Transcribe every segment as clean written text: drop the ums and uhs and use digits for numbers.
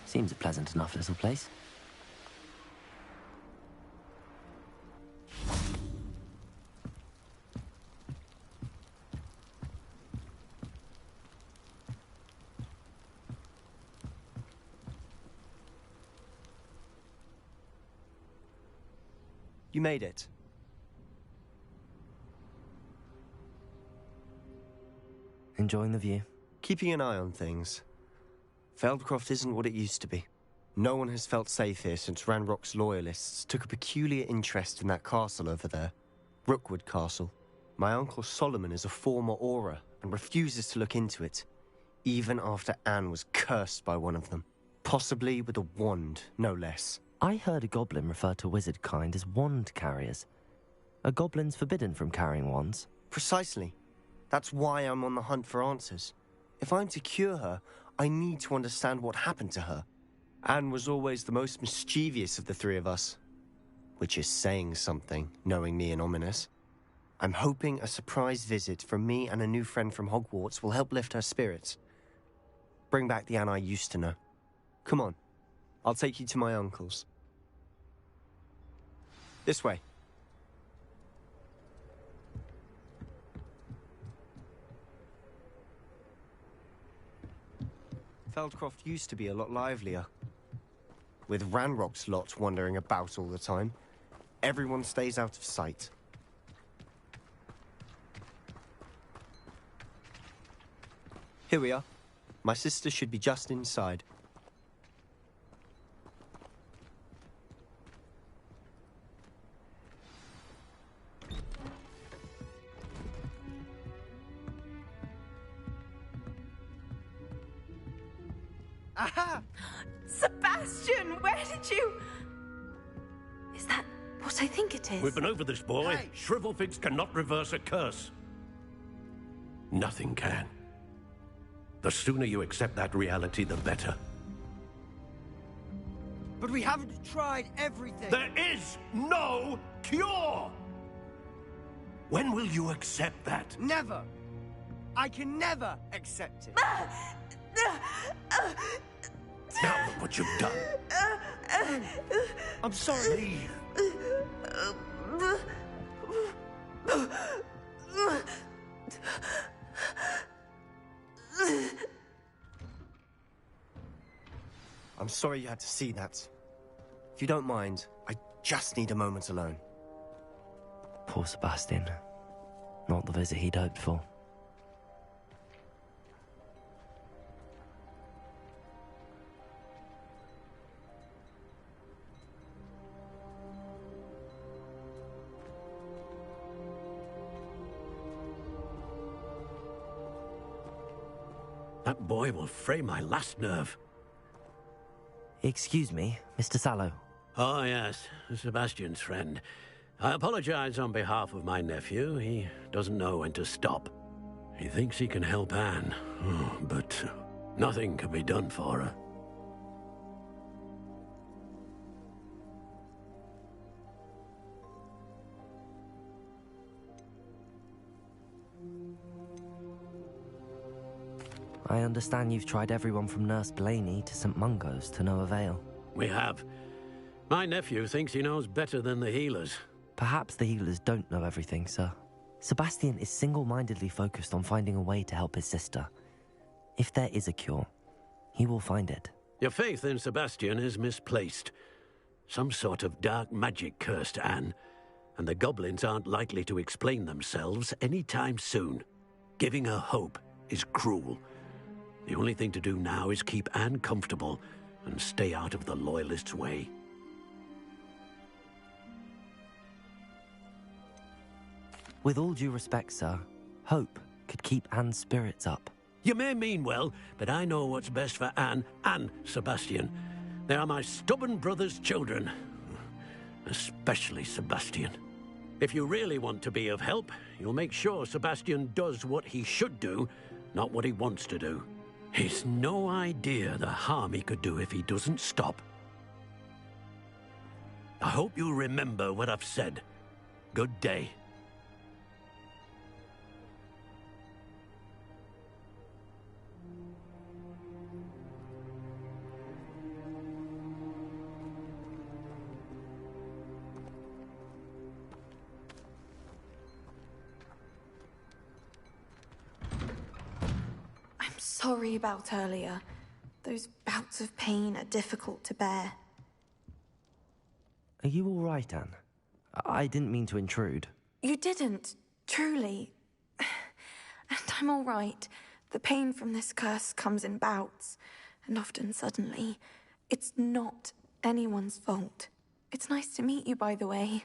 Seems a pleasant enough little place. You made it. Enjoying the view? Keeping an eye on things. Feldcroft isn't what it used to be. No one has felt safe here since Ranrock's loyalists took a peculiar interest in that castle over there. Rookwood Castle. My uncle Solomon is a former Auror and refuses to look into it, even after Anne was cursed by one of them. Possibly with a wand, no less. I heard a goblin refer to wizard kind as wand carriers. Are goblins forbidden from carrying wands? Precisely. That's why I'm on the hunt for answers. If I'm to cure her, I need to understand what happened to her. Anne was always the most mischievous of the three of us. Which is saying something, knowing me and Ominous. I'm hoping a surprise visit from me and a new friend from Hogwarts will help lift her spirits. Bring back the Anne I used to know. Come on. I'll take you to my uncle's. This way. Feldcroft used to be a lot livelier. With Ranrock's lot wandering about all the time, everyone stays out of sight. Here we are. My sister should be just inside. Aha! Sebastian, where did you... Is that what I think it is? We've been over this, boy. Hey. Shrivelfigs cannot reverse a curse. Nothing can. The sooner you accept that reality, the better. But we haven't tried everything. There is no cure! When will you accept that? Never. I can never accept it. Now look what you've done. I'm sorry. Leave. I'm sorry you had to see that. If you don't mind, I just need a moment alone. Poor Sebastian. Not the visit he'd hoped for. That boy will fray my last nerve. Excuse me, Mr. Sallow. Oh, yes, Sebastian's friend. I apologize on behalf of my nephew. He doesn't know when to stop. He thinks he can help Anne, but nothing can be done for her. I understand you've tried everyone from Nurse Blaney to St. Mungo's to no avail. We have. My nephew thinks he knows better than the healers. Perhaps the healers don't know everything, sir. Sebastian is single-mindedly focused on finding a way to help his sister. If there is a cure, he will find it. Your faith in Sebastian is misplaced. Some sort of dark magic cursed Anne, and the goblins aren't likely to explain themselves anytime soon. Giving her hope is cruel. The only thing to do now is keep Anne comfortable and stay out of the Loyalists' way. With all due respect, sir, hope could keep Anne's spirits up. You may mean well, but I know what's best for Anne and Sebastian. They are my stubborn brother's children. Especially Sebastian. If you really want to be of help, you'll make sure Sebastian does what he should do, not what he wants to do. He's no idea the harm he could do if he doesn't stop. I hope you'll remember what I've said. Good day. sorry about earlier. Those bouts of pain are difficult to bear. Are you all right, Anne? I didn't mean to intrude. You didn't, truly. And I'm all right. The pain from this curse comes in bouts, and often suddenly. It's not anyone's fault. It's nice to meet you, by the way.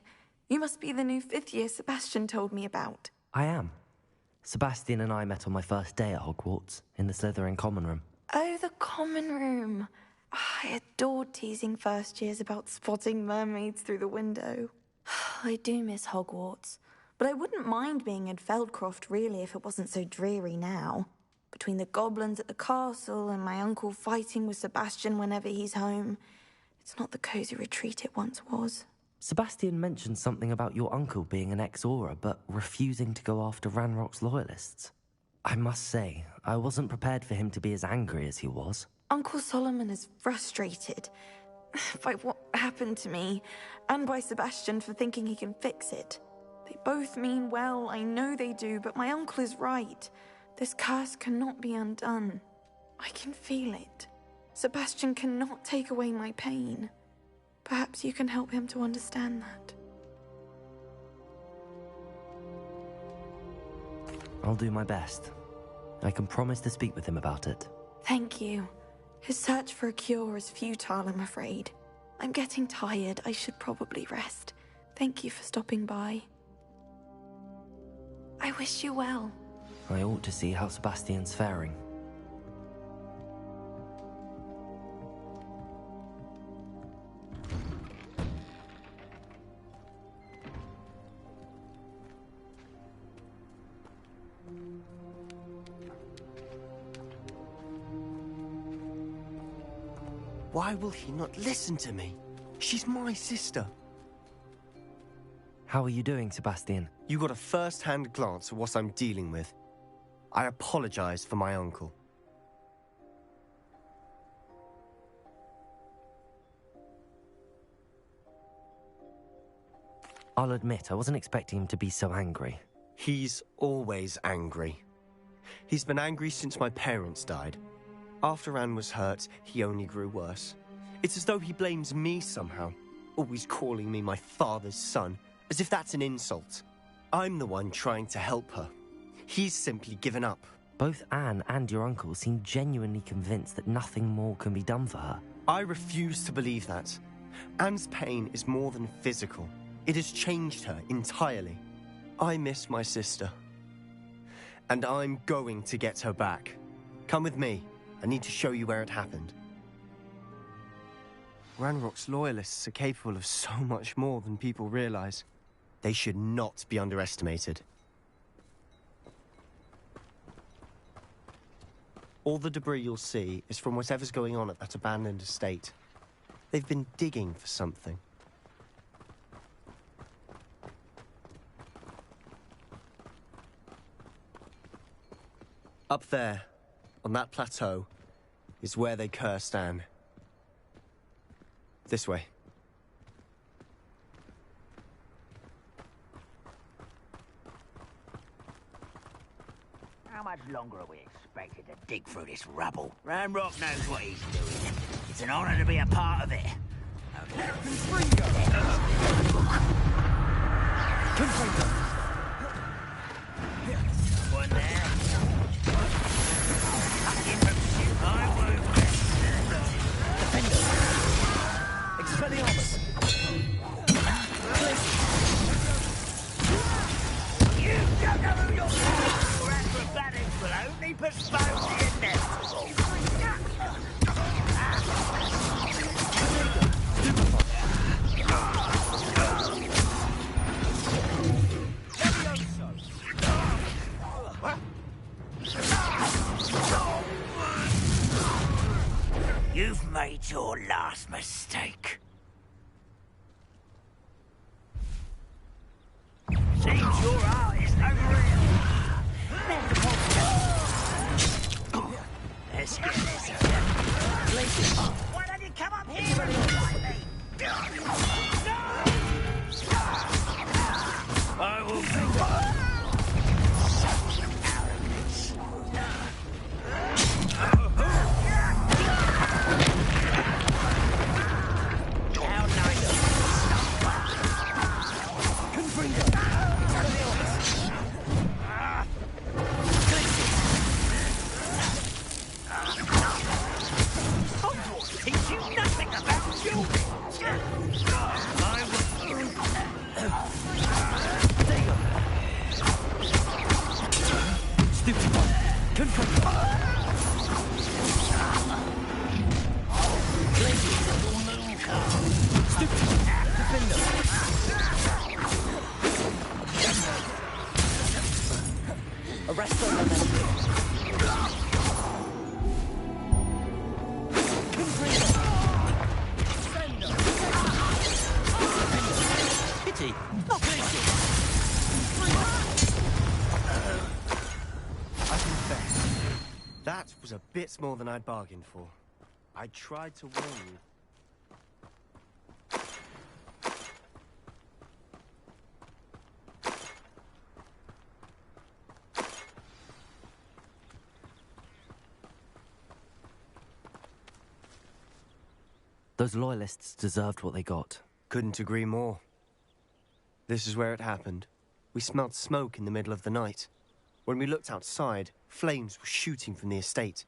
You must be the new 5th year Sebastian told me about. I am. Sebastian and I met on my first day at Hogwarts, in the Slytherin common room. Oh, the common room. I adored teasing first years about spotting mermaids through the window. I do miss Hogwarts, but I wouldn't mind being in Feldcroft, really, if it wasn't so dreary now. Between the goblins at the castle and my uncle fighting with Sebastian whenever he's home, it's not the cosy retreat it once was. Sebastian mentioned something about your uncle being an ex-Auror, but refusing to go after Ranrock's loyalists. I must say, I wasn't prepared for him to be as angry as he was. Uncle Solomon is frustrated by what happened to me, and by Sebastian for thinking he can fix it. They both mean well, I know they do, but my uncle is right. This curse cannot be undone. I can feel it. Sebastian cannot take away my pain. Perhaps you can help him to understand that. I'll do my best. I can promise to speak with him about it. Thank you. His search for a cure is futile, I'm afraid. I'm getting tired. I should probably rest. Thank you for stopping by. I wish you well. I ought to see how Sebastian's faring. Why will he not listen to me? She's my sister. How are you doing, Sebastian? You got a first-hand glance at what I'm dealing with. I apologize for my uncle. I'll admit, I wasn't expecting him to be so angry. He's always angry. He's been angry since my parents died. After Anne was hurt, he only grew worse. It's as though he blames me somehow, always calling me my father's son, as if that's an insult. I'm the one trying to help her. He's simply given up. Both Anne and your uncle seem genuinely convinced that nothing more can be done for her. I refuse to believe that. Anne's pain is more than physical. It has changed her entirely. I miss my sister. And I'm going to get her back. Come with me. I need to show you where it happened. Ranrock's loyalists are capable of so much more than people realize. They should not be underestimated. All the debris you'll see is from whatever's going on at that abandoned estate. They've been digging for something. Up there, on that plateau, is where they cursed Anne. This way. How much longer are we expected to dig through this rubble? Ranrock knows what he's doing. It's an honor to be a part of it. Okay. Someone there? Expelliarmus! You don't know who you're for. Acrobatics will only postpone the inevitable. You've made your last mistake. Seems your art is unreal. Let's get this over. Why don't you come up here and fight me? I will make out of this. bits more than I'd bargained for. I tried to warn you. Those loyalists deserved what they got. Couldn't agree more. This is where it happened. We smelled smoke in the middle of the night. When we looked outside, flames were shooting from the estate.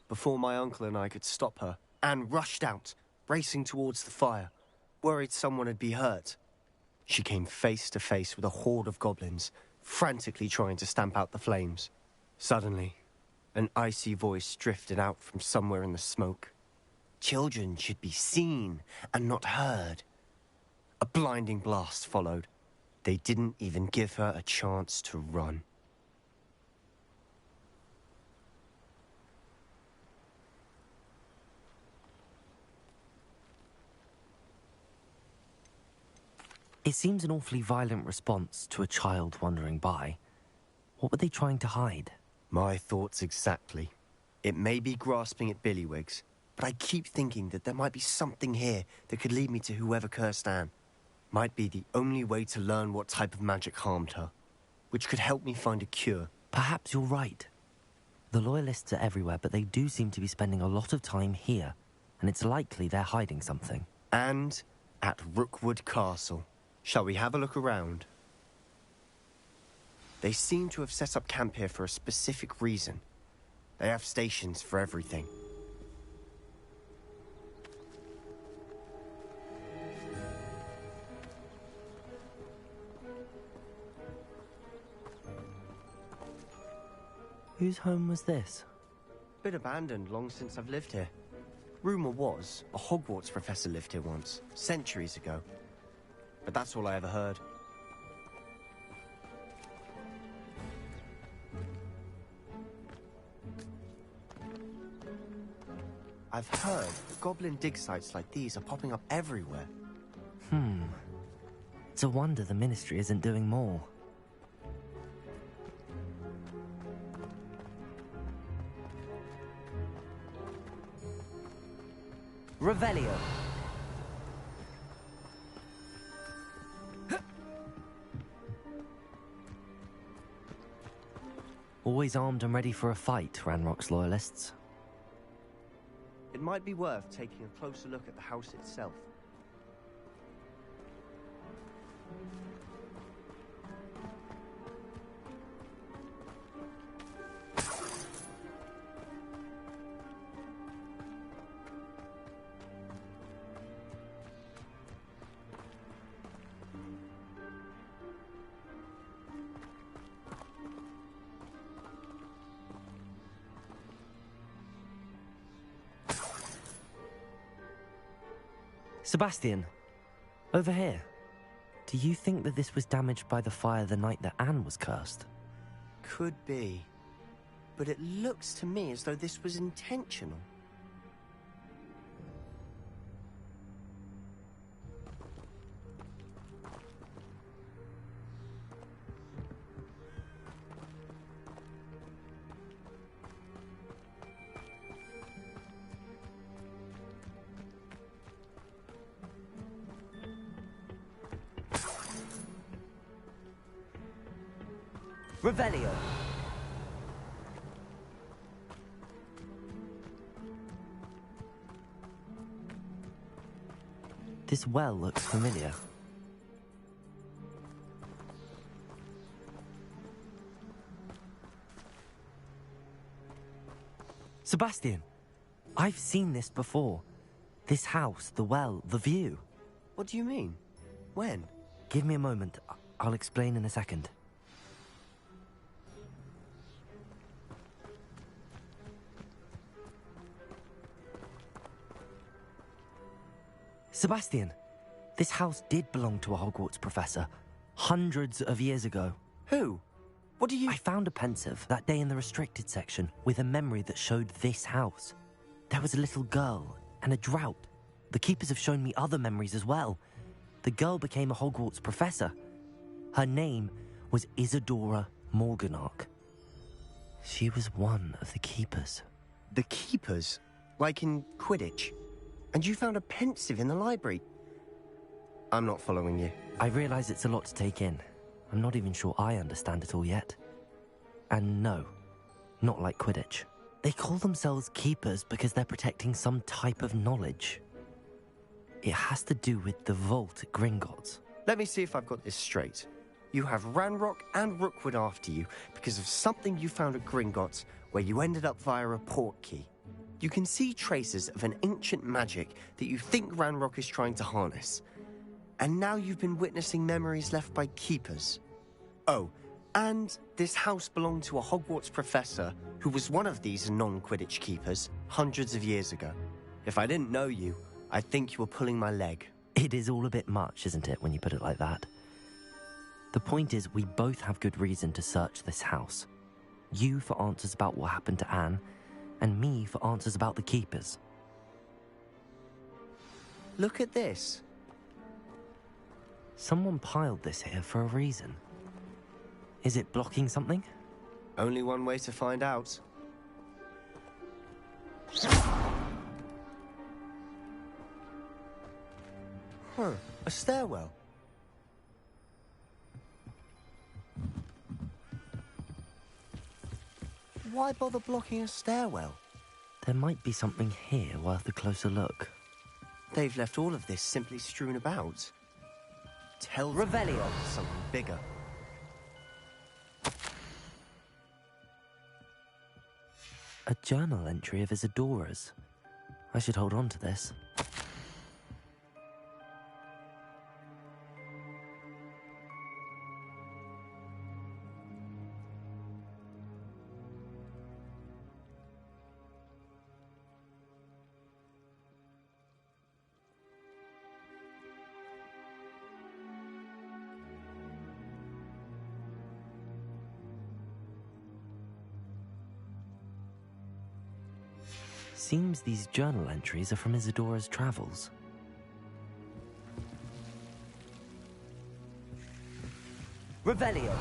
Before my uncle and I could stop her, Anne rushed out, racing towards the fire, worried someone had been hurt. She came face to face with a horde of goblins, frantically trying to stamp out the flames. Suddenly, an icy voice drifted out from somewhere in the smoke. Children should be seen and not heard. A blinding blast followed. They didn't even give her a chance to run. It seems an awfully violent response to a child wandering by. What were they trying to hide? My thoughts exactly. It may be grasping at Billywigs, but I keep thinking that there might be something here that could lead me to whoever cursed Anne. Might be the only way to learn what type of magic harmed her, which could help me find a cure. Perhaps you're right. The Loyalists are everywhere, but they do seem to be spending a lot of time here, and it's likely they're hiding something. And at Rookwood Castle. Shall we have a look around? They seem to have set up camp here for a specific reason. They have stations for everything. Whose home was this? Been abandoned long since I've lived here. Rumour was, a Hogwarts professor lived here once, centuries ago. But that's all I ever heard. I've heard that goblin dig sites like these are popping up everywhere. It's a wonder the Ministry isn't doing more. Revelio. Always armed and ready for a fight, Ranrock's Loyalists. It might be worth taking a closer look at the house itself. Sebastian, over here. Do you think that this was damaged by the fire the night that Anne was cursed? Could be. But it looks to me as though this was intentional. Revelio. This well looks familiar. Sebastian, I've seen this before. This house, the well, the view. What do you mean? When? Give me a moment. I'll explain in a second. Sebastian, this house did belong to a Hogwarts professor, hundreds of years ago. Who? What do you... I found a pensive that day in the restricted section with a memory that showed this house. There was a little girl and a drought. The keepers have shown me other memories as well. The girl became a Hogwarts professor. Her name was Isadora Morganach. She was one of the keepers. The keepers, like in Quidditch. And you found a pensive in the library. I'm not following you. I realize it's a lot to take in. I'm not even sure I understand it all yet. And no, not like Quidditch. They call themselves keepers because they're protecting some type of knowledge. It has to do with the vault at Gringotts. Let me see if I've got this straight. You have Ranrock and Rookwood after you because of something you found at Gringotts where you ended up via a port key. You can see traces of an ancient magic that you think Ranrock is trying to harness. And now you've been witnessing memories left by keepers. Oh, and this house belonged to a Hogwarts professor who was one of these non-Quidditch keepers hundreds of years ago. If I didn't know you, I'd think you were pulling my leg. It is all a bit much, isn't it, when you put it like that? The point is, we both have good reason to search this house. You for answers about what happened to Anne, and me for answers about the keepers. Look at this. Someone piled this here for a reason. Is it blocking something? Only one way to find out. Huh, a stairwell. Why bother blocking a stairwell? There might be something here worth a closer look. They've left all of this simply strewn about. Tell Revelio. Something bigger. A journal entry of Isadora's. I should hold on to this. Seems these journal entries are from Isadora's travels. Revelio.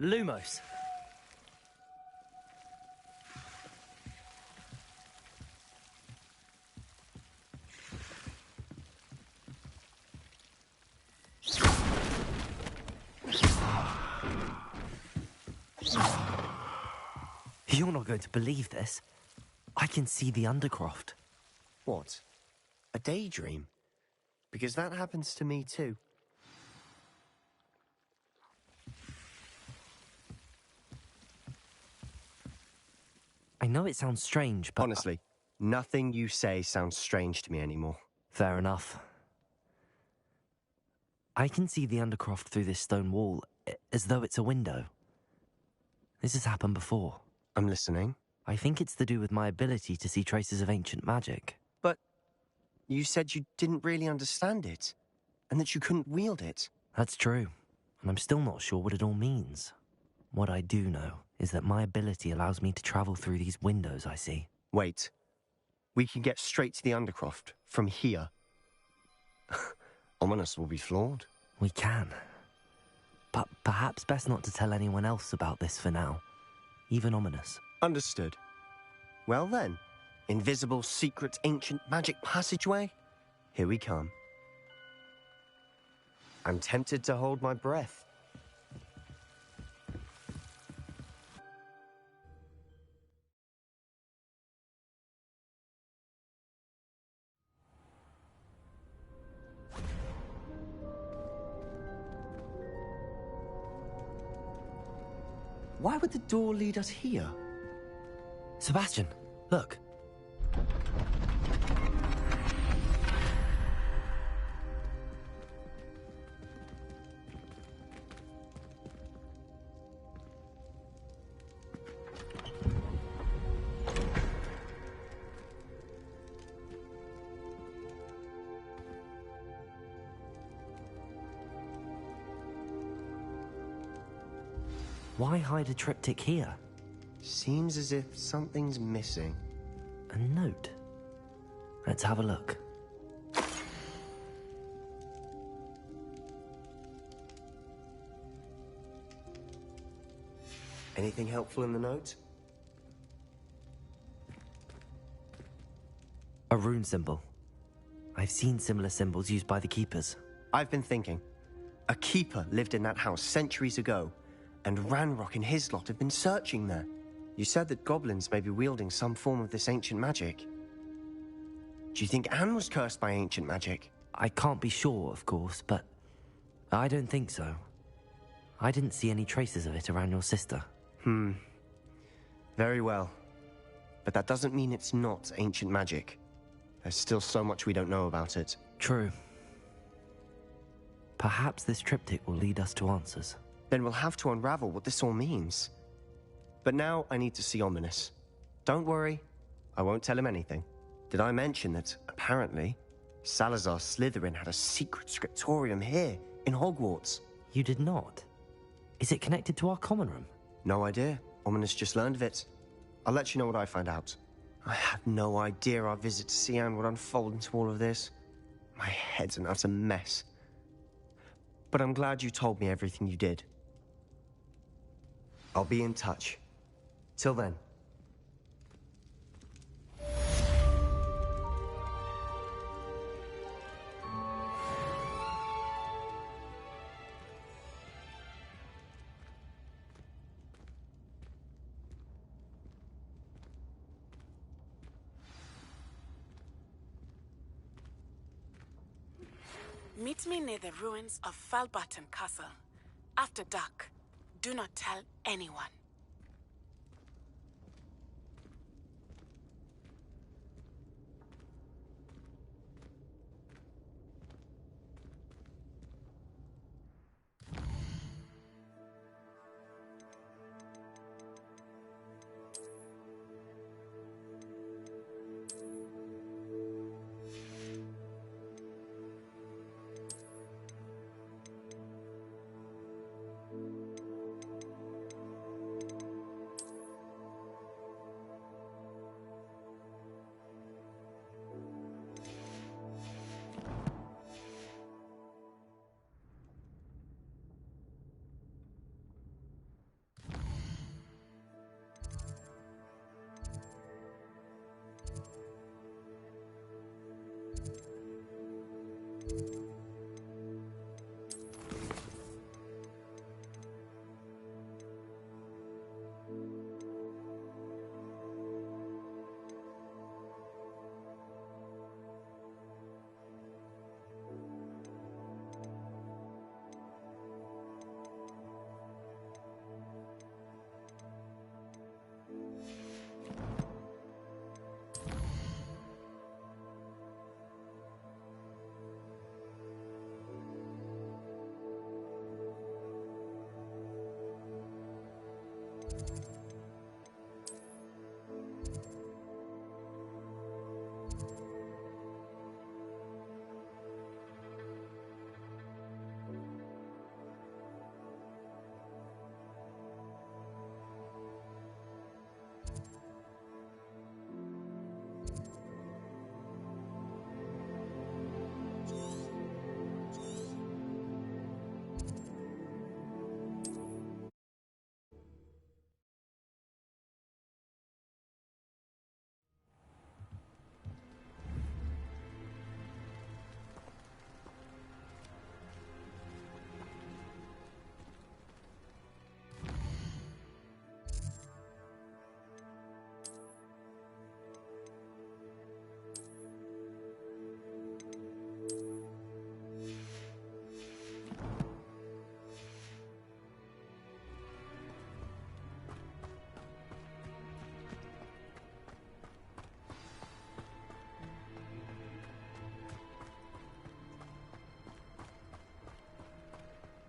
Lumos. You're not going to believe this. I can see the Undercroft. What? A daydream? Because that happens to me too. I know it sounds strange, but... Honestly, nothing you say sounds strange to me anymore. Fair enough. I can see the Undercroft through this stone wall, as though it's a window. This has happened before. I'm listening. I think it's to do with my ability to see traces of ancient magic. But you said you didn't really understand it, and that you couldn't wield it. That's true, and I'm still not sure what it all means. What I do know is that my ability allows me to travel through these windows I see. Wait. We can get straight to the Undercroft from here. Ominous will be flawed. We can. But perhaps best not to tell anyone else about this for now. Even Ominous. Understood. Well then, invisible, secret, ancient magic passageway? Here we come. I'm tempted to hold my breath. Why would the door lead us here? Sebastian, look. Why hide a triptych here? Seems as if something's missing. A note. Let's have a look. Anything helpful in the note? A rune symbol. I've seen similar symbols used by the keepers. I've been thinking. A keeper lived in that house centuries ago, and Ranrock and his lot have been searching there. You said that goblins may be wielding some form of this ancient magic. Do you think Anne was cursed by ancient magic? I can't be sure, of course, but I don't think so. I didn't see any traces of it around your sister. Very well. But that doesn't mean it's not ancient magic. There's still so much we don't know about it. True. Perhaps this triptych will lead us to answers. Then we'll have to unravel what this all means. But now I need to see Ominous. Don't worry, I won't tell him anything. Did I mention that, apparently, Salazar Slytherin had a secret scriptorium here, in Hogwarts? You did not? Is it connected to our common room? No idea. Ominous just learned of it. I'll let you know what I find out. I had no idea our visit to Cian would unfold into all of this. My head's an utter mess. But I'm glad you told me everything you did. I'll be in touch. Till then. Meet me near the ruins of Falbarton Castle. After dark. Do not tell anyone.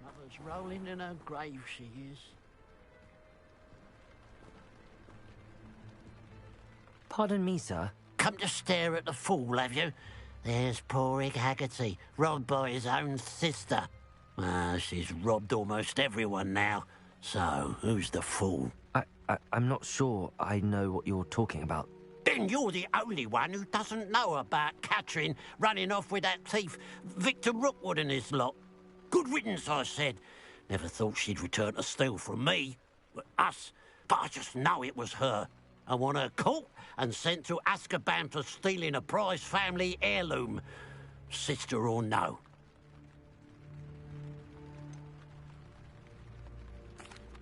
Mother's rolling in her grave, she is. Pardon me, sir. Come to stare at the fool, have you? There's poor Ig Haggerty, robbed by his own sister. Ah, she's robbed almost everyone now. So, who's the fool? I'm not sure I know what you're talking about. Then you're the only one who doesn't know about Catherine running off with that thief, Victor Rookwood and his lot. Good riddance, I said. Never thought she'd return to steal from me. Us. But I just know it was her. I want her caught and sent to Azkaban for stealing a prize family heirloom. Sister or no.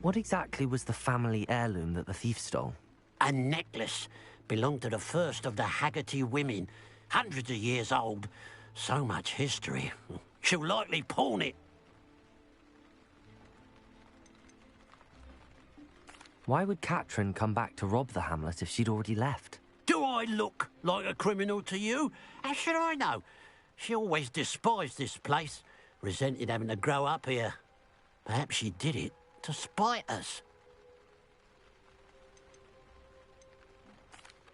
What exactly was the family heirloom that the thief stole? A necklace. Belonged to the first of the Haggerty women. Hundreds of years old. So much history. She'll likely pawn it. Why would Catherine come back to rob the hamlet if she'd already left? Do I look like a criminal to you? How should I know? She always despised this place. Resented having to grow up here. Perhaps she did it to spite us.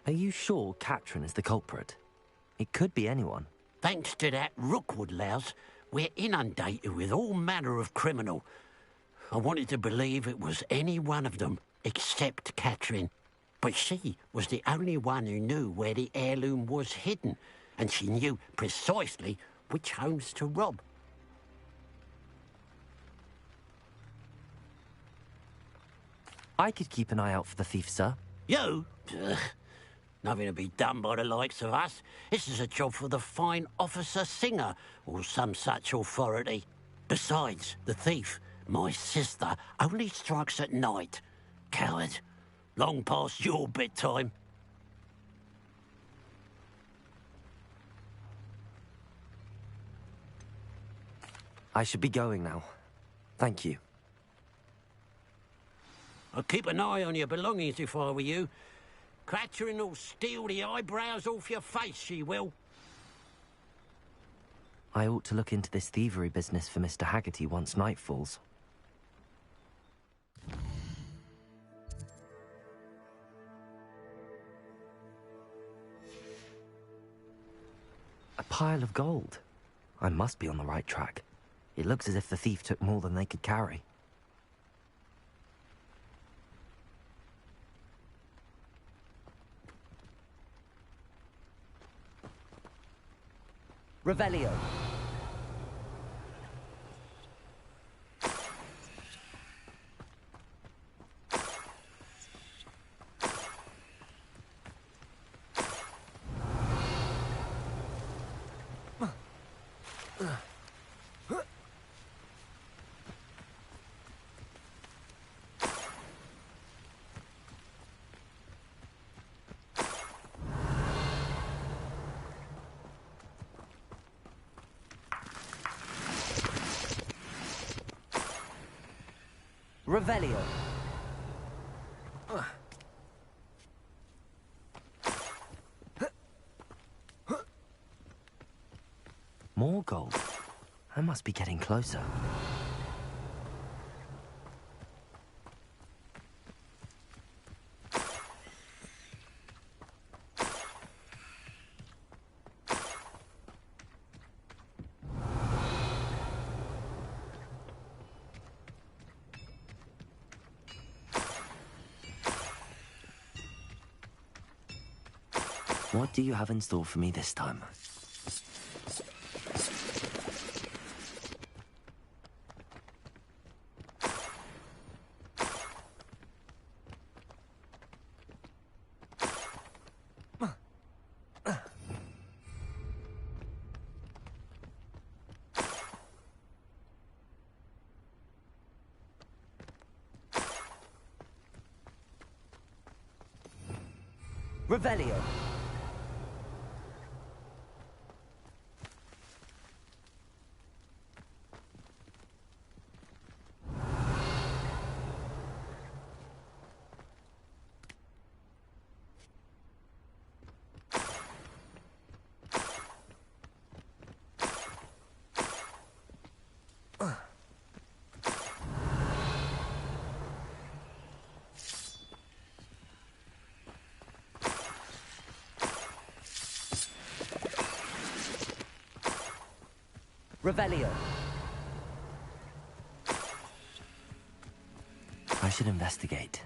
Are you sure Catherine is the culprit? It could be anyone. Thanks to that Rookwood louse, we're inundated with all manner of criminal. I wanted to believe it was any one of them, except Catherine. But she was the only one who knew where the heirloom was hidden, and she knew precisely which homes to rob. I could keep an eye out for the thief, sir. You? Ugh. Nothing to be done by the likes of us. This is a job for the fine officer Singer, or some such authority. Besides, the thief, my sister, only strikes at night. Coward. Long past your bedtime. I should be going now. Thank you. I'd keep an eye on your belongings if I were you. Catherine will steal the eyebrows off your face, she will. I ought to look into this thievery business for Mr. Haggerty once night falls. A pile of gold. I must be on the right track. It looks as if the thief took more than they could carry. Revelio. Revelio. More gold. I must be getting closer. What do you have in store for me this time? Revelio. Revelio. I should investigate.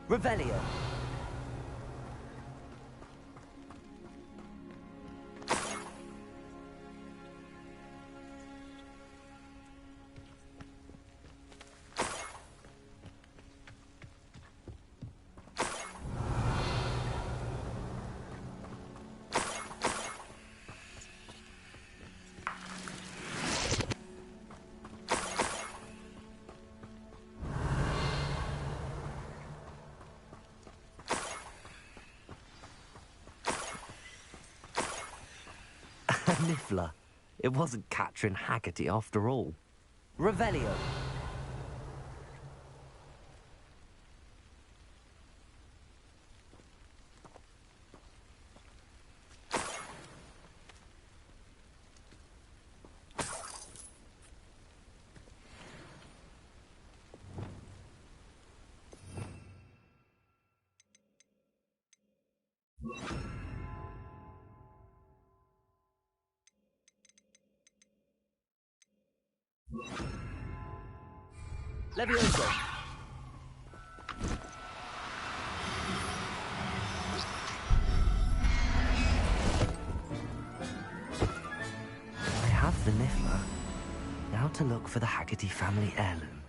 Revelio. Niffler. It wasn't Catherine Haggerty after all. Revelio. Levioso. I have the Niffler. Now to look for the Haggerty family heirloom.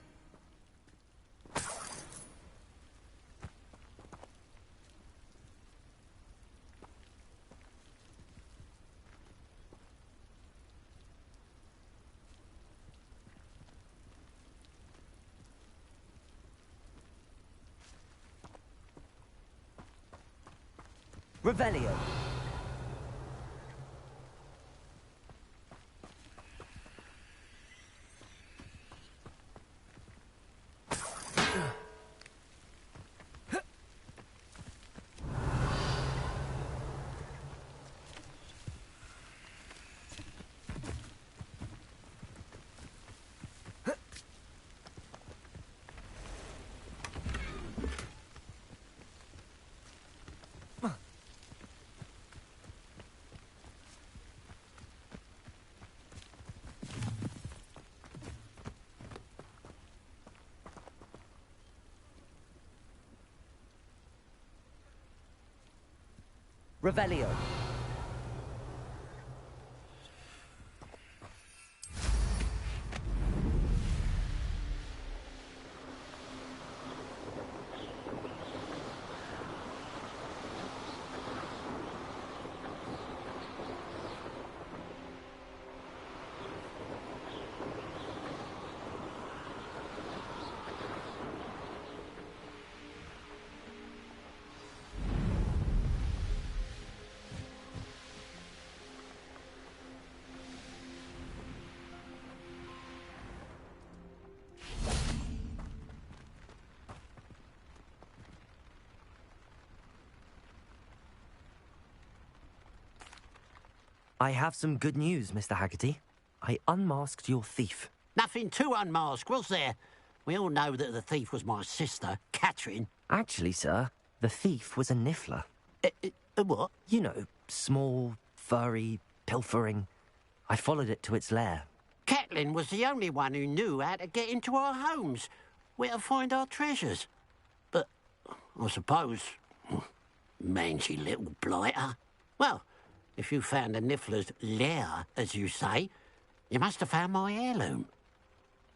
Revelio. Revelio. I have some good news, Mr. Haggerty. I unmasked your thief. Nothing to unmask, was there? We all know that the thief was my sister, Catherine. Actually, sir, the thief was a Niffler. A what? You know, small, furry, pilfering. I followed it to its lair. Catelyn was the only one who knew how to get into our homes, where to find our treasures. But I suppose, mangy little blighter. Well, if you found the Niffler's lair, as you say, you must have found my heirloom.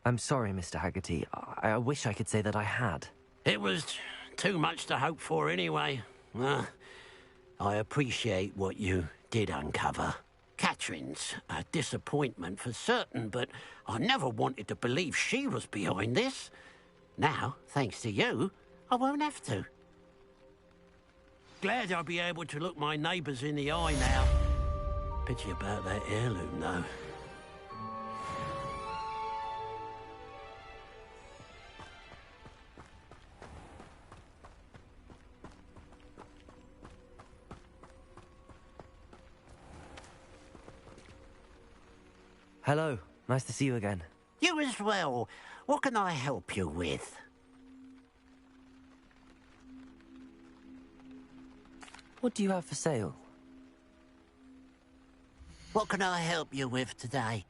I'm sorry, Mr. Haggerty. I wish I could say that I had. It was too much to hope for anyway. I appreciate what you did uncover. Catherine's a disappointment for certain, but I never wanted to believe she was behind this. Now, thanks to you, I won't have to. Glad I'll be able to look my neighbours in the eye now. Pity about that heirloom, though. Hello. Nice to see you again. You as well. What can I help you with? What do you have for sale? What can I help you with today?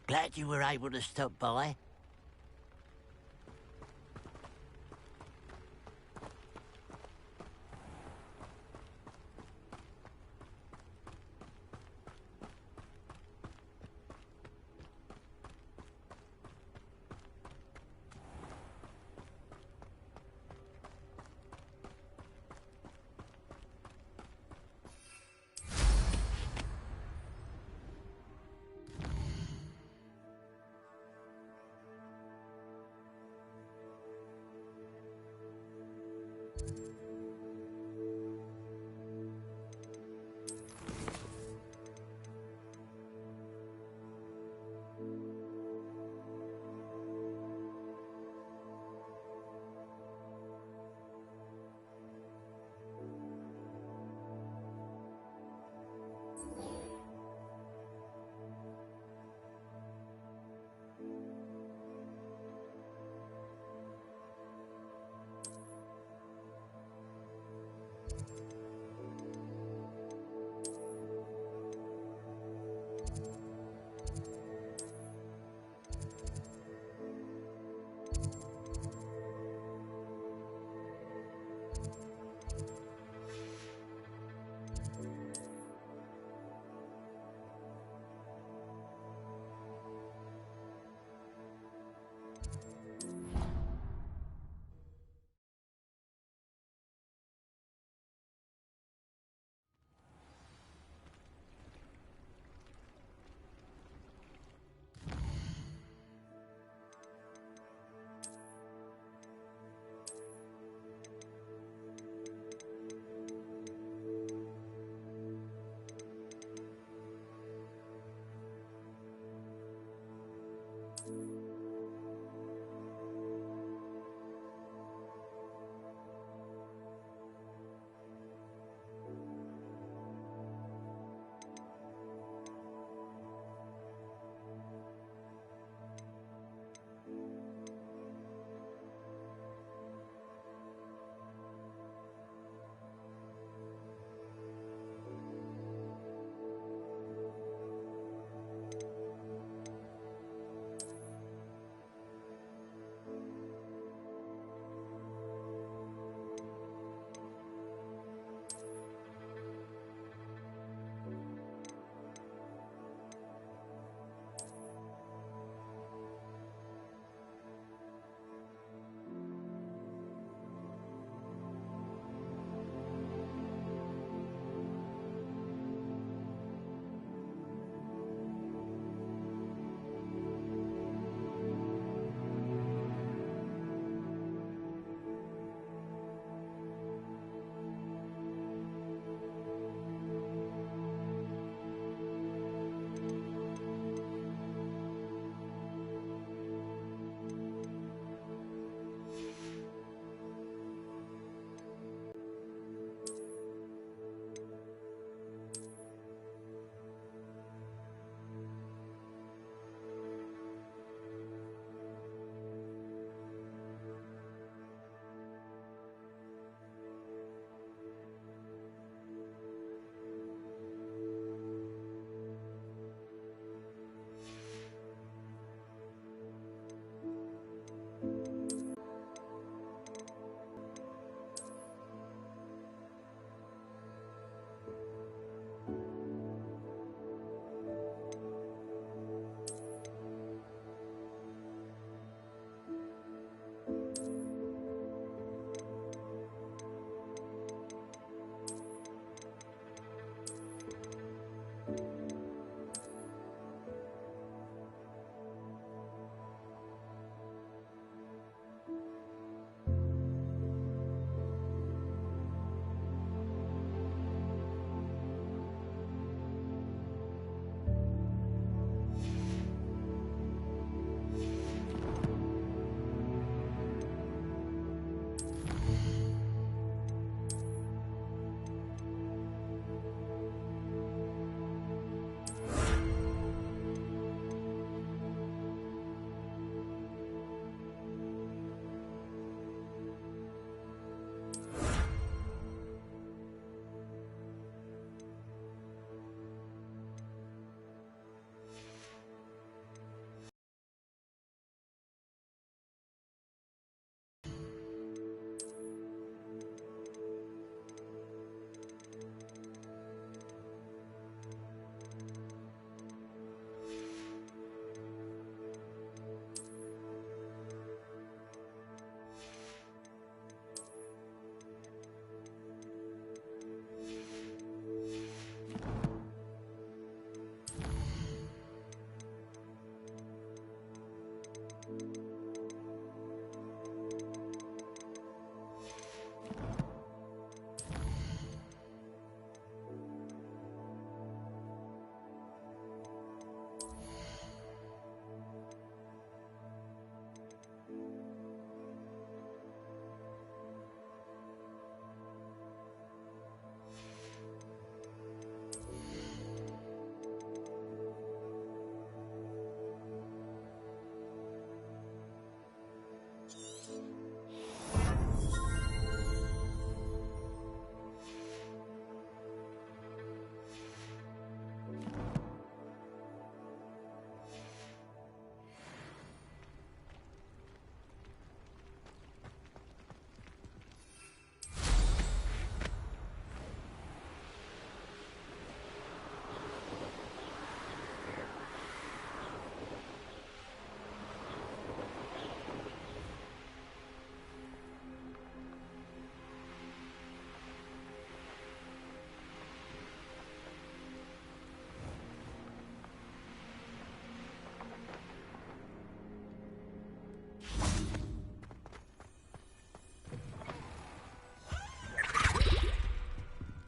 Glad you were able to stop by.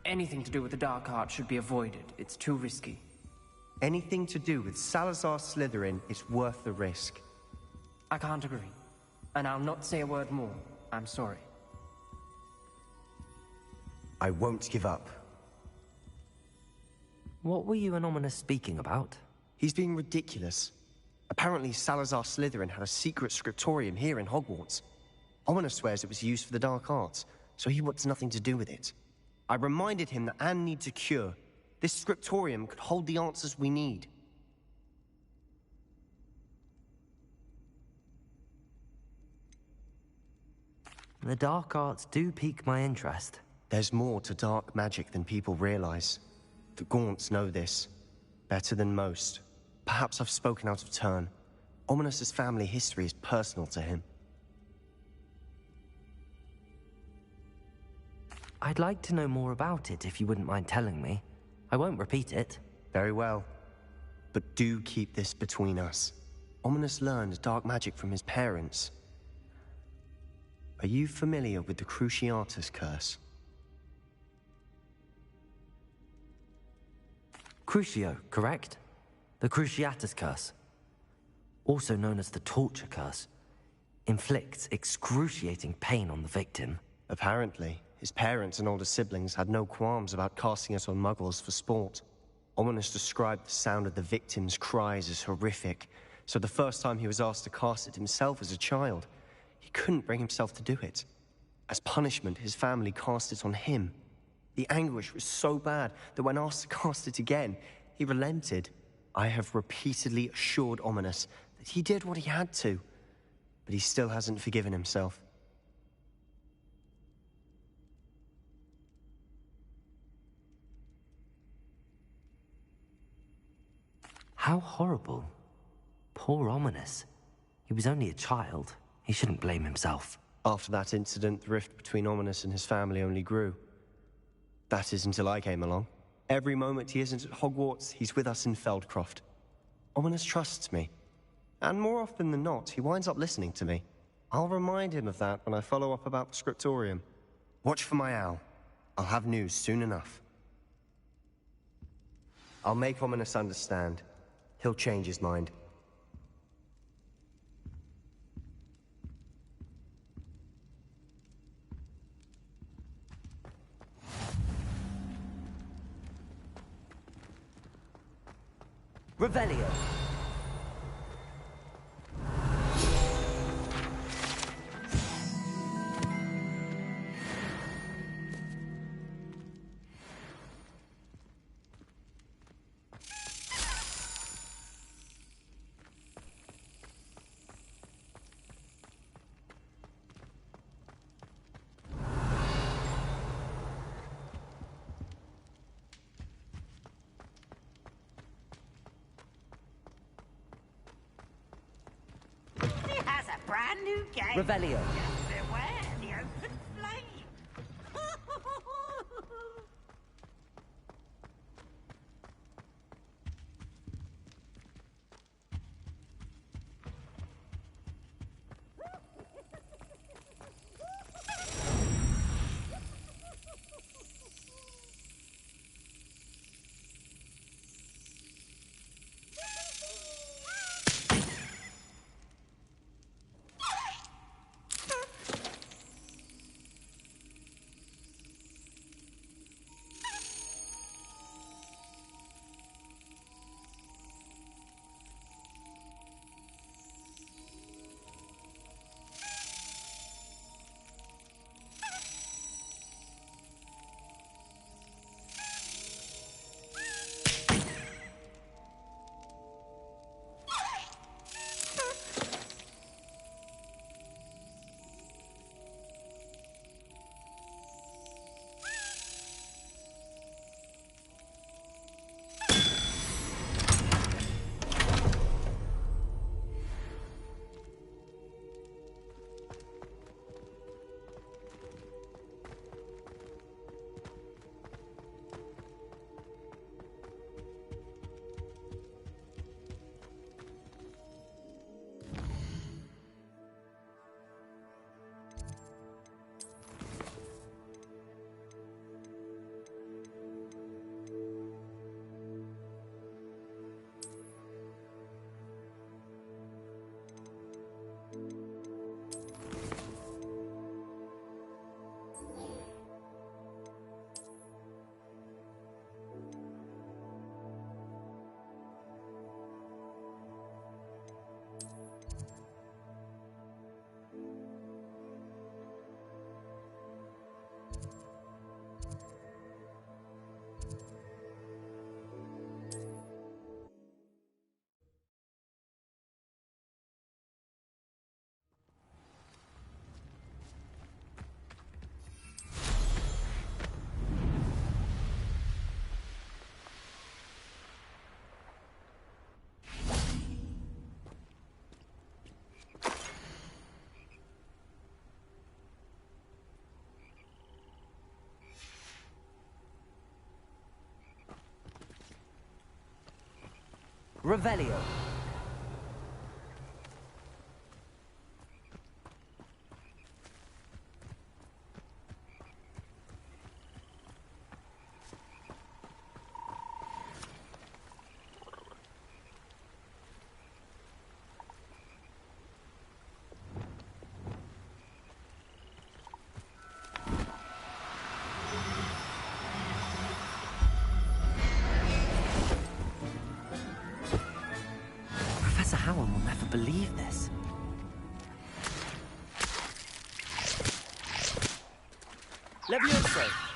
Anything to do with the dark art should be avoided. It's too risky. Anything to do with Salazar Slytherin is worth the risk. I can't agree. And I'll not say a word more. I'm sorry. I won't give up. What were you and Ominous speaking about? He's being ridiculous. Apparently Salazar Slytherin had a secret scriptorium here in Hogwarts. Ominous swears it was used for the dark arts, so he wants nothing to do with it. I reminded him that Anne needs a cure. This scriptorium could hold the answers we need. The dark arts do pique my interest. There's more to dark magic than people realize. The Gaunts know this. Better than most. Perhaps I've spoken out of turn. Ominous's family history is personal to him. I'd like to know more about it if you wouldn't mind telling me. I won't repeat it. Very well. But do keep this between us. Ominous learned dark magic from his parents. Are you familiar with the Cruciatus curse? Crucio, correct? The Cruciatus curse. Also known as the torture curse. Inflicts excruciating pain on the victim. Apparently, his parents and older siblings had no qualms about casting it on muggles for sport. Ominous described the sound of the victim's cries as horrific, so the first time he was asked to cast it himself as a child, he couldn't bring himself to do it. As punishment, his family cast it on him. The anguish was so bad that when asked to cast it again, he relented. I have repeatedly assured Ominous that he did what he had to, but he still hasn't forgiven himself. How horrible. Poor Ominous. He was only a child. He shouldn't blame himself. After that incident, the rift between Ominous and his family only grew. That is until I came along. Every moment he isn't at Hogwarts, he's with us in Feldcroft. Ominous trusts me. And more often than not, he winds up listening to me. I'll remind him of that when I follow up about the scriptorium. Watch for my owl. I'll have news soon enough. I'll make Ominous understand. He'll change his mind. Revelio. Brand new game. Revelio. Just beware the open flame. Revelio. Professor Howard will never believe this. Levioso!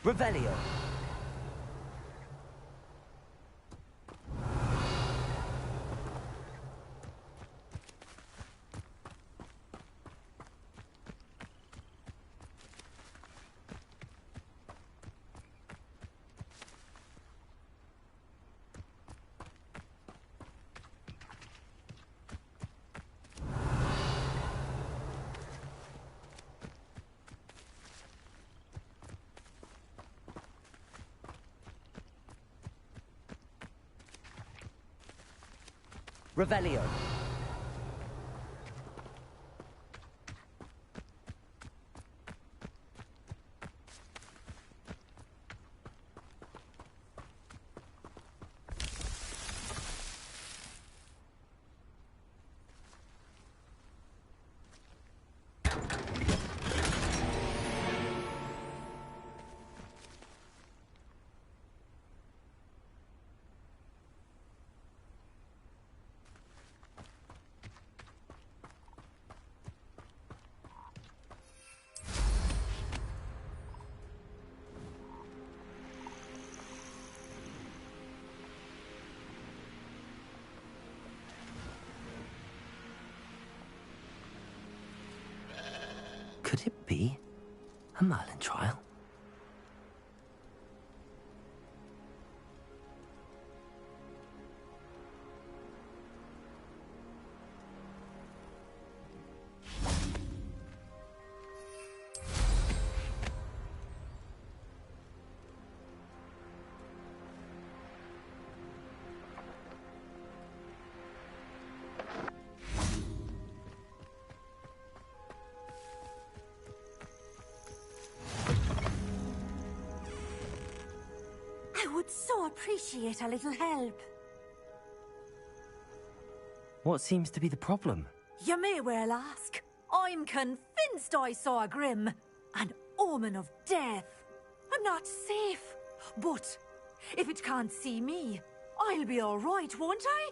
Revelio. Revelio. Could it be a Merlin trial? I would so appreciate a little help. What seems to be the problem? You may well ask. I'm convinced I saw a Grim, an omen of death. I'm not safe, but if it can't see me, I'll be all right, won't I?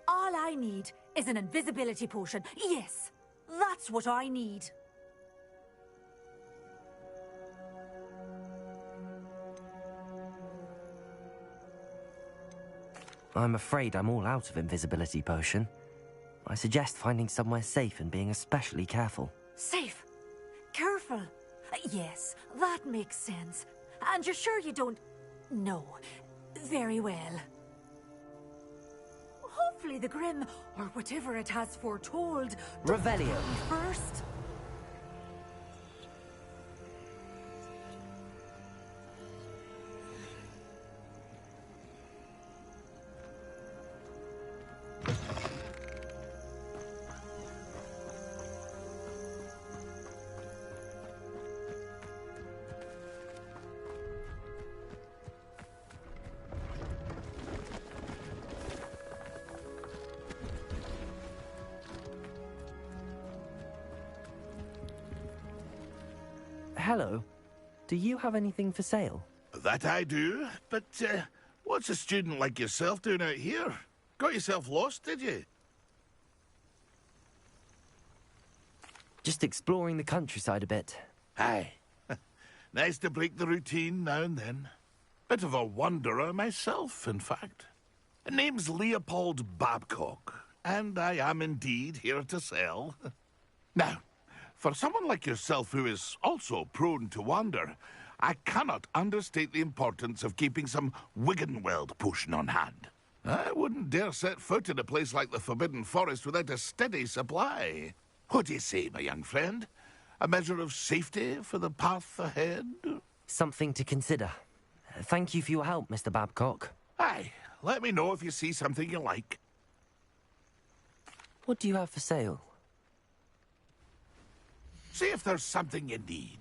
All I need is an invisibility potion. Yes, that's what I need. I'm afraid I'm all out of invisibility potion. I suggest finding somewhere safe and being especially careful. Safe? Careful? Yes, that makes sense. And you're sure you don't... No. Very well. Hopefully the Grim, or whatever it has foretold... Revelio. First. Hello. Do you have anything for sale? That I do, but what's a student like yourself doing out here? Got yourself lost, did you? Just exploring the countryside a bit. Aye. Nice to break the routine now and then. Bit of a wanderer myself, in fact. Name's Leopold Babcock, and I am indeed here to sell. Now, for someone like yourself who is also prone to wander, I cannot understate the importance of keeping some Wiggenweld potion on hand. I wouldn't dare set foot in a place like the Forbidden Forest without a steady supply. What do you say, my young friend? A measure of safety for the path ahead? Something to consider. Thank you for your help, Mr. Babcock. Aye, let me know if you see something you like. What do you have for sale? See if there's something you need.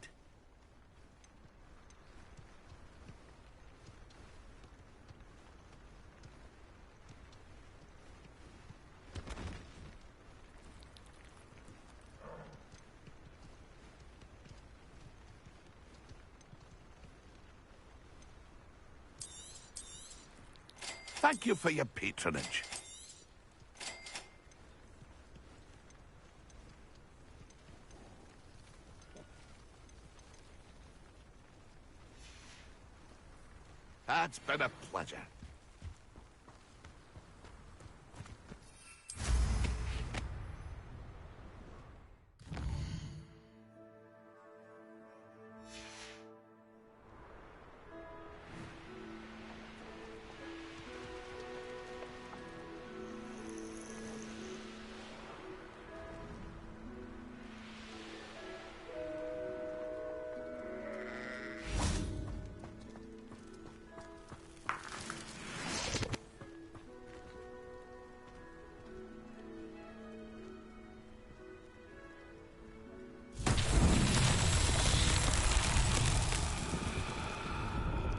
Thank you for your patronage. That's been a pleasure.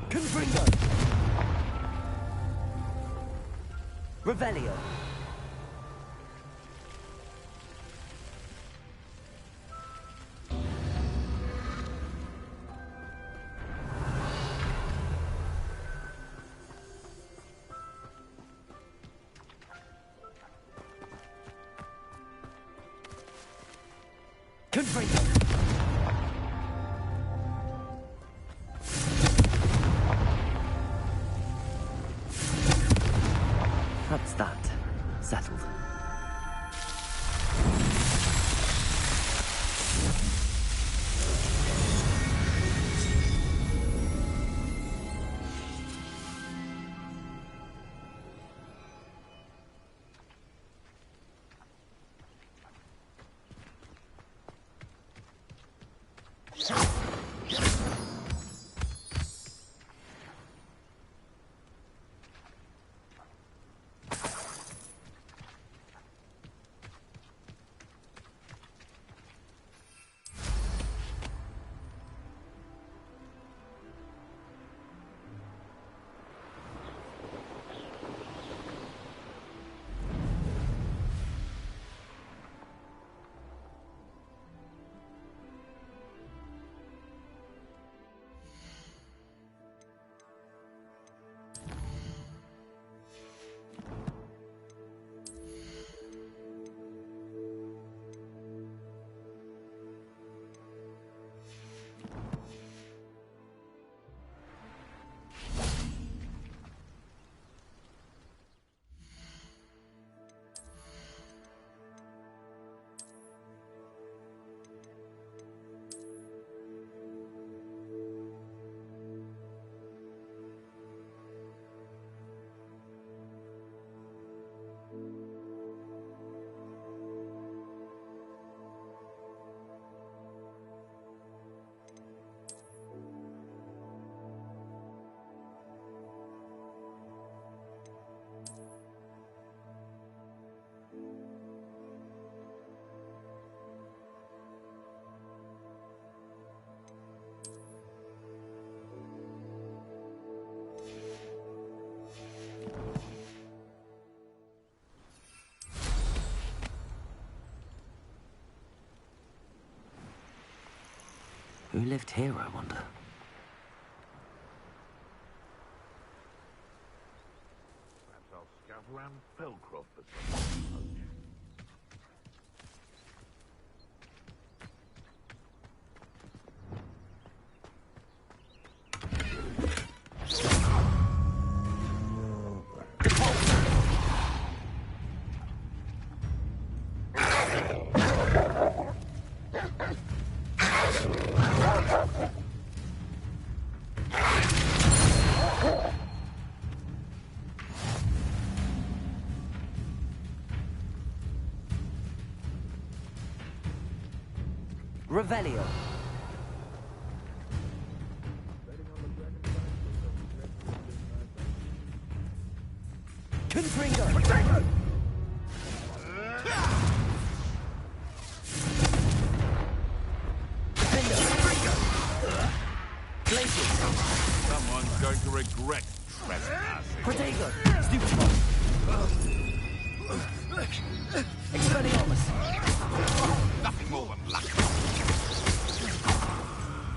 Confringo! Revelio! Confringo! That's that. Settled. Who lived here, I wonder? Perhaps I'll scout around Felcroft for some poach. Revelio. Confringo. Someone's going to regret trespassing. Protego. Stupid one. Expelliarmus. Nothing more than luck.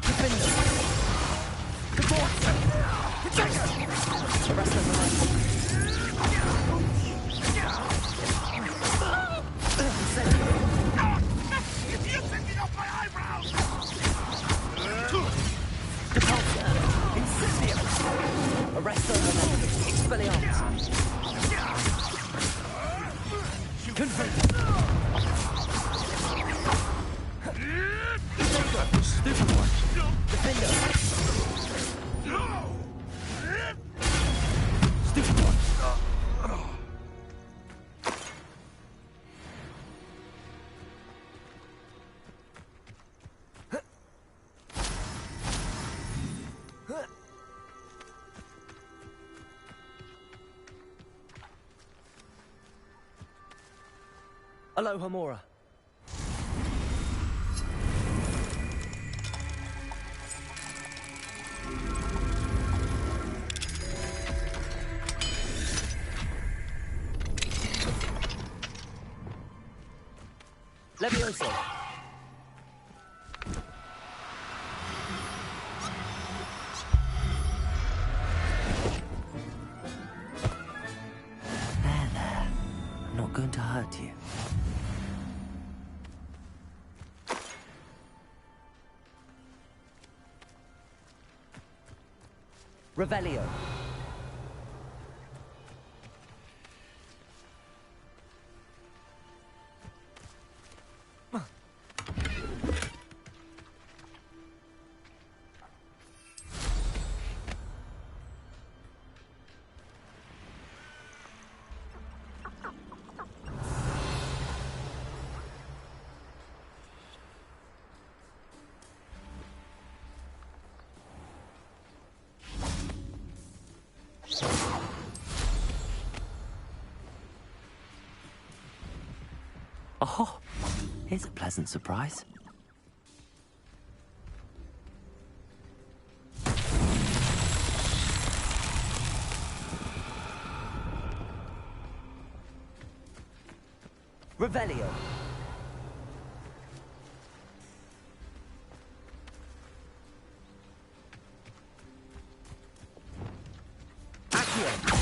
Defender. Divorce. Protego. The rest of the line. You're taking off my eyebrows! Depulsor. Incendium. Arresto Memento. Expelliarmus. Confringo. Stupid one. Defender. Stupid one. Aloha Mora. Levioso. There. I'm not going to hurt you. Revelio. Oh, here's a pleasant surprise. Revelio. Accio.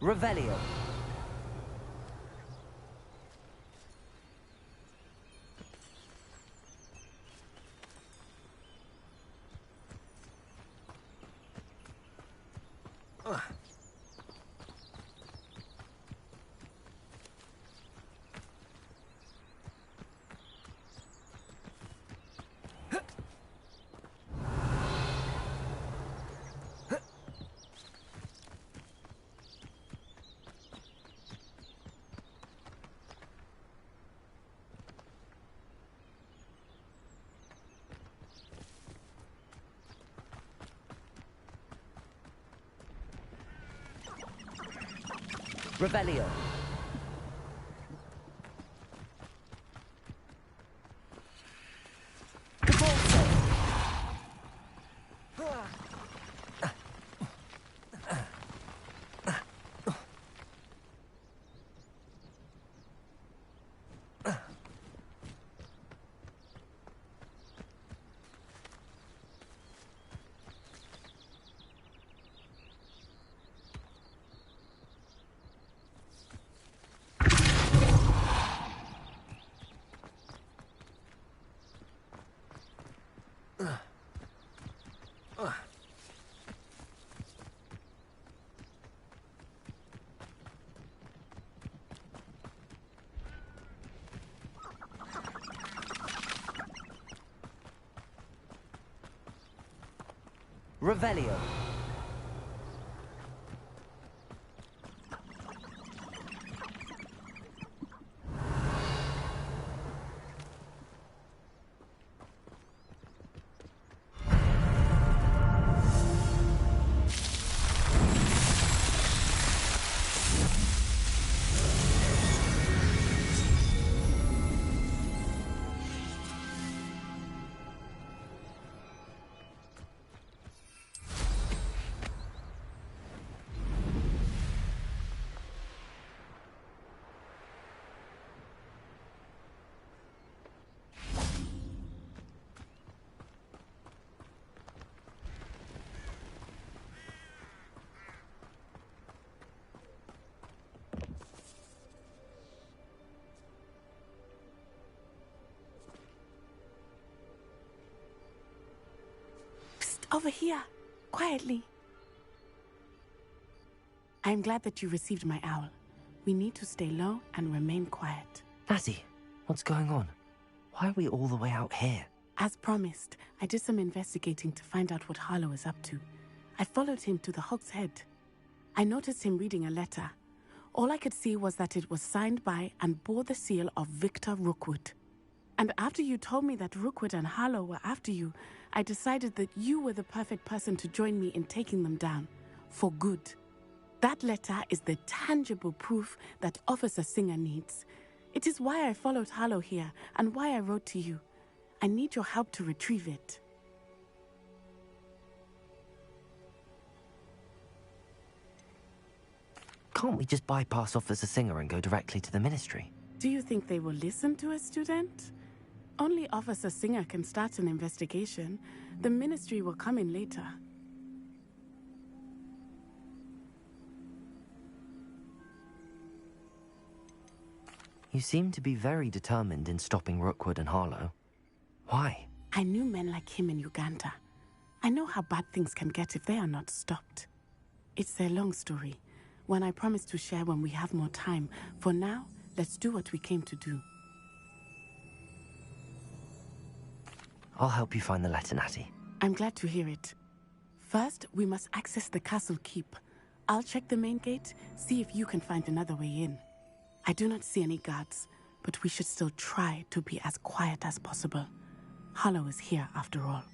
Revelio. Revelio. Revelio. Over here, quietly. I am glad that you received my owl. We need to stay low and remain quiet. Natty, what's going on? Why are we all the way out here? As promised, I did some investigating to find out what Harlow is up to. I followed him to the Hog's Head. I noticed him reading a letter. All I could see was that it was signed by and bore the seal of Victor Rookwood. And after you told me that Rookwood and Harlow were after you, I decided that you were the perfect person to join me in taking them down. For good. That letter is the tangible proof that Officer Singer needs. It is why I followed Harlow here and why I wrote to you. I need your help to retrieve it. Can't we just bypass Officer Singer and go directly to the Ministry? Do you think they will listen to a student? Only Officer Singer can start an investigation. The Ministry will come in later. You seem to be very determined in stopping Rookwood and Harlow. Why? I knew men like him in Uganda. I know how bad things can get if they are not stopped. It's a long story, one I promise to share when we have more time. For now, let's do what we came to do. I'll help you find the letter, Natty. I'm glad to hear it. First, we must access the castle keep. I'll check the main gate, see if you can find another way in. I do not see any guards, but we should still try to be as quiet as possible. Harlow is here after all.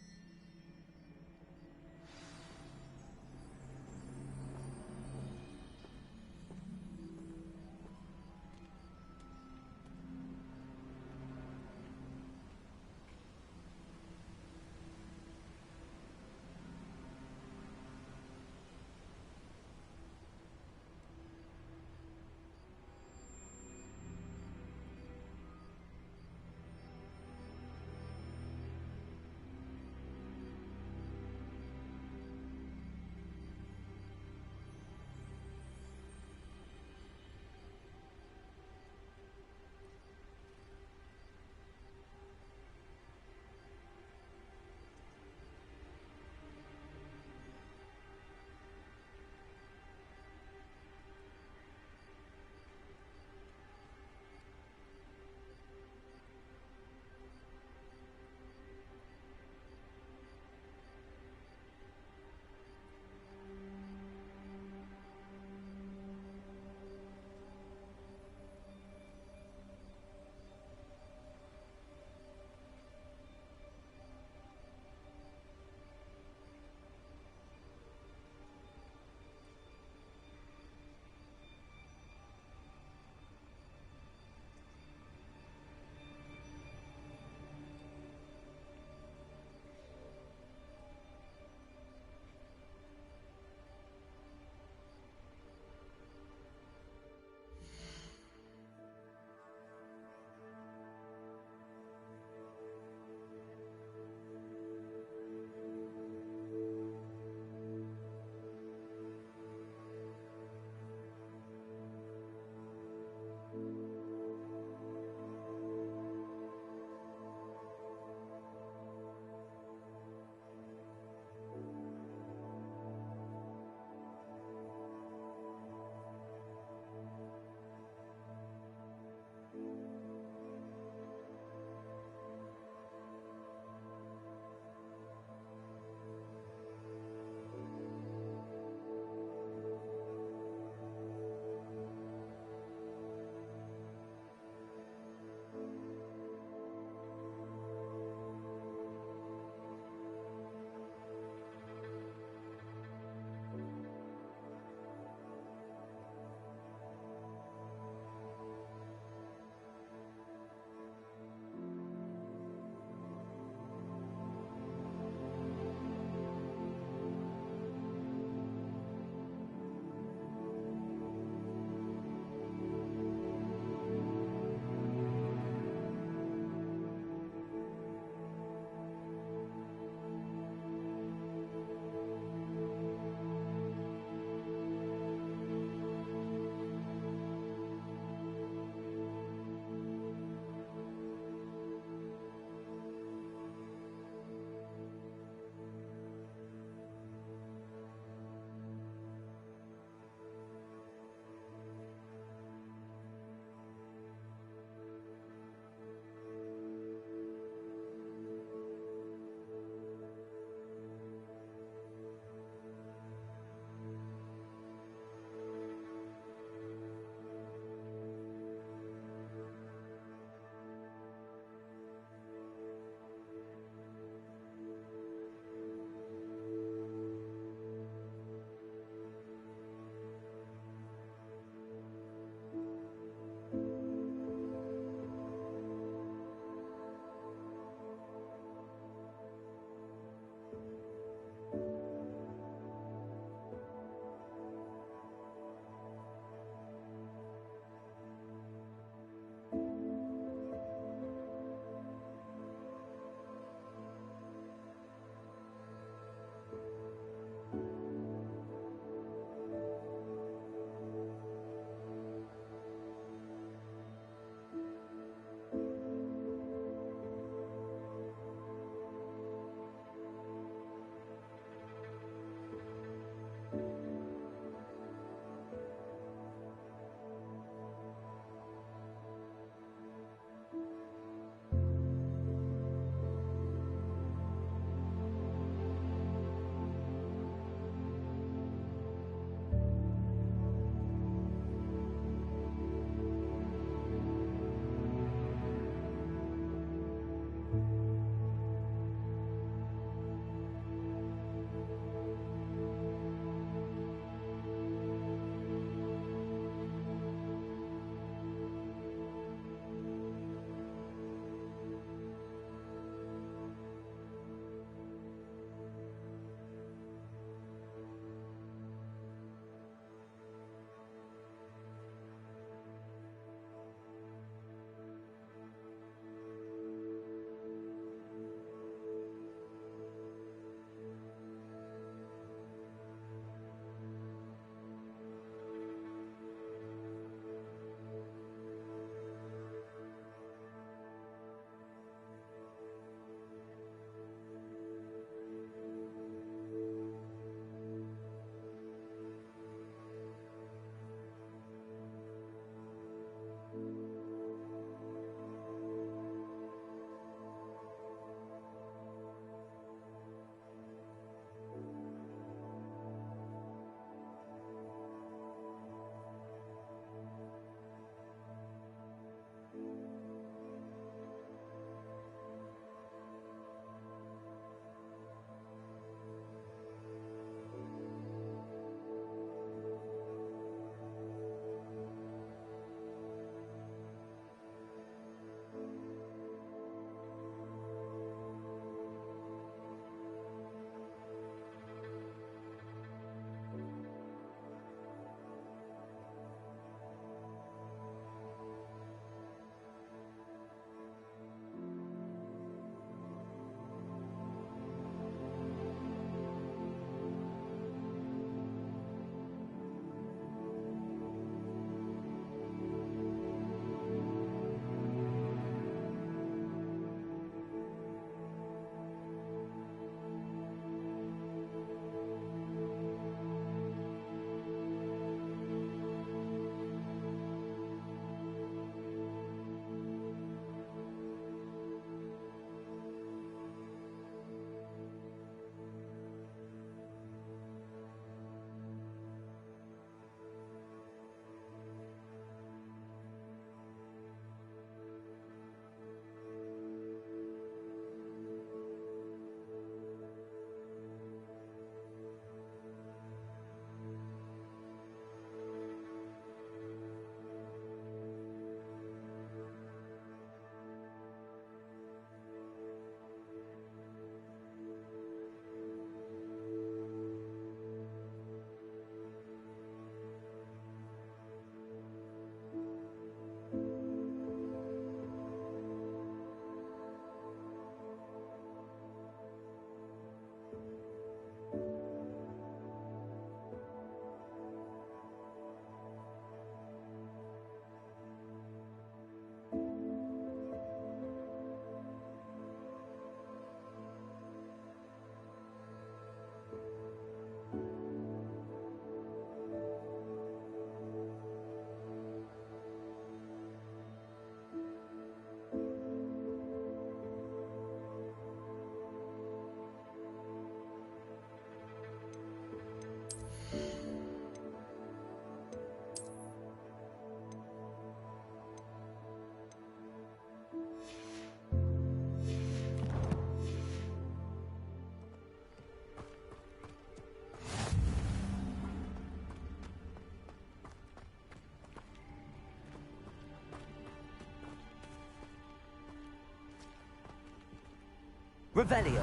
Revelio.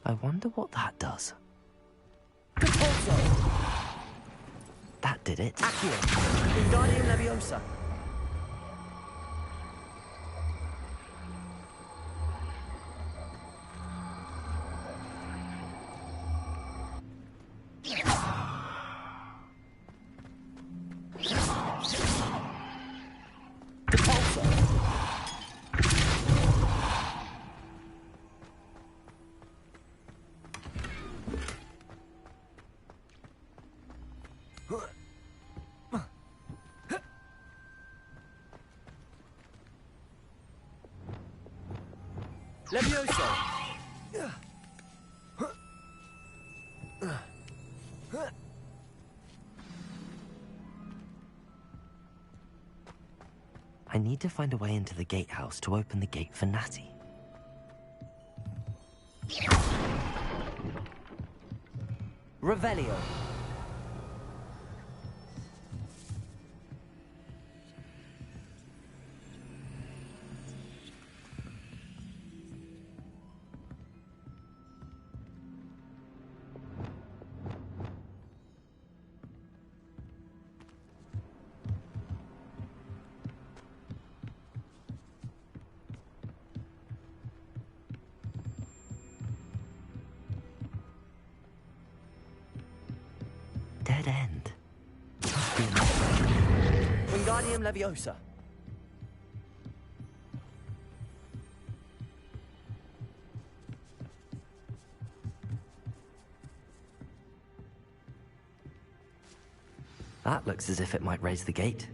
I wonder what that does. That did it. Accio. Wingardium Leviosa. Levioso. I need to find a way into the gatehouse to open the gate for Natty. Revelio. Dead end. Must be another way. Wingardium Leviosa. That looks as if it might raise the gate.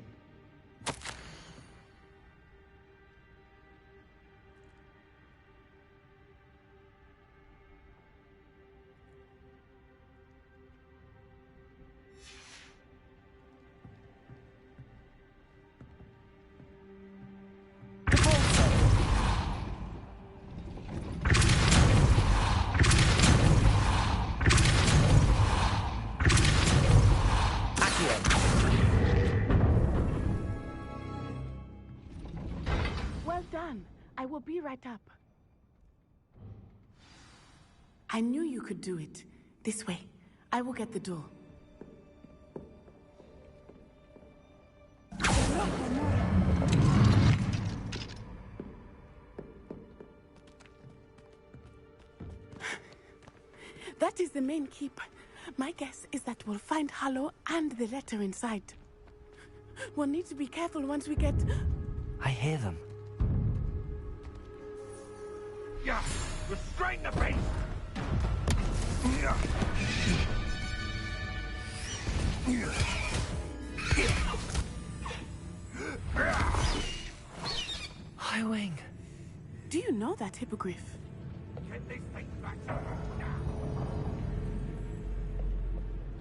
Well done. I will be right up. I knew you could do it. This way. I will get the door. That is the main keep. My guess is that we'll find Harlow and the letter inside. We'll need to be careful once we get... I hear them. Yeah, restrain the beast! Yeah. Highwing. Do you know that hippogriff? Get this thing back to now.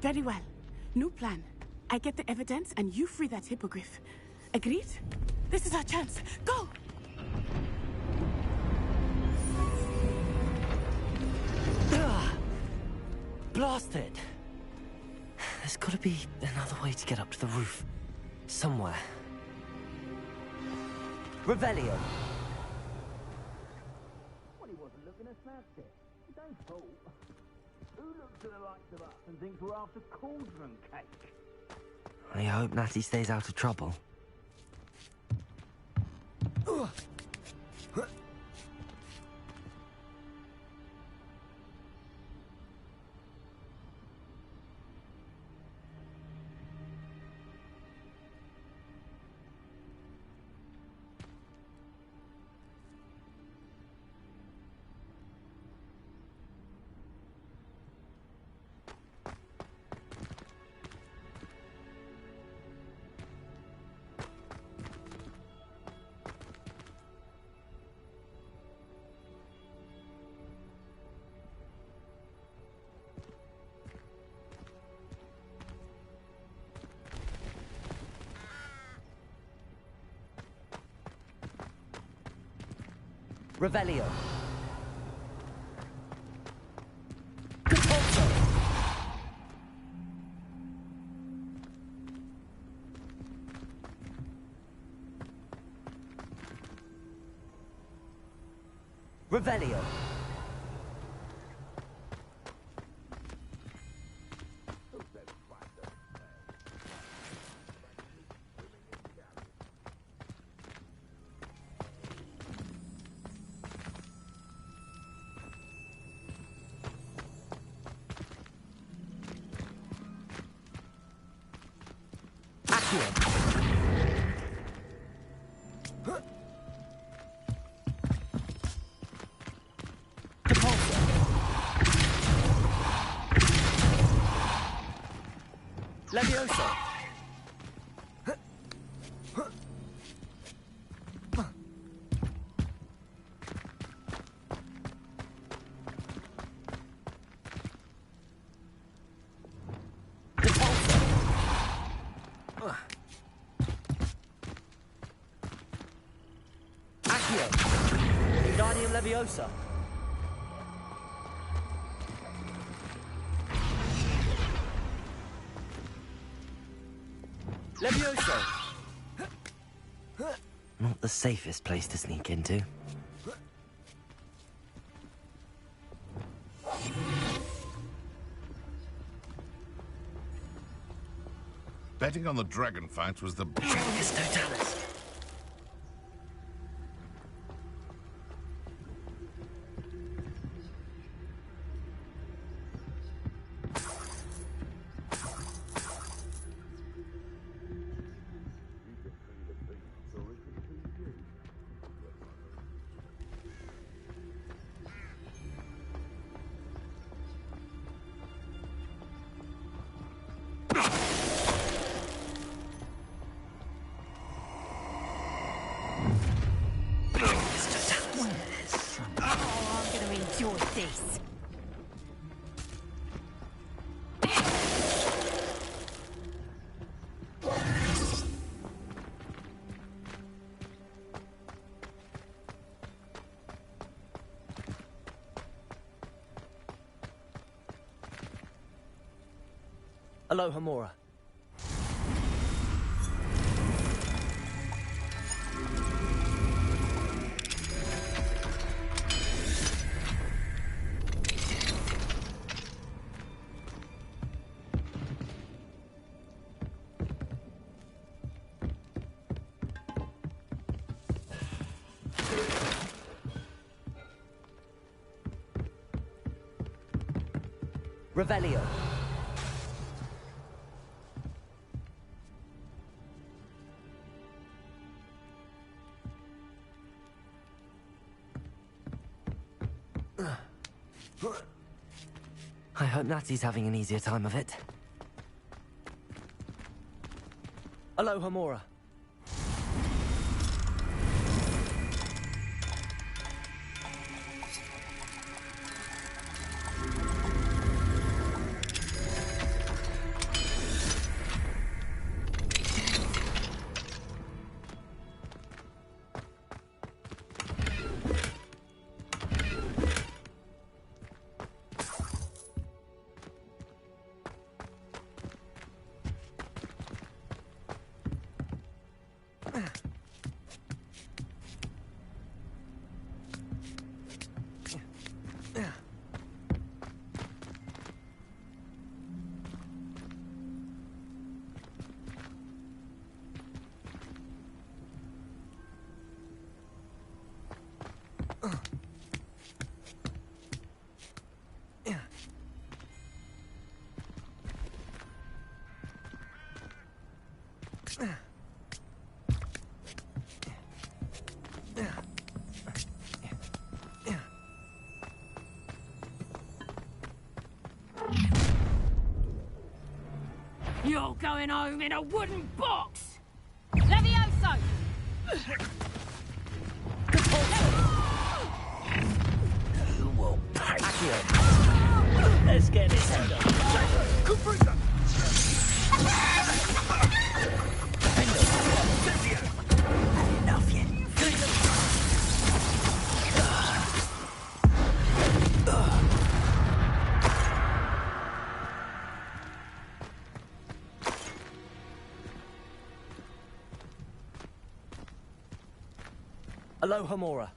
Very well. New plan. I get the evidence and you free that hippogriff. Agreed? This is our chance. Go! Blasted! There's gotta be another way to get up to the roof. Somewhere. Revelio. Well, he wasn't looking at Snapchat. Don't fool. Who looks at the likes of us and thinks we're after cauldron cake? I hope Natty stays out of trouble. Revelio. Revelio. Levioso. Accio. Wingardium Leviosa. Levioso! Not the safest place to sneak into. Betting on the dragon fight was the... Dragus Totalis. Aloha Mora. Revelio. I hope Natty's having an easier time of it. Aloha Mora. You're going home in a wooden box! Levioso! Who will pay? Let's get this head up. Compressor! Enough yet. Aloha Mora.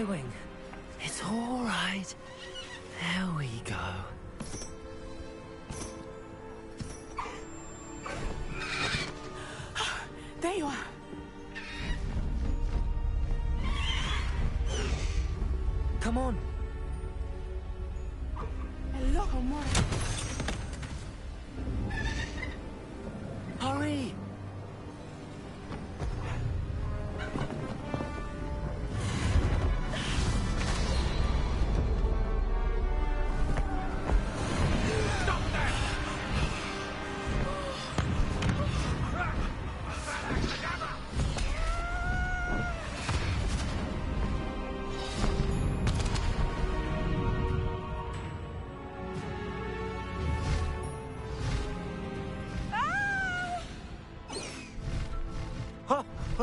Wing, it's all right. There we go. There you are. Come on. Aloha Mora. Hurry!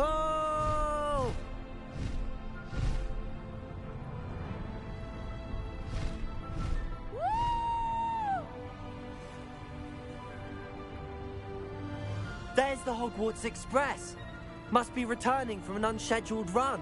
Oh! There's the Hogwarts Express. Must be returning from an unscheduled run.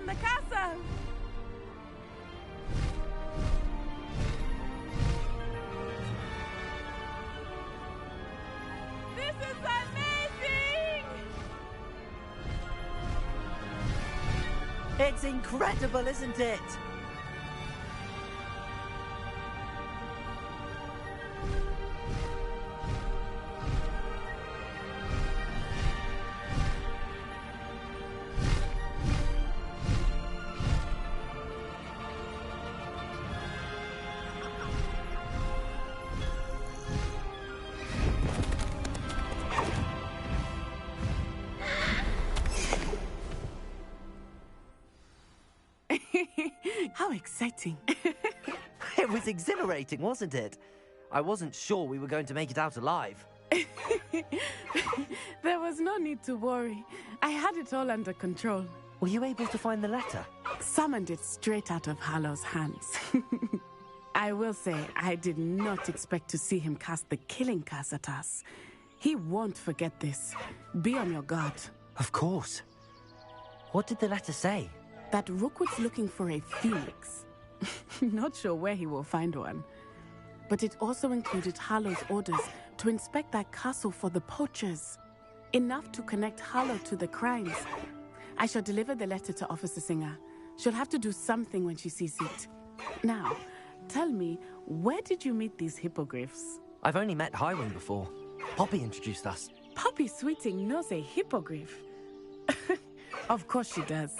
the castle! This is amazing! It's incredible, isn't it? How exciting. It was exhilarating, wasn't it? I wasn't sure we were going to make it out alive. There was no need to worry. I had it all under control. Were you able to find the letter? Summoned it straight out of Hallow's hands. I will say, I did not expect to see him cast the killing curse at us. He won't forget this. Be on your guard. Of course. What did the letter say? That Rookwood's looking for a phoenix. Not sure where he will find one. But it also included Hallow's orders to inspect that castle for the poachers. Enough to connect Hallow to the crimes. I shall deliver the letter to Officer Singer. She'll have to do something when she sees it. Now, tell me, where did you meet these hippogriffs? I've only met Highwing before. Poppy introduced us. Poppy Sweeting knows a hippogriff. Of course she does.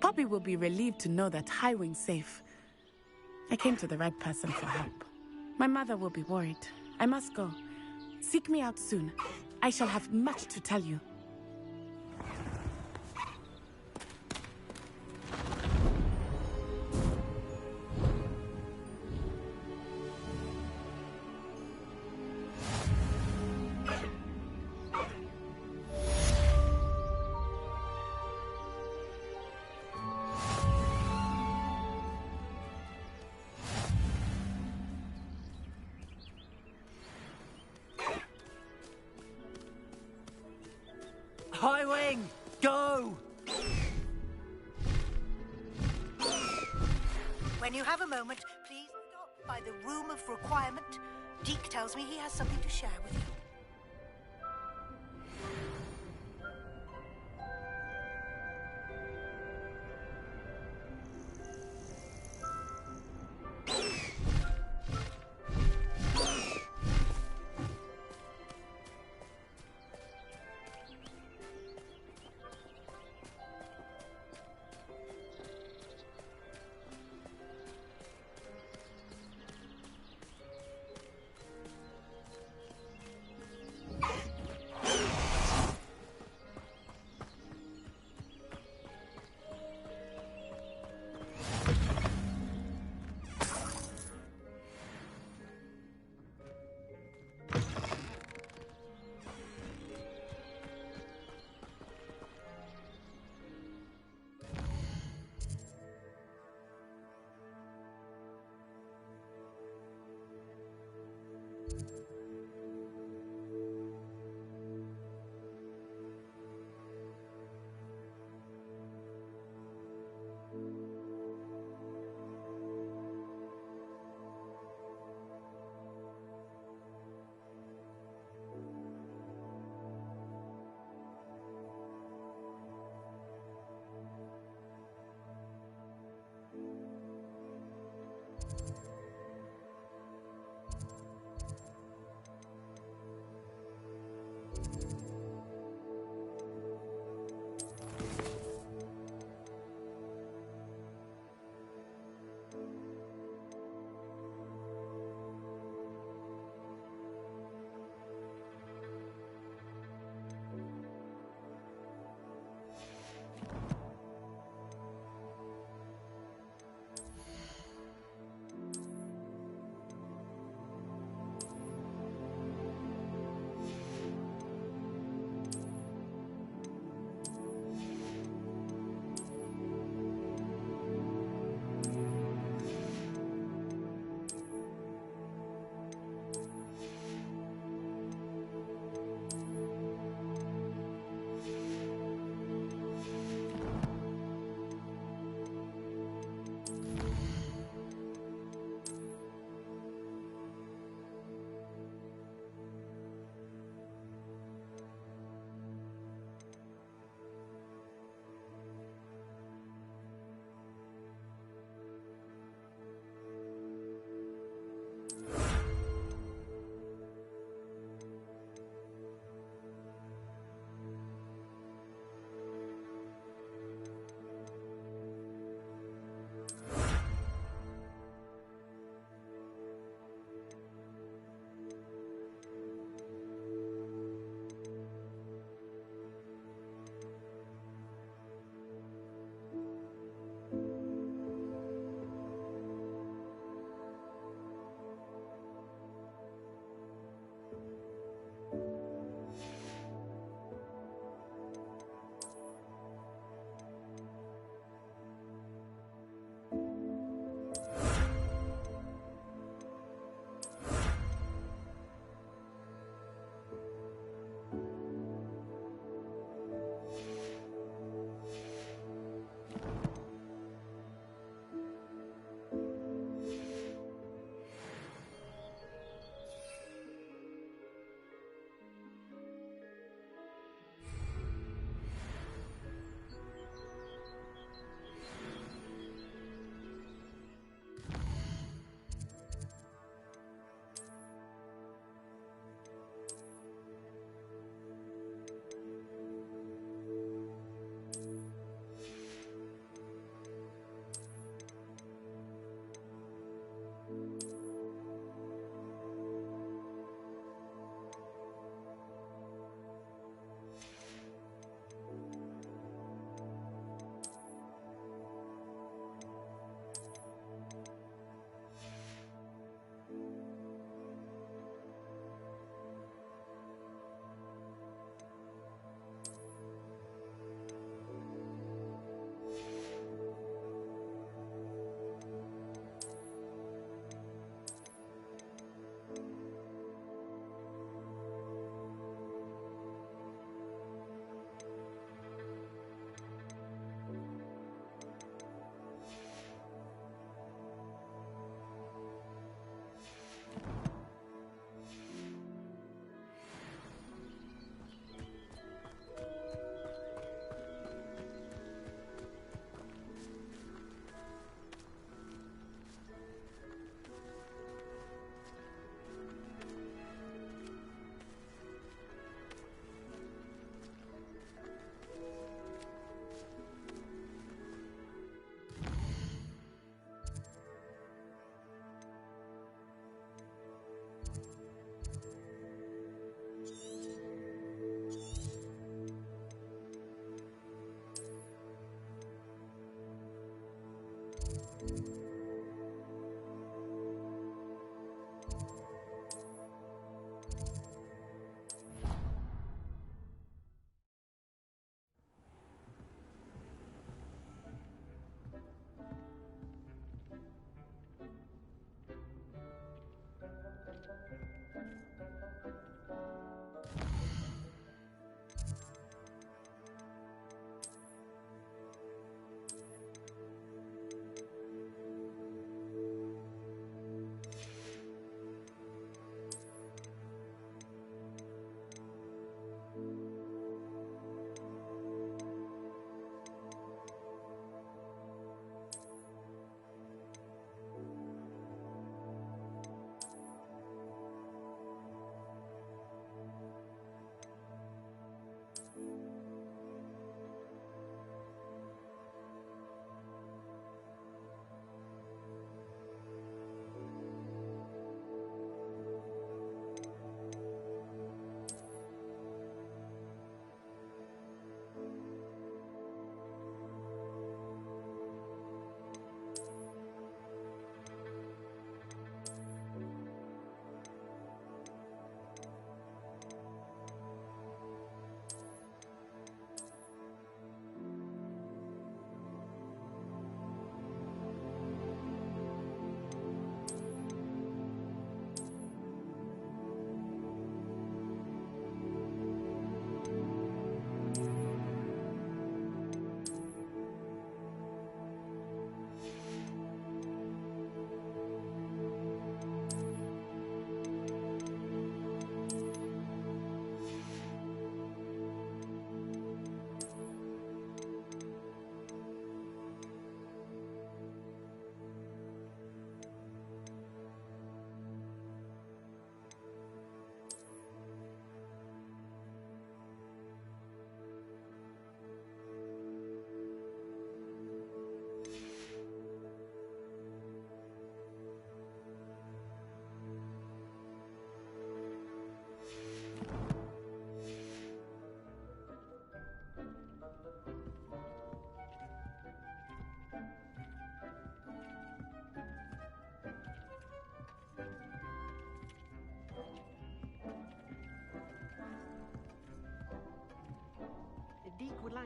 Poppy will be relieved to know that Highwing's safe. I came to the right person for help. My mother will be worried. I must go. Seek me out soon. I shall have much to tell you. Highwing! Go! When you have a moment, please stop by the Room of Requirement. Deke tells me he has something to share with you.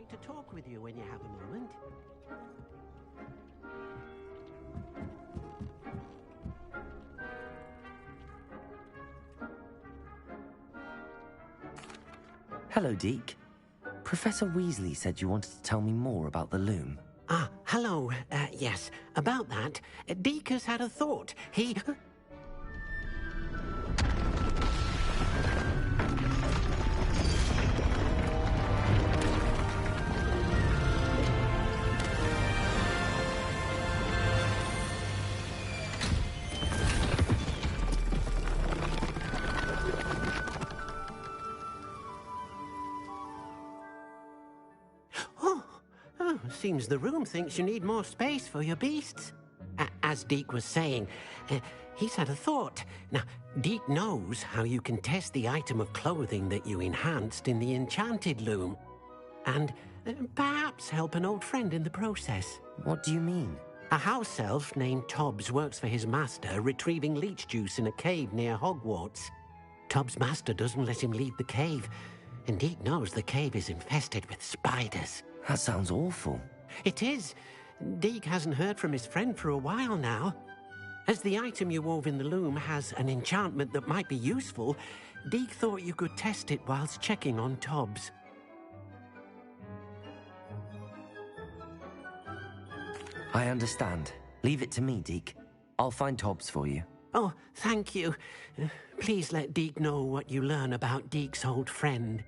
like to talk with you when you have a moment. Hello, Deke. Professor Weasley said you wanted to tell me more about the loom. Ah, hello. Yes, about that. Deke has had a thought. He... Seems the room thinks you need more space for your beasts. As Deke was saying, he's had a thought. Now, Deke knows how you can test the item of clothing that you enhanced in the enchanted loom. And perhaps help an old friend in the process. What do you mean? A house elf named Tobbs works for his master, retrieving leech juice in a cave near Hogwarts. Tobbs' master doesn't let him leave the cave, and Deke knows the cave is infested with spiders. That sounds awful. It is. Deke hasn't heard from his friend for a while now. As the item you wove in the loom has an enchantment that might be useful, Deke thought you could test it whilst checking on Tobbs. I understand. Leave it to me, Deke. I'll find Tobbs for you. Oh, thank you. Please let Deke know what you learn about Deke's old friend.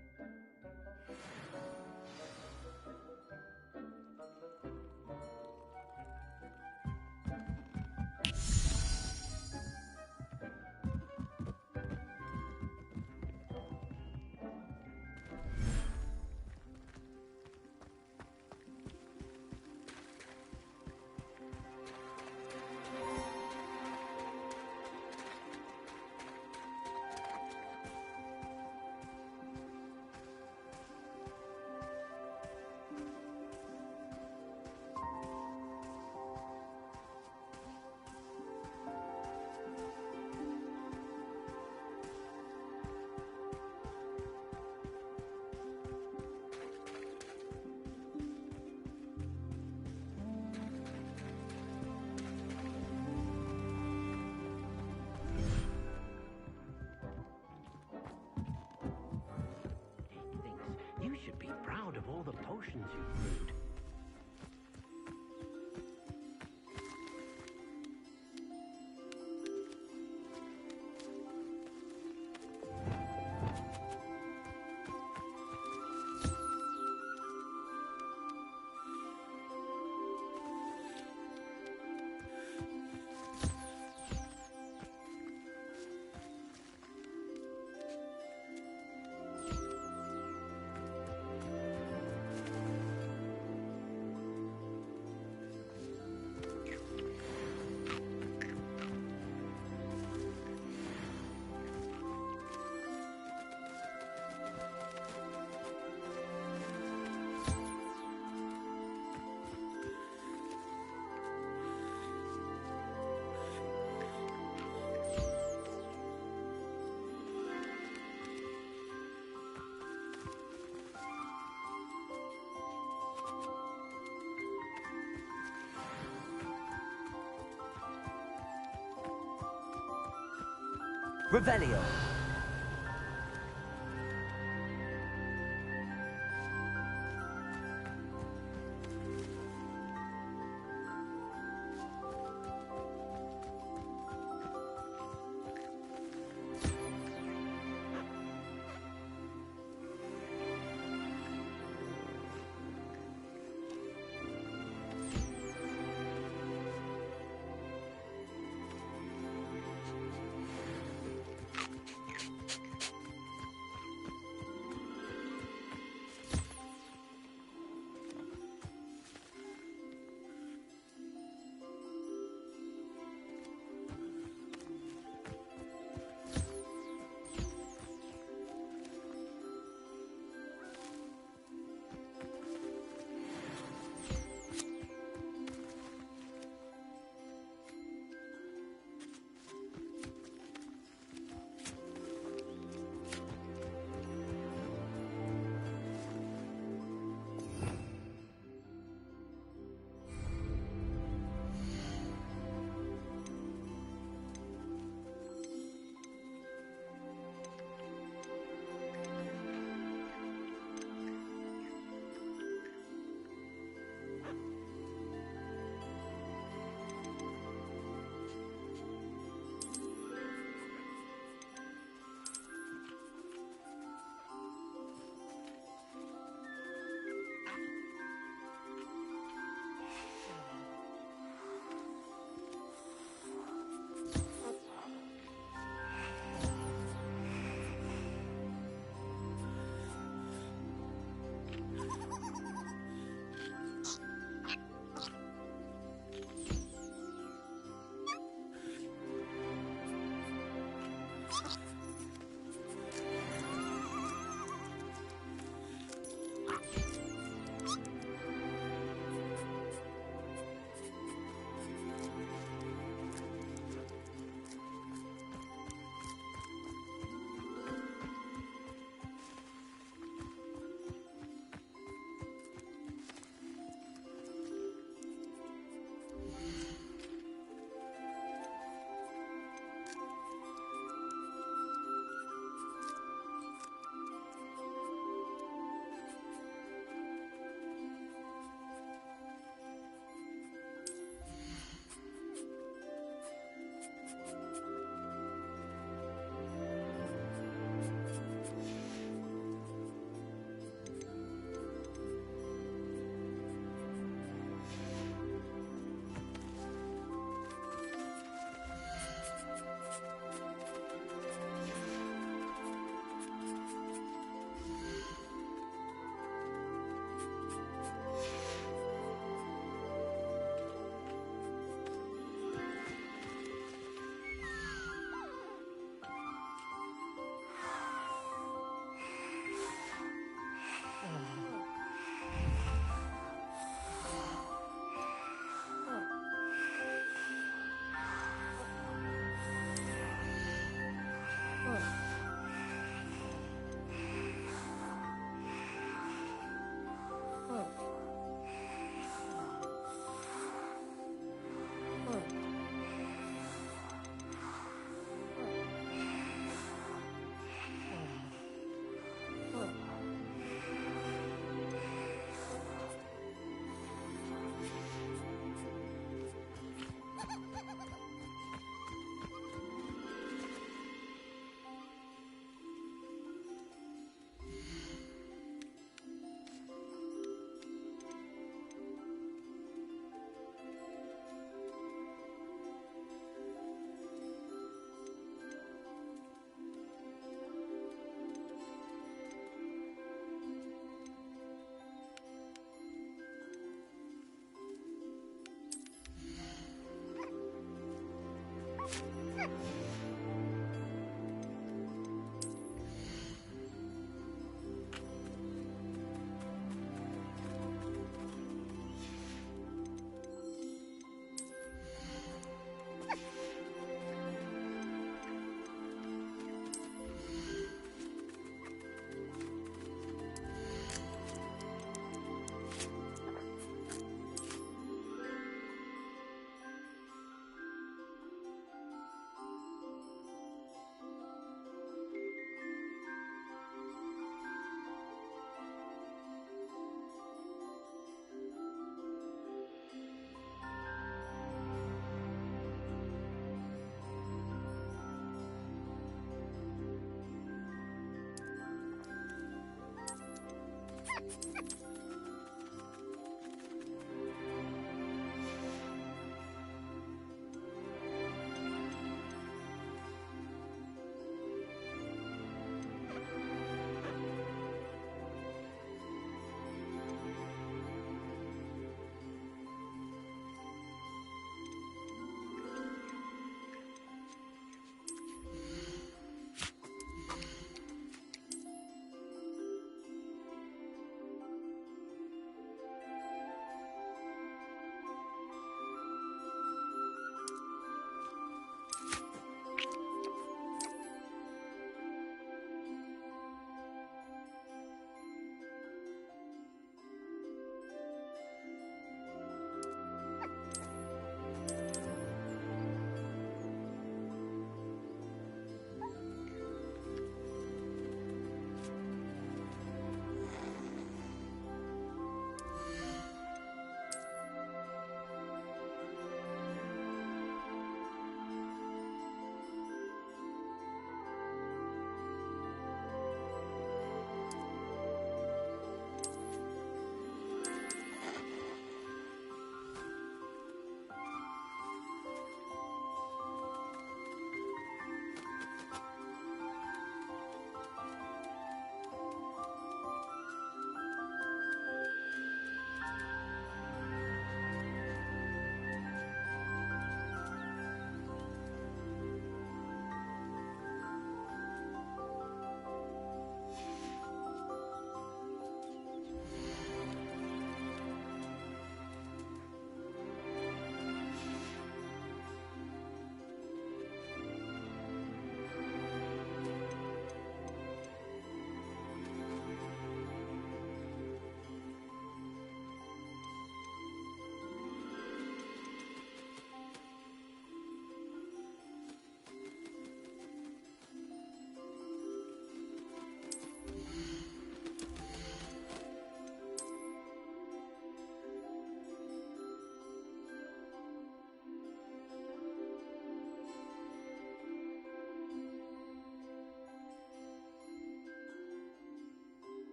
You should be proud of all the potions you've brewed. Revelio.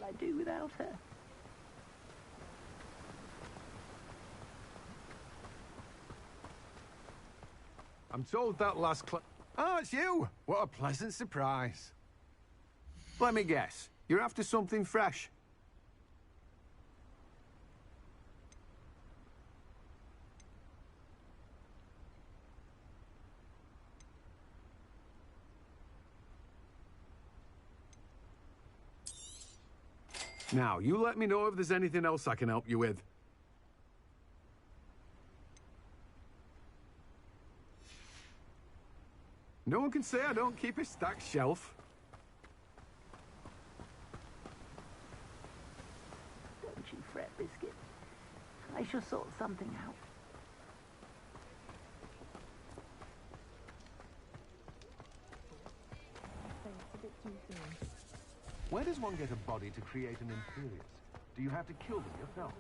I do without her? I'm told that last Oh, it's you! What a pleasant surprise. Let me guess. You're after something fresh? Now, you let me know if there's anything else I can help you with. No one can say I don't keep a stacked shelf. Don't you fret, Biscuit. I shall sort something out. Where does one get a body to create an Imperius? Do you have to kill them yourself?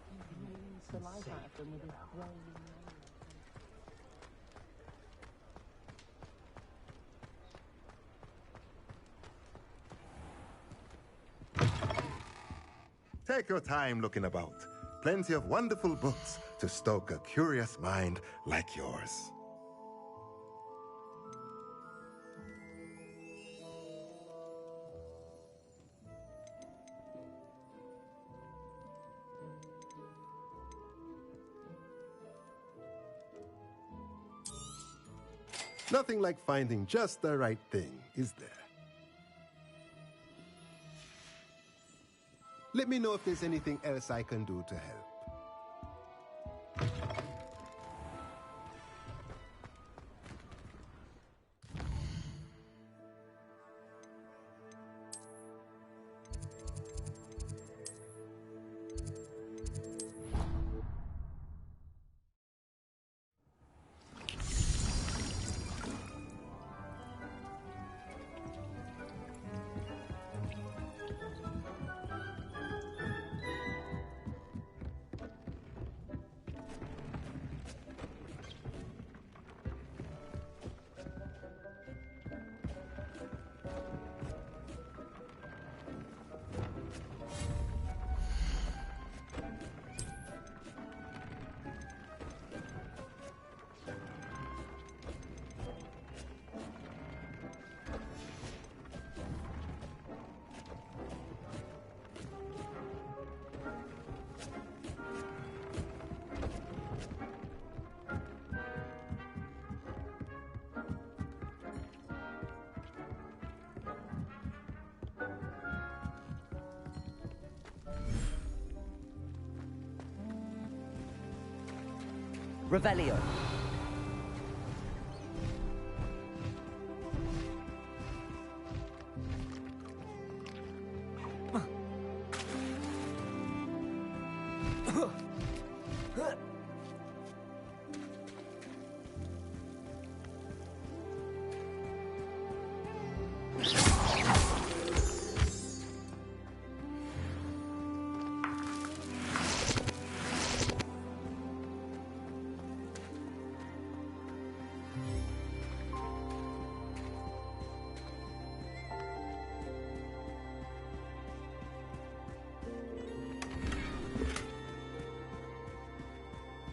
Take your time looking about. Plenty of wonderful books to stoke a curious mind like yours. Nothing like finding just the right thing, is there? Let me know if there's anything else I can do to help. Revelio.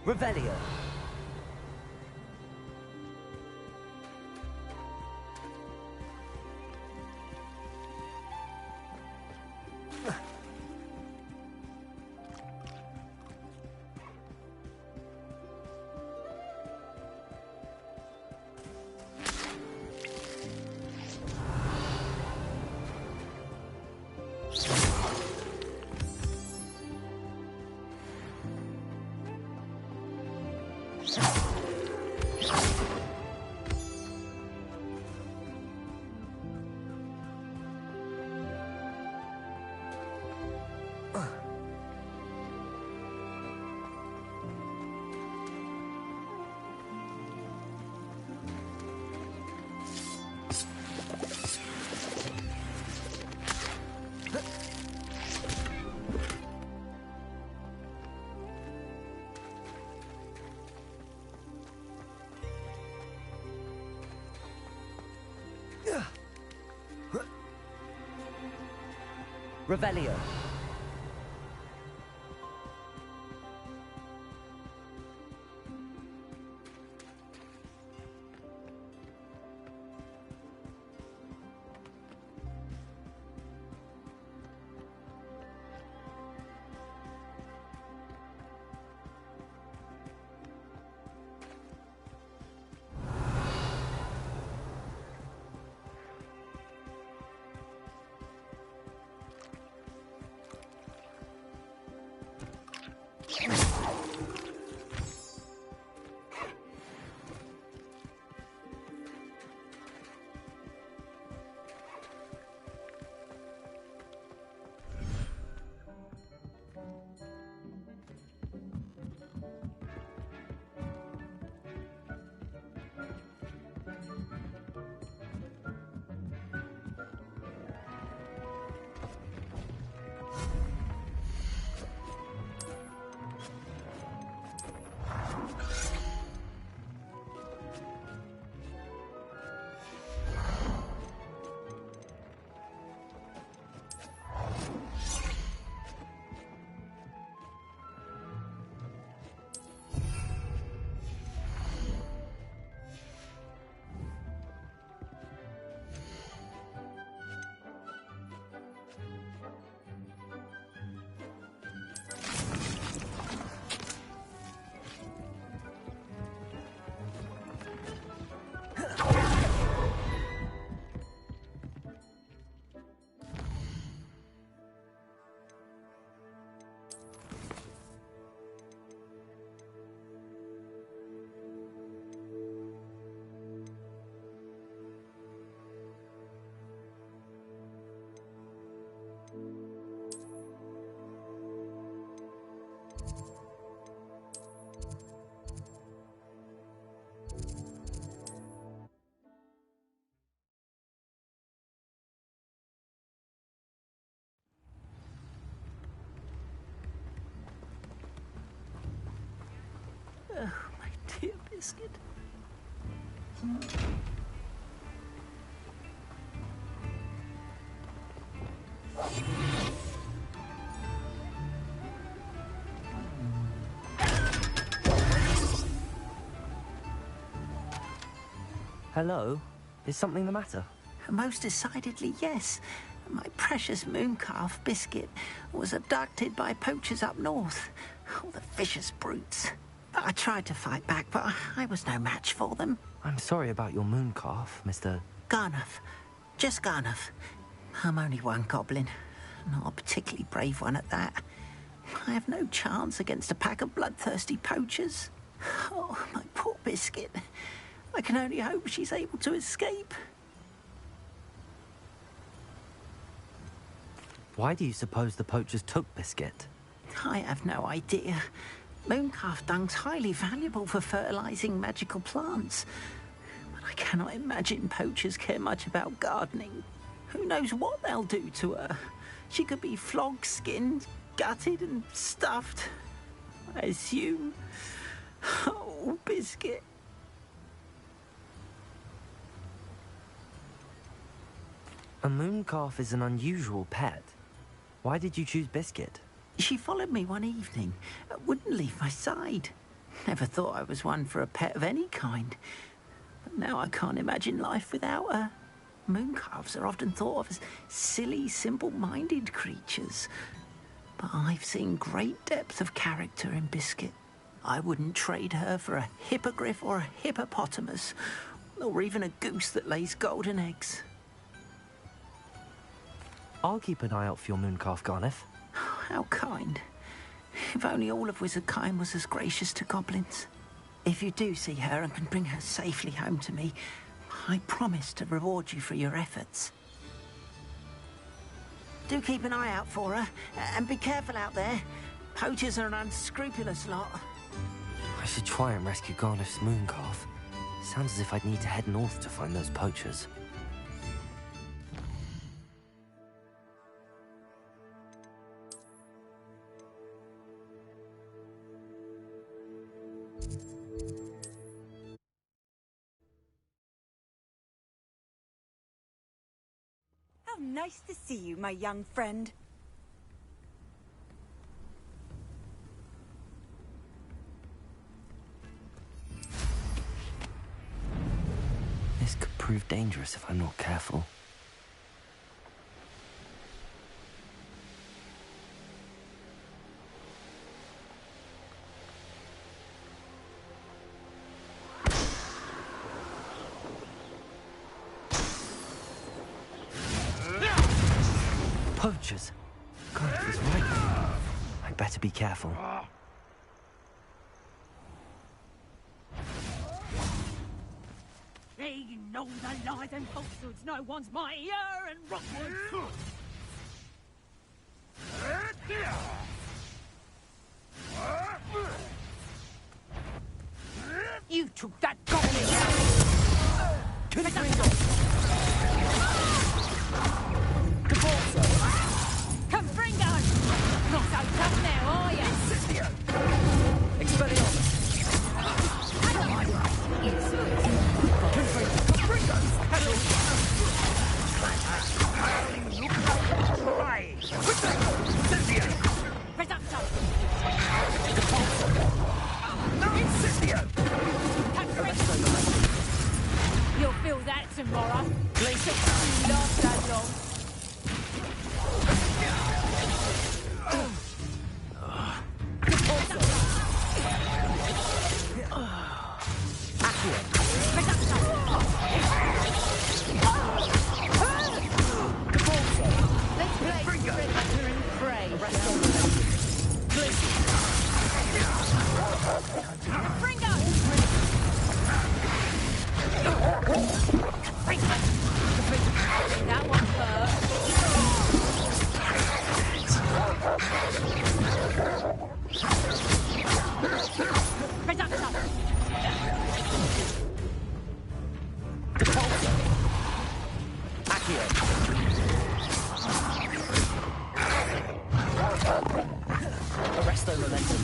Revelio. Revelio. Biscuit. Hello? Is something the matter? Most decidedly, yes. My precious mooncalf, Biscuit, was abducted by poachers up north. Oh, the vicious brutes. I tried to fight back, but I was no match for them. I'm sorry about your mooncalf, Mr. Garnuff. Just Garnuff. I'm only one goblin. Not a particularly brave one at that. I have no chance against a pack of bloodthirsty poachers. Oh, my poor Biscuit. I can only hope she's able to escape. Why do you suppose the poachers took Biscuit? I have no idea. Mooncalf dung's highly valuable for fertilizing magical plants. But I cannot imagine poachers care much about gardening. Who knows what they'll do to her? She could be flogged, skinned, gutted and stuffed. I assume. Oh, Biscuit. A mooncalf is an unusual pet. Why did you choose Biscuit? She followed me one evening, wouldn't leave my side. Never thought I was one for a pet of any kind. But now I can't imagine life without her. Mooncalves are often thought of as silly, simple-minded creatures. But I've seen great depth of character in Biscuit. I wouldn't trade her for a hippogriff or a hippopotamus, or even a goose that lays golden eggs. I'll keep an eye out for your mooncalf, Garniff. How kind. If only all of Wizardkind was as gracious to goblins. If you do see her and can bring her safely home to me, I promise to reward you for your efforts. Do keep an eye out for her, and be careful out there. Poachers are an unscrupulous lot. I should try and rescue Garniff's mooncalf. Sounds as if I'd need to head north to find those poachers. How nice to see you, my young friend. This could prove dangerous if I'm not careful. Poachers! Garniff was right. I'd better be careful. They know the lies and falsehoods no one's mightier and Rockwood. You took that goblin! Confringo! Not so tough now, are you? Expelliarmus! You'll feel that tomorrow. Lisa, you last that long. That one Arresto momentum.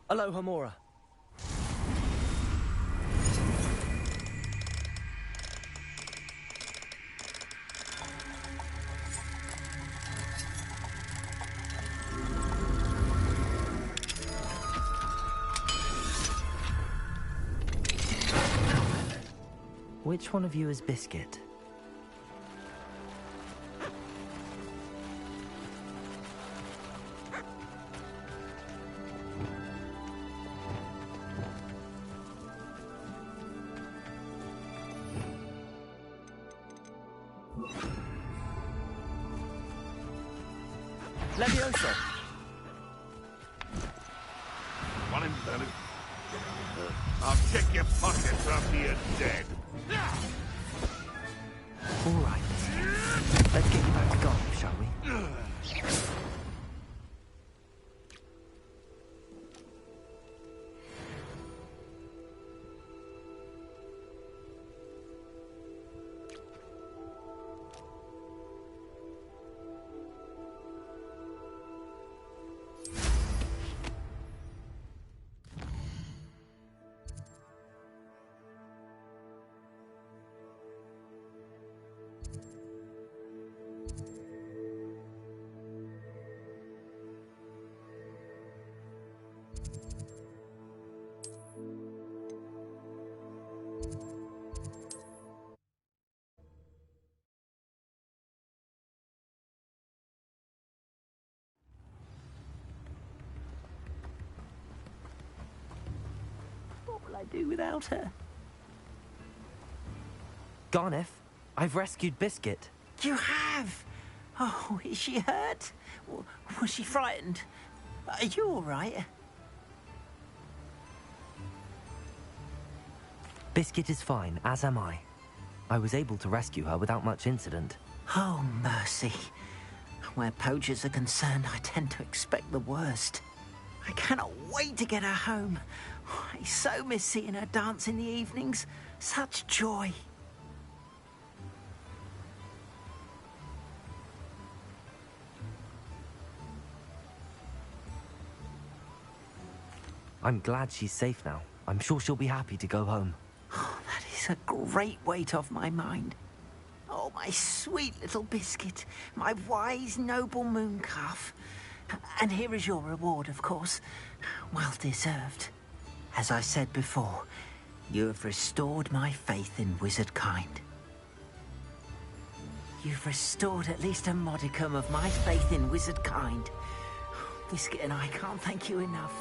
Aloha Mora. Which one of you is Biscuit? Levioso. One in belly. I'll check your pockets after you're dead. All right. Let's get you back to Garth, shall we? What will I do without her? Garneth, I've rescued Biscuit. You have? Oh, is she hurt? Was she frightened? Are you all right? Biscuit is fine, as am I. I was able to rescue her without much incident. Oh, mercy. Where poachers are concerned, I tend to expect the worst. I cannot wait to get her home. I so miss seeing her dance in the evenings. Such joy. I'm glad she's safe now. I'm sure she'll be happy to go home. Oh, that is a great weight off my mind. Oh, my sweet little Biscuit, my wise, noble moon calf. And here is your reward, of course. Well deserved. As I said before, you have restored my faith in wizard kind. You've restored at least a modicum of my faith in wizard kind. Biscuit and I can't thank you enough.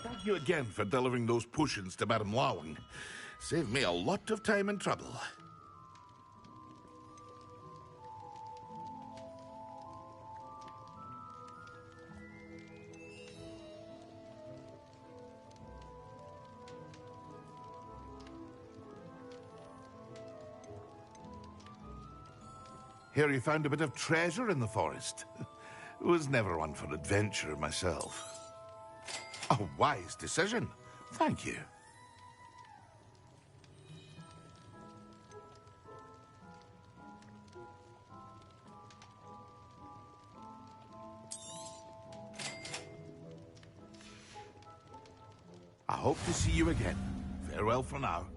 Thank you again for delivering those potions to Madame Lawing. Saved me a lot of time and trouble. Hear you found a bit of treasure in the forest. Was never one for adventure myself. A wise decision. Thank you. I hope to see you again. Farewell for now.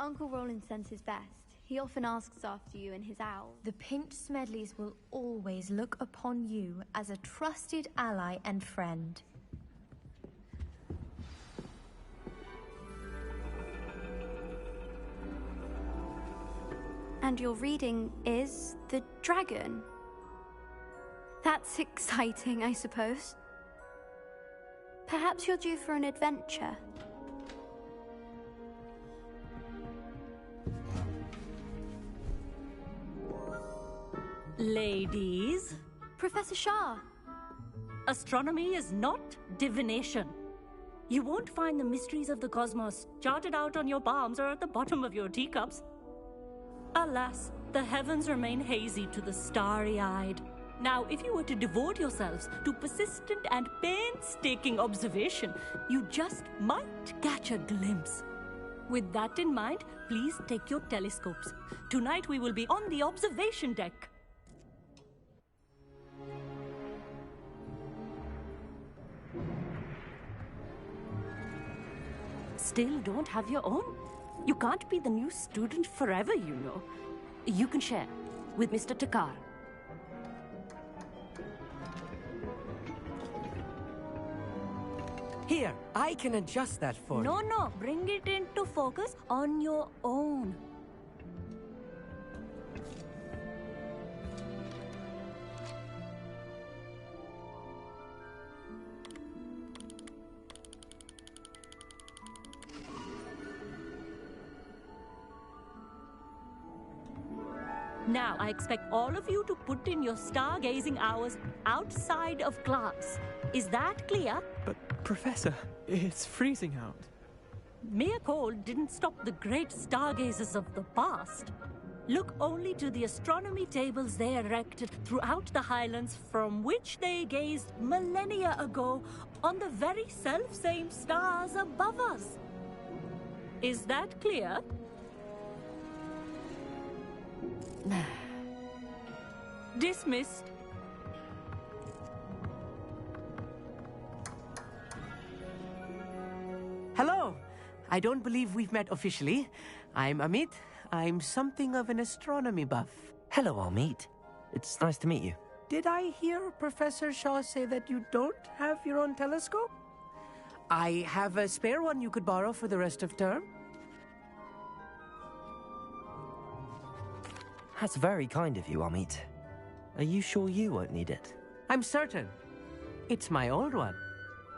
Uncle Roland sends his best. He often asks after you and his owl. The Pinched Smedleys will always look upon you as a trusted ally and friend. And your reading is the dragon. That's exciting, I suppose. Perhaps you're due for an adventure. Ladies. Professor Shah. Astronomy is not divination. You won't find the mysteries of the cosmos charted out on your palms or at the bottom of your teacups. Alas, the heavens remain hazy to the starry-eyed. Now, if you were to devote yourselves to persistent and painstaking observation, you just might catch a glimpse. With that in mind, please take your telescopes. Tonight we will be on the observation deck. Still don't have your own? You can't be the new student forever, you know. You can share with Mr. Takar. Here, I can adjust that for you. No, bring it into focus on your own. Now, I expect all of you to put in your stargazing hours outside of class. Is that clear? But, Professor, it's freezing out. Mere cold didn't stop the great stargazers of the past. Look only to the astronomy tables they erected throughout the highlands from which they gazed millennia ago on the very self-same stars above us. Is that clear? Dismissed. Hello. I don't believe we've met officially. I'm Amit. I'm something of an astronomy buff. Hello, Amit. It's nice to meet you. Did I hear Professor Shaw say that you don't have your own telescope? I have a spare one you could borrow for the rest of term. That's very kind of you, Amit. Are you sure you won't need it? I'm certain. It's my old one.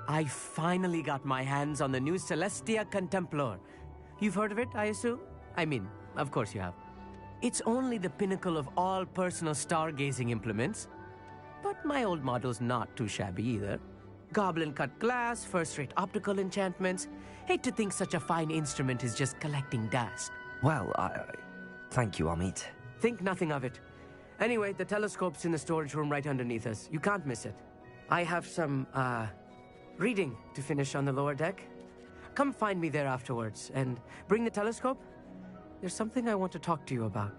I finally got my hands on the new Celestia Contemplar. You've heard of it, I assume? I mean, of course you have. It's only the pinnacle of all personal stargazing implements. But my old model's not too shabby either. Goblin-cut glass, first-rate optical enchantments. Hate to think such a fine instrument is just collecting dust. Well, thank you, Amit. Think nothing of it. Anyway, the telescope's in the storage room right underneath us. You can't miss it. I have some, reading to finish on the lower deck. Come find me there afterwards, and bring the telescope. There's something I want to talk to you about.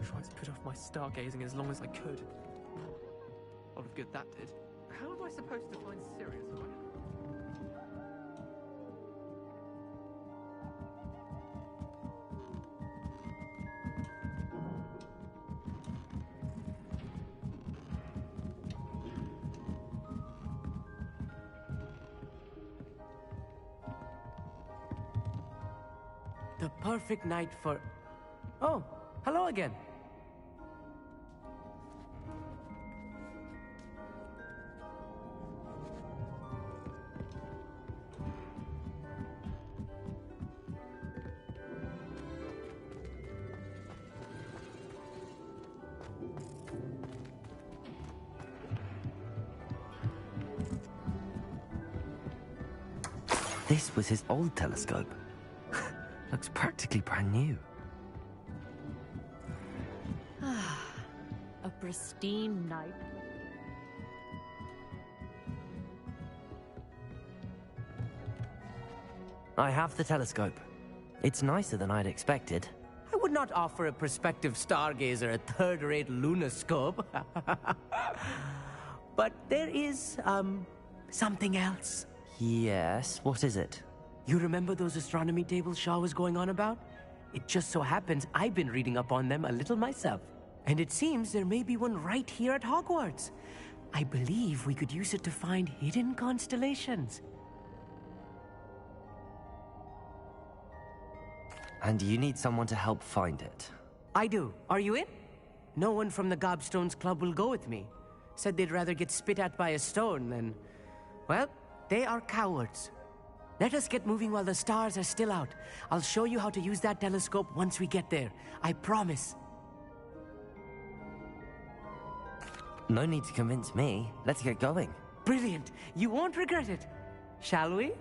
Tried to put off my stargazing as long as I could. A lot of good that did. How am I supposed to find Sirius if I... The perfect night for... Oh, hello again. This was his old telescope. Looks practically brand new. A pristine night. I have the telescope. It's nicer than I'd expected. I would not offer a prospective stargazer a third-rate lunoscope. But there is, something else. Yes, what is it? You remember those astronomy tables Shaw was going on about? It just so happens I've been reading up on them a little myself. And it seems there may be one right here at Hogwarts. I believe we could use it to find hidden constellations. And you need someone to help find it. I do. Are you in? No one from the Gobstones Club will go with me. Said they'd rather get spit at by a stone than... Well, they are cowards. Let us get moving while the stars are still out. I'll show you how to use that telescope once we get there. I promise. No need to convince me. Let's get going. Brilliant. You won't regret it. Shall we?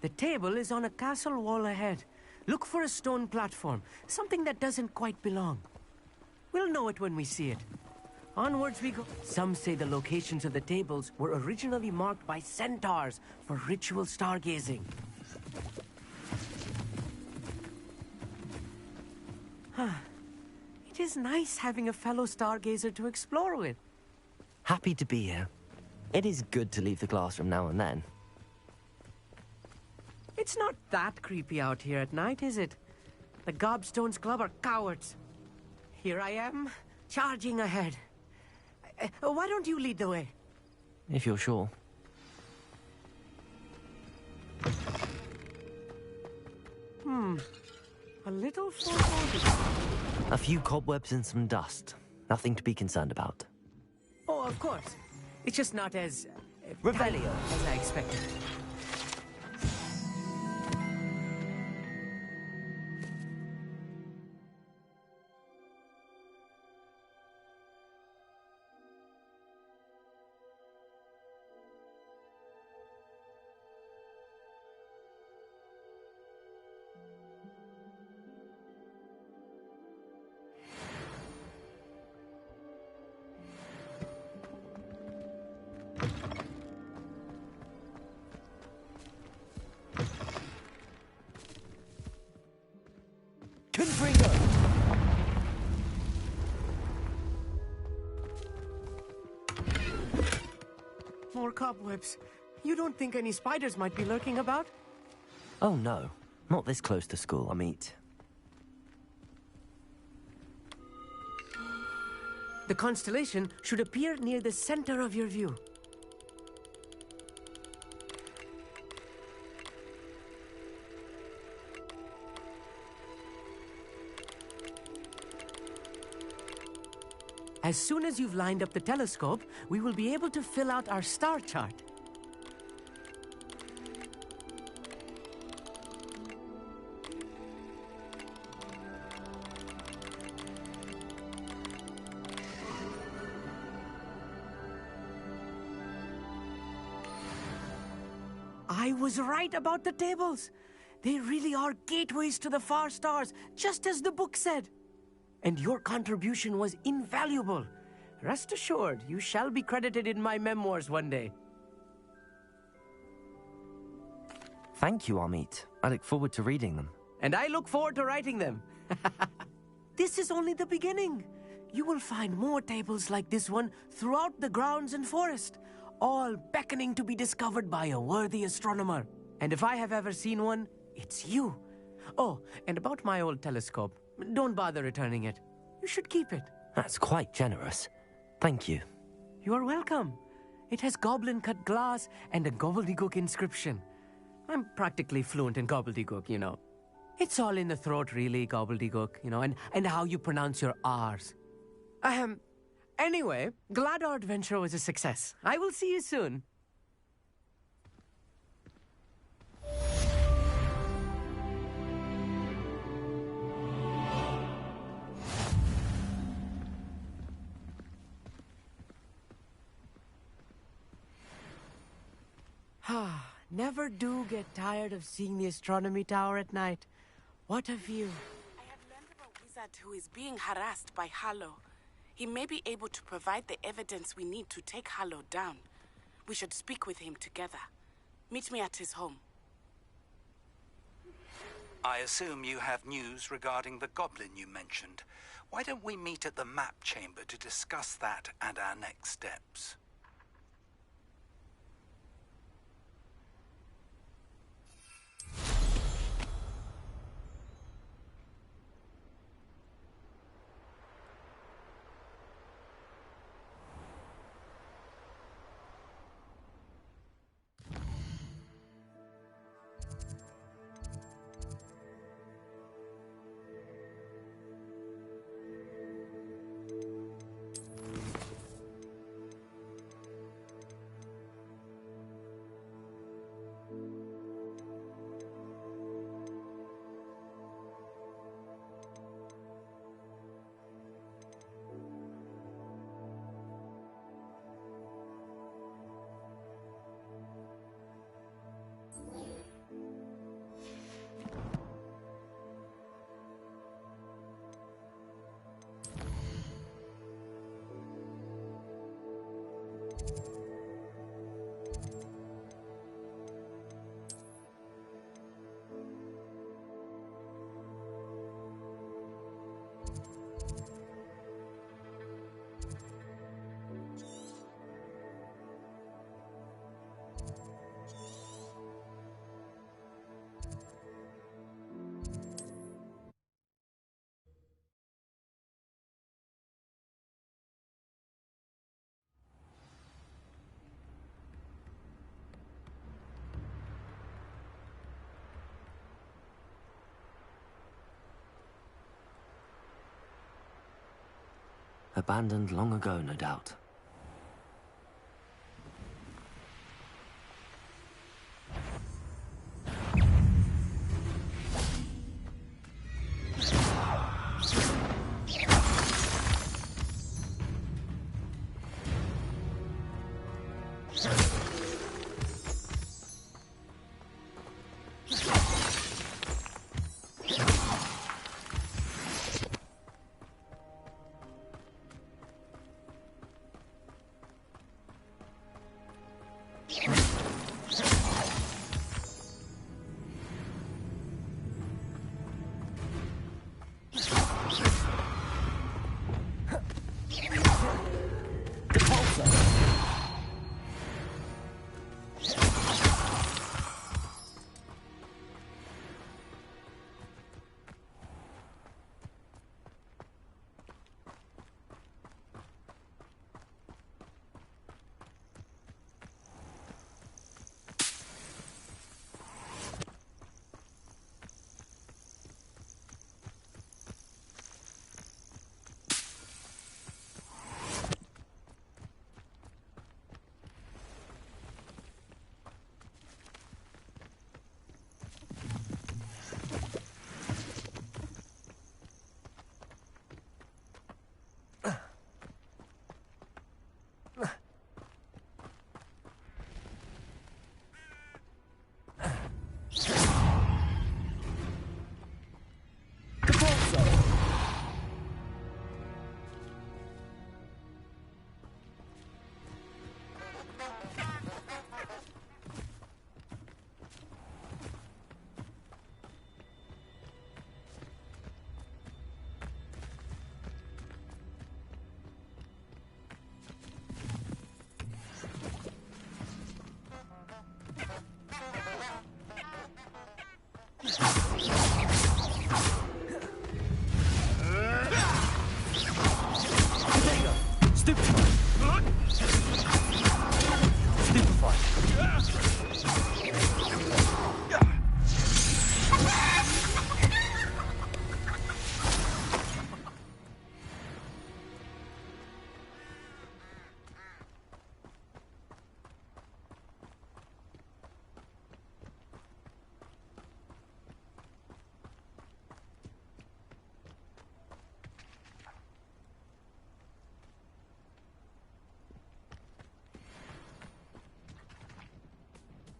The table is on a castle wall ahead. Look for a stone platform, something that doesn't quite belong. We'll know it when we see it. Onwards we go. Some say the locations of the tables were originally marked by centaurs for ritual stargazing. It is nice having a fellow stargazer to explore with. Happy to be here. It is good to leave the classroom now and then. It's not that creepy out here at night, is it? The Gobstones Club are cowards. Here I am, charging ahead. Why don't you lead the way? If you're sure. A little foreboding. A few cobwebs and some dust. Nothing to be concerned about. Oh, of course. It's just not as... Revelio. As I expected. More cobwebs. You don't think any spiders might be lurking about? Oh no, not this close to school, Amit. The constellation should appear near the center of your view. As soon as you've lined up the telescope, we will be able to fill out our star chart. I was right about the tables. They really are gateways to the far stars, just as the book said. And your contribution was invaluable. Rest assured, you shall be credited in my memoirs one day. Thank you, Amit. I look forward to reading them. And I look forward to writing them. This is only the beginning. You will find more tables like this one throughout the grounds and forest, all beckoning to be discovered by a worthy astronomer. And if I have ever seen one, it's you. Oh, and about my old telescope. Don't bother returning it. You should keep it. That's quite generous. Thank you. You are welcome. It has goblin-cut glass and a gobbledygook inscription. I'm practically fluent in gobbledygook, you know. It's all in the throat, really, gobbledygook, you know, and how you pronounce your R's. Anyway, glad our adventure was a success. I will see you soon. Never do get tired of seeing the astronomy tower at night. What a view. I have learned of a wizard who is being harassed by Harlow. He may be able to provide the evidence we need to take Harlow down. We should speak with him together. Meet me at his home. I assume you have news regarding the goblin you mentioned. Why don't we meet at the map chamber to discuss that and our next steps? Abandoned long ago, no doubt.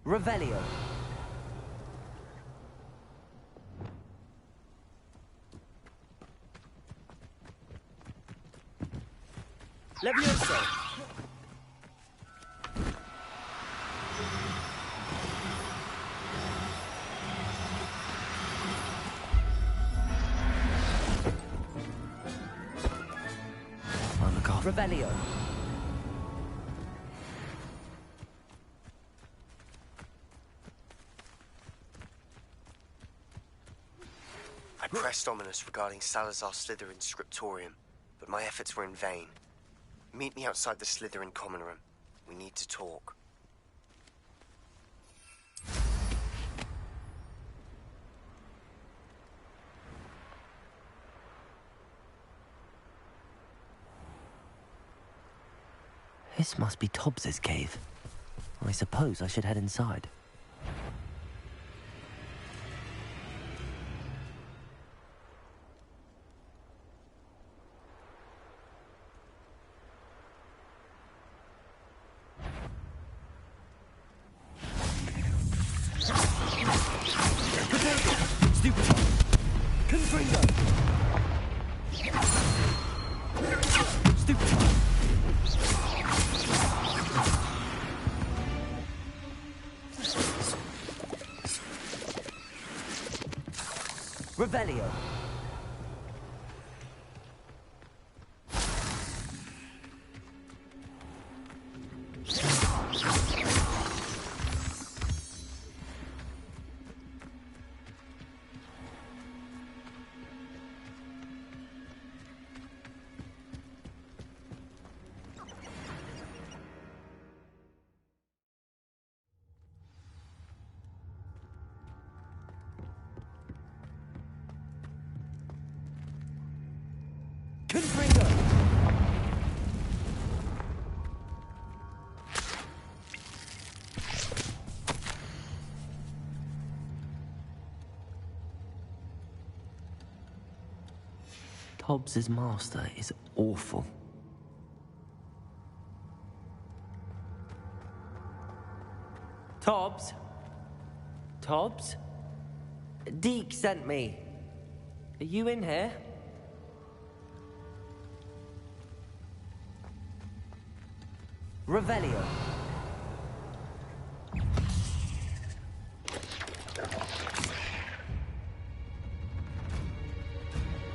Revelio. Levioso. Revelio. I pressed ominous regarding Salazar Slytherin's scriptorium, but my efforts were in vain. Meet me outside the Slytherin common room. We need to talk. This must be Tobbs's cave. I suppose I should head inside. Revelio. Tobbs's master is awful. Tobbs? Tobbs? Deke sent me. Are you in here? Revelio.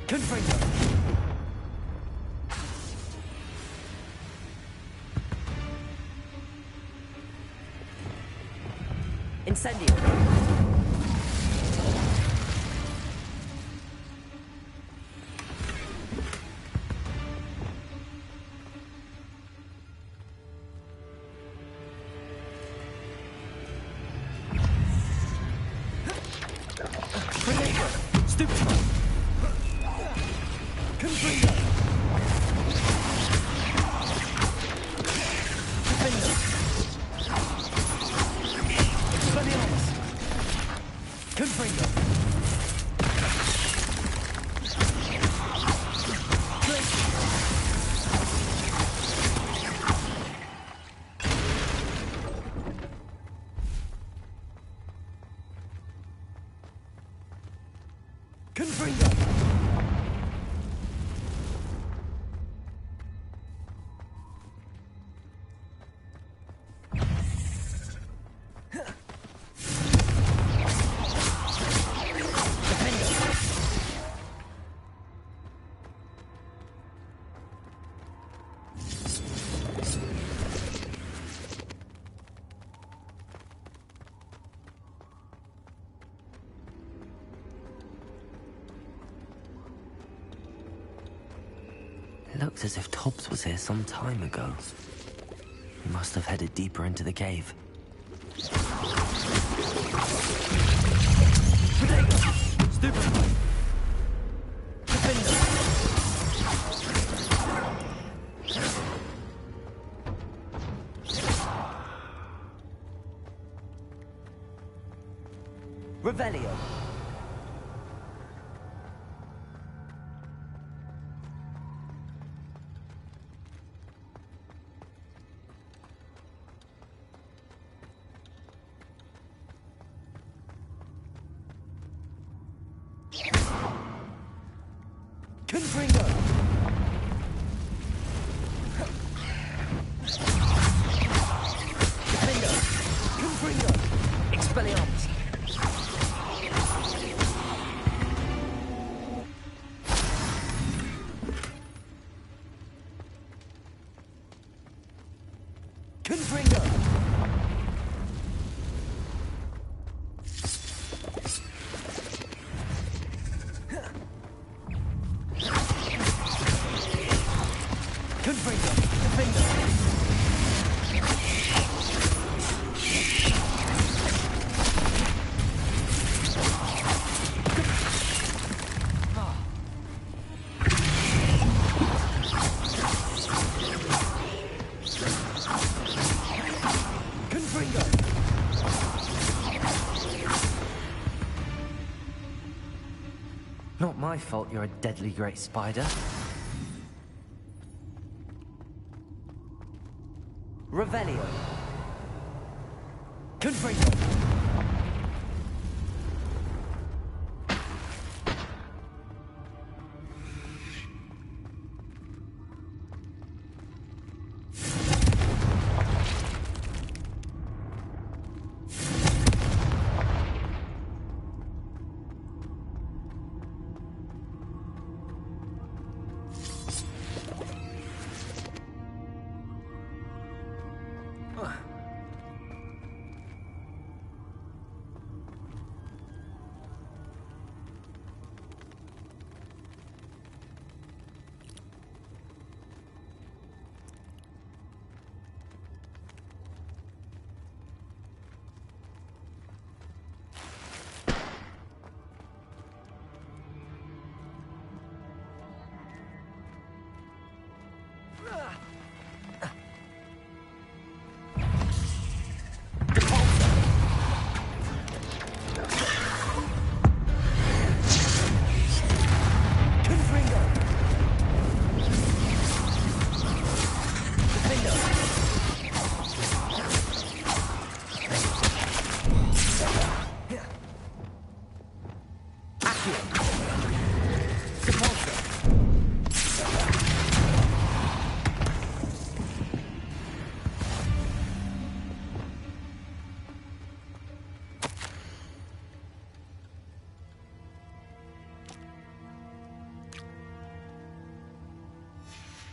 Confringo. Incendio. Looks as if Tobbs was here some time ago. He must have headed deeper into the cave. Revelio. Confringo! Confringo! Confringo! Not my fault you're a deadly great spider. Revelio. Confringo.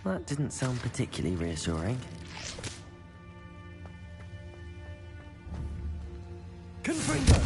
That didn't sound particularly reassuring. Confringo!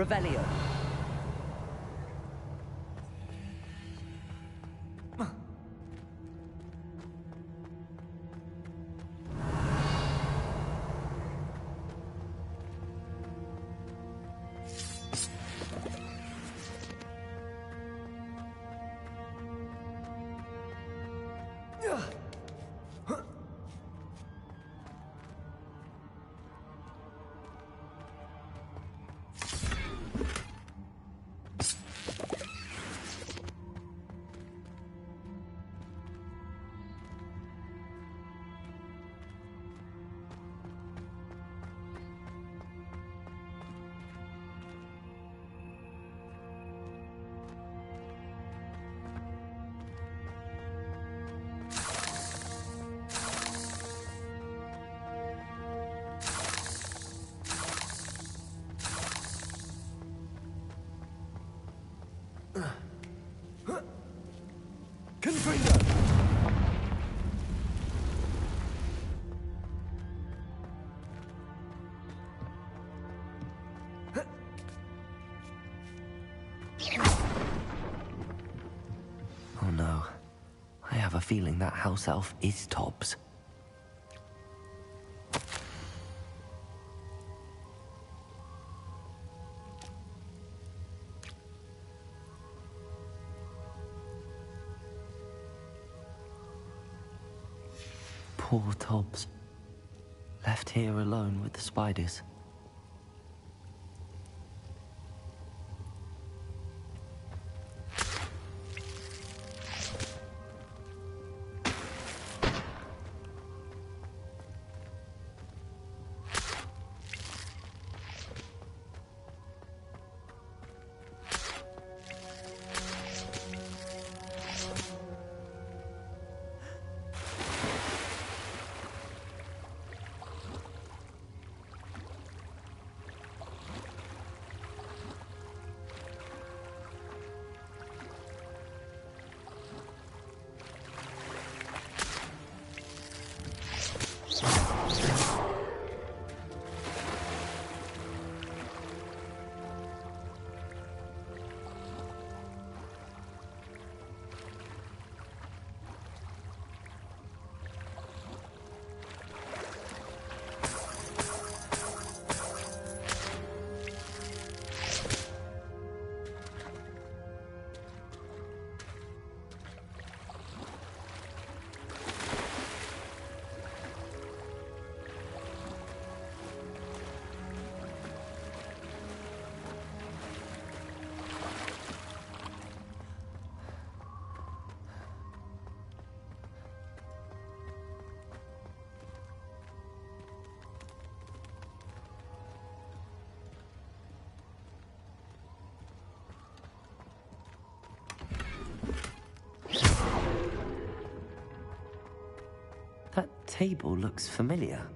Revelio. Oh no. I have a feeling that house elf is Tobbs. Poor Tobbs. Left here alone with the spiders. That table looks familiar.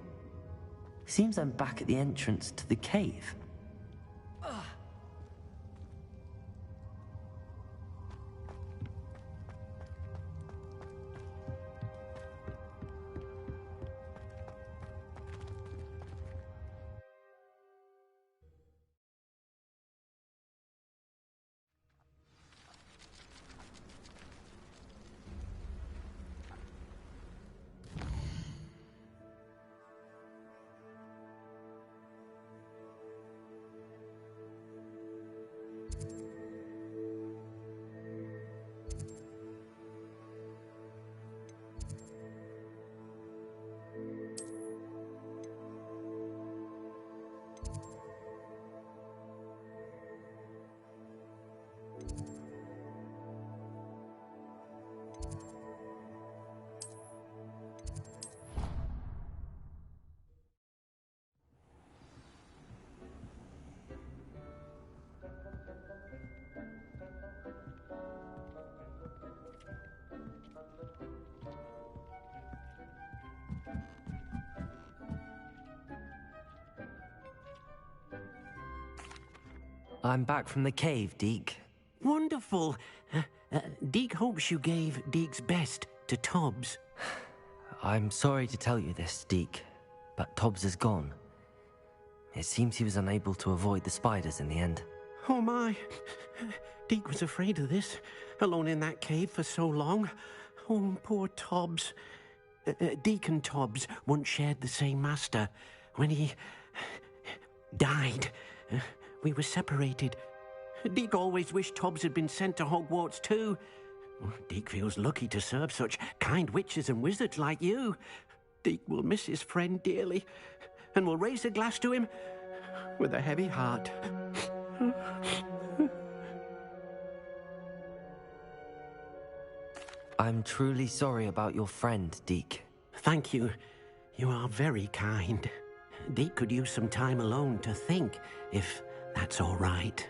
Seems I'm back at the entrance to the cave. I'm back from the cave, Deke. Wonderful. Deke hopes you gave Deke's best to Tobbs. I'm sorry to tell you this, Deke, but Tobbs is gone. It seems he was unable to avoid the spiders in the end. Oh my. Deke was afraid of this, alone in that cave for so long. Oh, poor Tobbs. Deke and Tobbs once shared the same master. When he died, we were separated. Deke always wished Tobbs had been sent to Hogwarts too. Deke feels lucky to serve such kind witches and wizards like you. Deke will miss his friend dearly, and will raise a glass to him with a heavy heart. I'm truly sorry about your friend, Deke. Thank you. You are very kind. Deke could use some time alone to think, if that's all right.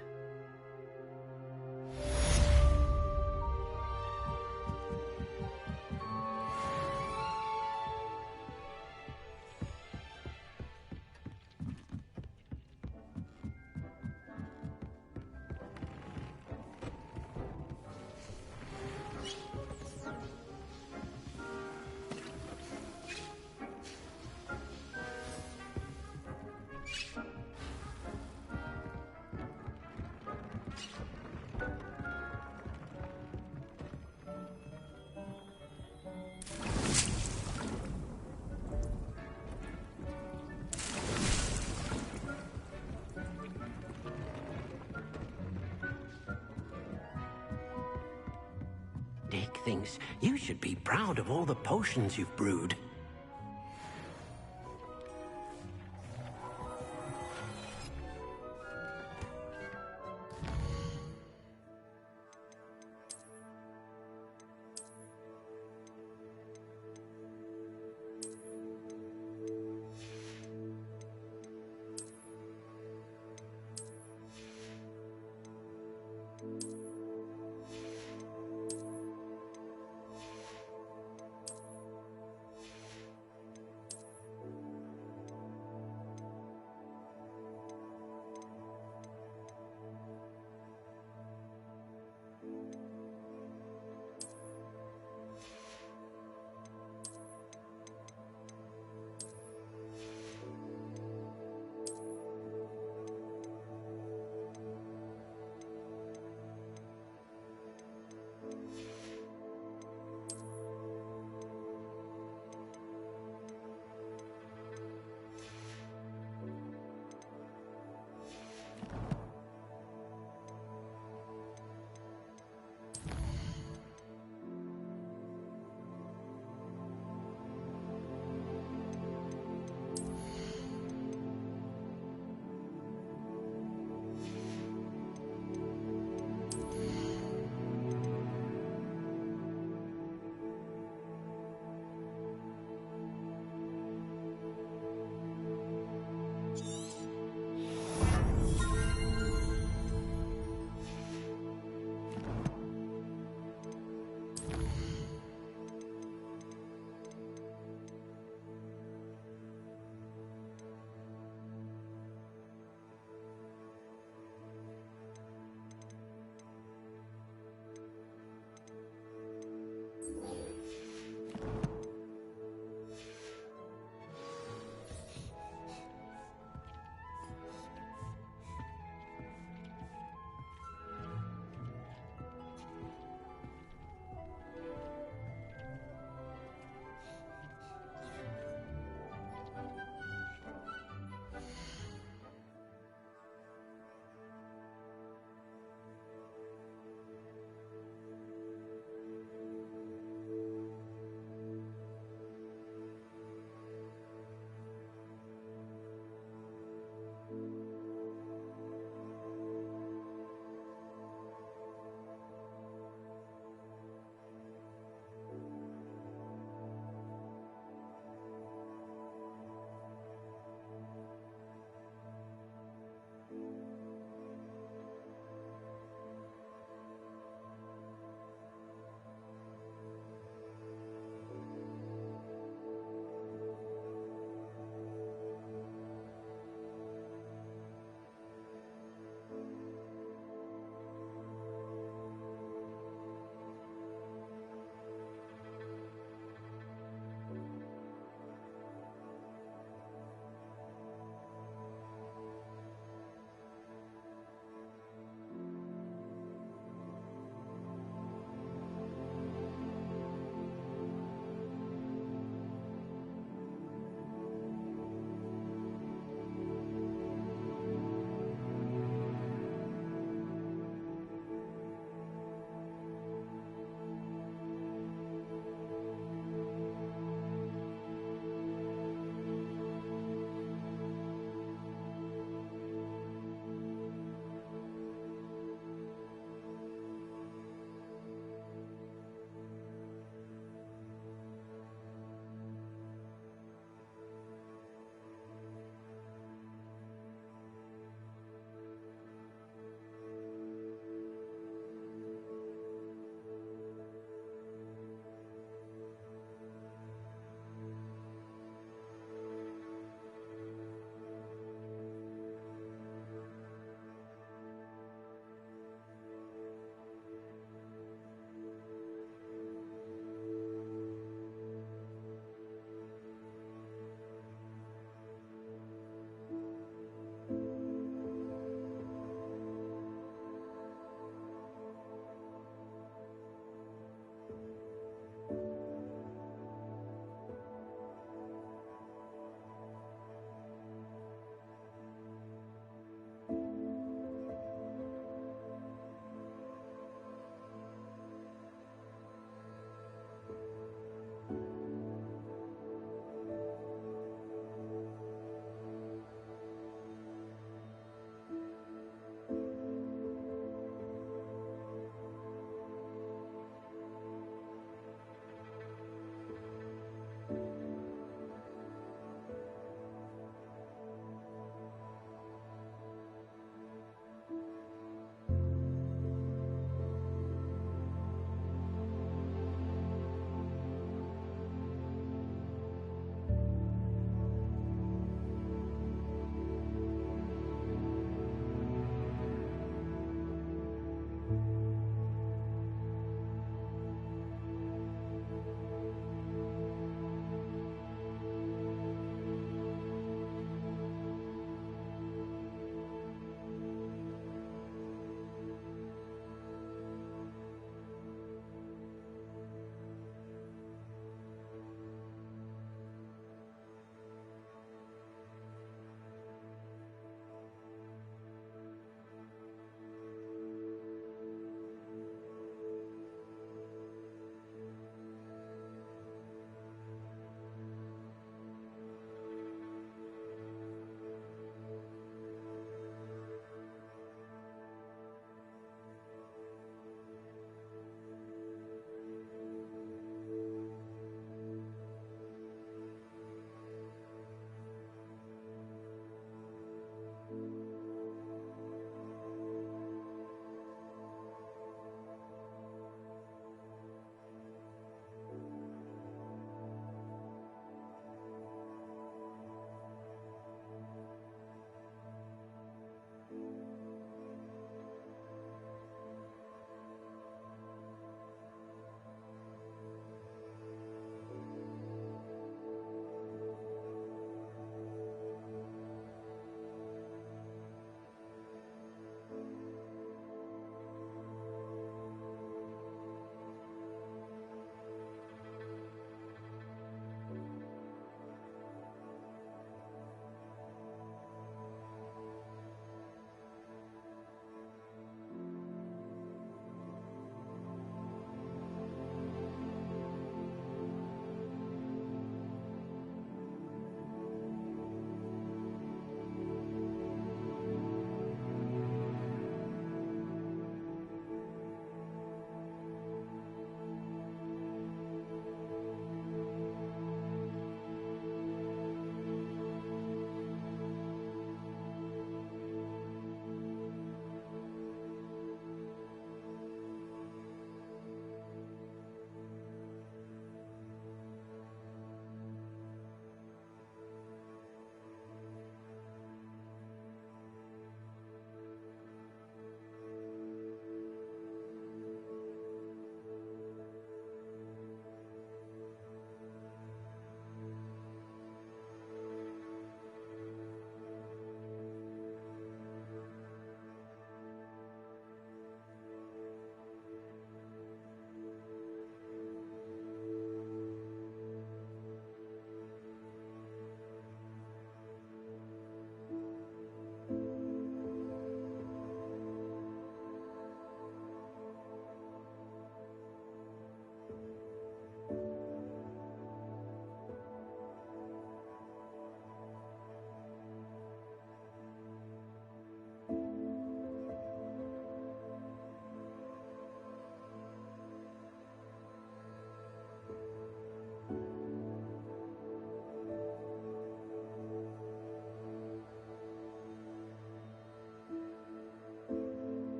Deke thinks you should be proud of all the potions you've brewed.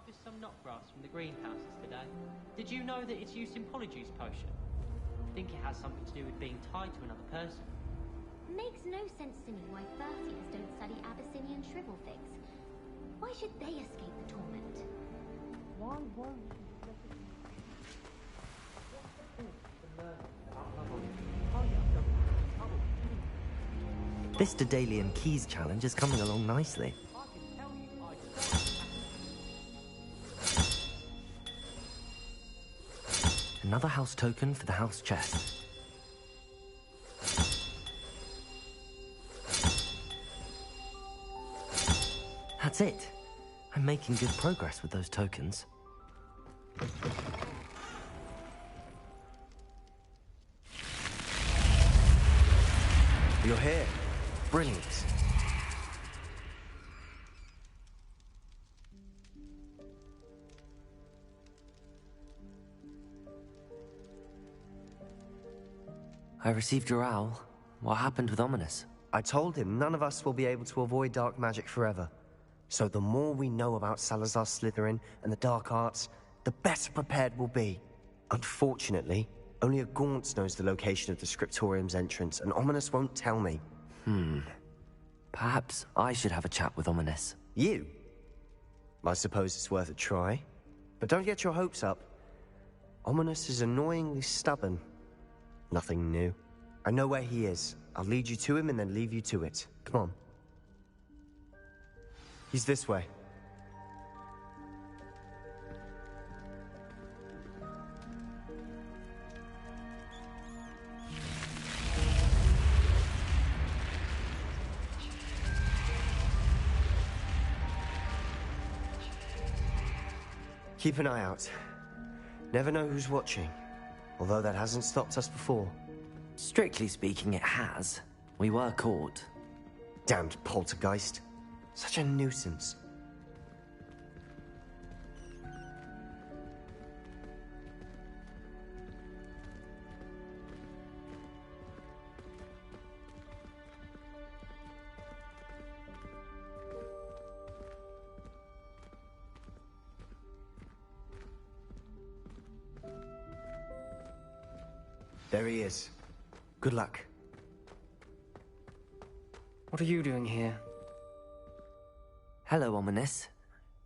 harvest some knotgrass from the greenhouses today. Did you know that it's used in Polyjuice potion? I think it has something to do with being tied to another person. Makes no sense to me why Firstians don't study Abyssinian shrivel figs. Why should they escape the torment? Why won't This Daedalian Keys challenge is coming along nicely. Another house token for the house chest. That's it. I'm making good progress with those tokens. You're here. Brilliant. I received your owl. What happened with Ominous? I told him none of us will be able to avoid dark magic forever. So the more we know about Salazar Slytherin and the dark arts, the better prepared we'll be. Unfortunately, only a Gaunt knows the location of the Scriptorium's entrance, and Ominous won't tell me. Perhaps I should have a chat with Ominous. You? I suppose it's worth a try. But don't get your hopes up. Ominous is annoyingly stubborn. Nothing new. I know where he is. I'll lead you to him and then leave you to it. Come on. He's this way. Keep an eye out. Never know who's watching. Although that hasn't stopped us before. Strictly speaking, it has. We were caught. Damned poltergeist. Such a nuisance. There he is. Good luck. What are you doing here? Hello, Ominous.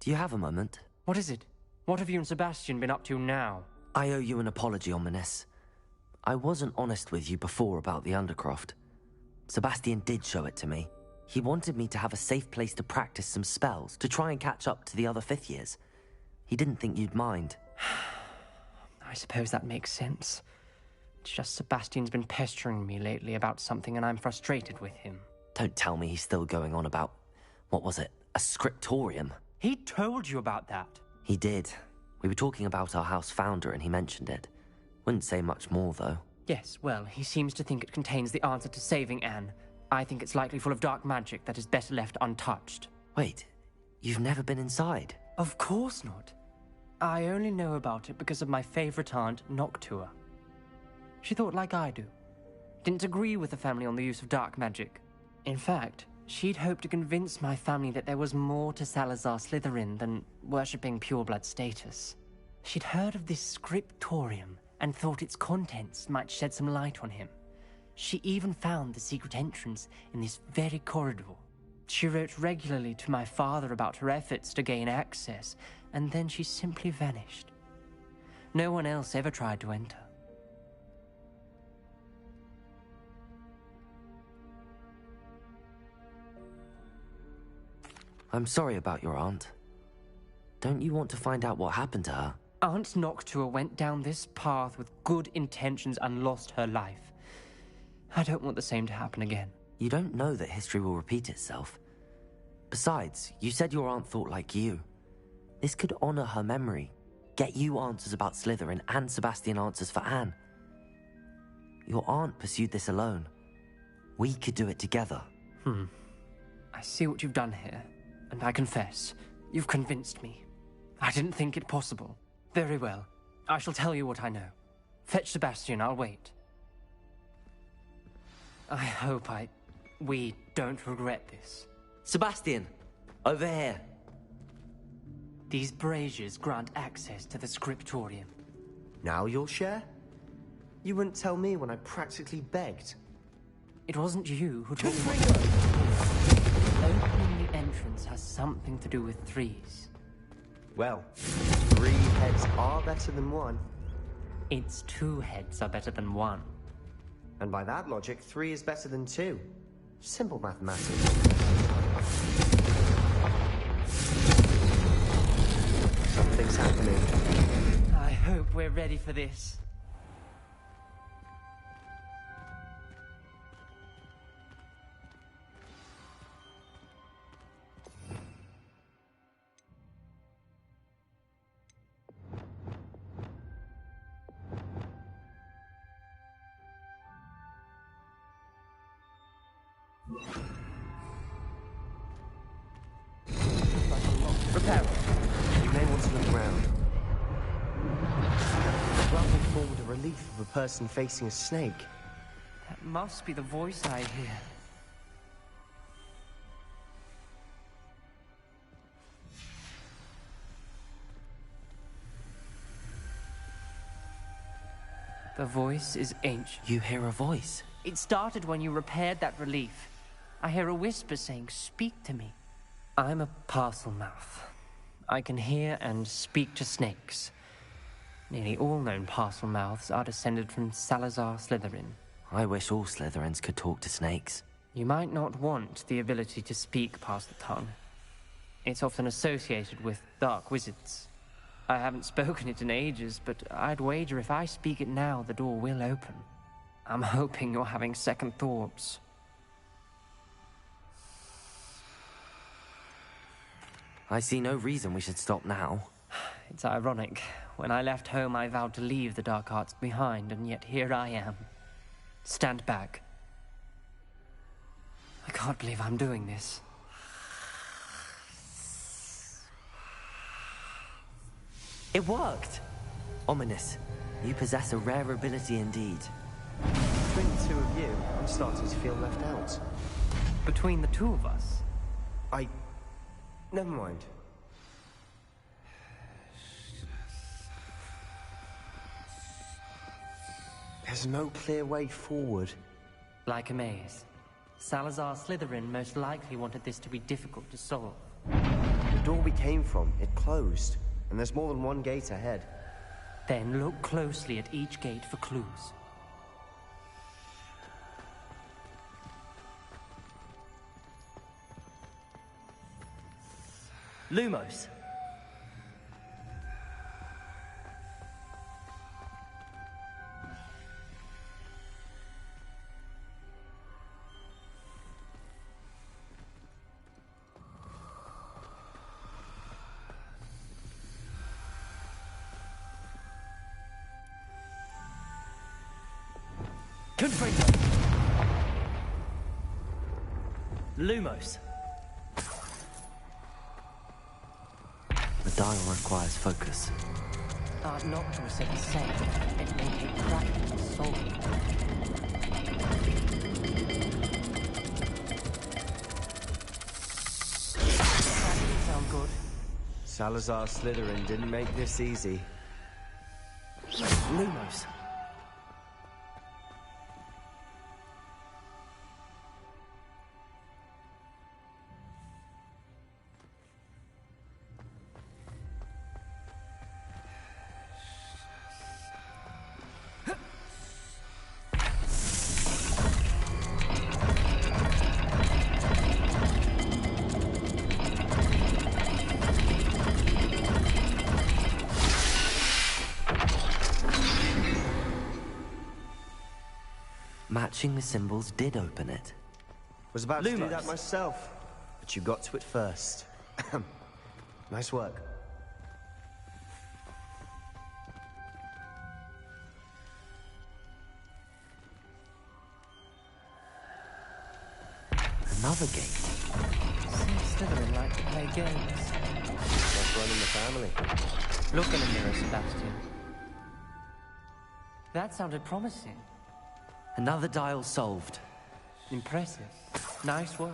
Do you have a moment? What is it? What have you and Sebastian been up to now? I owe you an apology, Ominous. I wasn't honest with you before about the Undercroft. Sebastian did show it to me. He wanted me to have a safe place to practice some spells, to try and catch up to the other fifth years. He didn't think you'd mind. I suppose that makes sense. It's just Sebastian's been pestering me lately about something and I'm frustrated with him. Don't tell me he's still going on about, what was it, a scriptorium? He told you about that. He did. We were talking about our house founder and he mentioned it. Wouldn't say much more, though. Yes, well, he seems to think it contains the answer to saving Anne. I think it's likely full of dark magic that is better left untouched. Wait, you've never been inside? Of course not. I only know about it because of my favorite aunt, Noctua. She thought like I do. Didn't agree with the family on the use of dark magic. In fact, she'd hoped to convince my family that there was more to Salazar Slytherin than worshipping pureblood status. She'd heard of this scriptorium and thought its contents might shed some light on him. She even found the secret entrance in this very corridor. She wrote regularly to my father about her efforts to gain access, and then she simply vanished. No one else ever tried to enter. I'm sorry about your aunt. Don't you want to find out what happened to her? Aunt Noctua went down this path with good intentions and lost her life. I don't want the same to happen again. You don't know that history will repeat itself. Besides, you said your aunt thought like you. This could honor her memory, get you answers about Slytherin and Sebastian answers for Anne. Your aunt pursued this alone. We could do it together. I see what you've done here, and I confess, you've convinced me. I didn't think it possible. Very well. I shall tell you what I know. Fetch Sebastian, I'll wait. I hope we don't regret this. Sebastian, over here. These braziers grant access to the scriptorium. Now you'll share? You wouldn't tell me when I practically begged. It wasn't you who told me. Opening the entrance has something to do with threes. Well, 3 heads are better than 1. It's 2 heads are better than 1. And by that logic, 3 is better than 2. Simple mathematics. Something's happening. I hope we're ready for this. Prepare. You may want to look around. The rubble formed a relief of a person facing a snake. That must be the voice I hear. The voice is ancient. You hear a voice? It started when you repaired that relief. I hear a whisper saying, "Speak to me." I'm a parcel mouth. I can hear and speak to snakes. Nearly all known parcel mouths are descended from Salazar Slytherin. I wish all Slytherins could talk to snakes. You might not want the ability to speak past the tongue. It's often associated with dark wizards. I haven't spoken it in ages, but I'd wager if I speak it now, the door will open. I'm hoping you're having second thoughts. I see no reason we should stop now. It's ironic. When I left home, I vowed to leave the dark arts behind, and yet here I am. Stand back. I can't believe I'm doing this. It worked! Ominous. You possess a rare ability indeed. Between the 2 of you, I'm starting to feel left out. Between the 2 of us? Never mind. There's no clear way forward. Like a maze. Salazar Slytherin most likely wanted this to be difficult to solve. The door we came from, it closed. And there's more than 1 gate ahead. Then look closely at each gate for clues. Lumos. Lumos. The dial requires focus. Art Noctua said the same. It may take practice to solve it. That didn't sound good. Salazar Slytherin didn't make this easy. Lumos. Matching the symbols did open it. Was about to do that myself, but you got to it first. Nice work. Another gate. Seems Slytherin like to play games. Just running the family. Look in the mirror, Sebastian. That sounded promising. Another dial solved. Impressive. Nice work.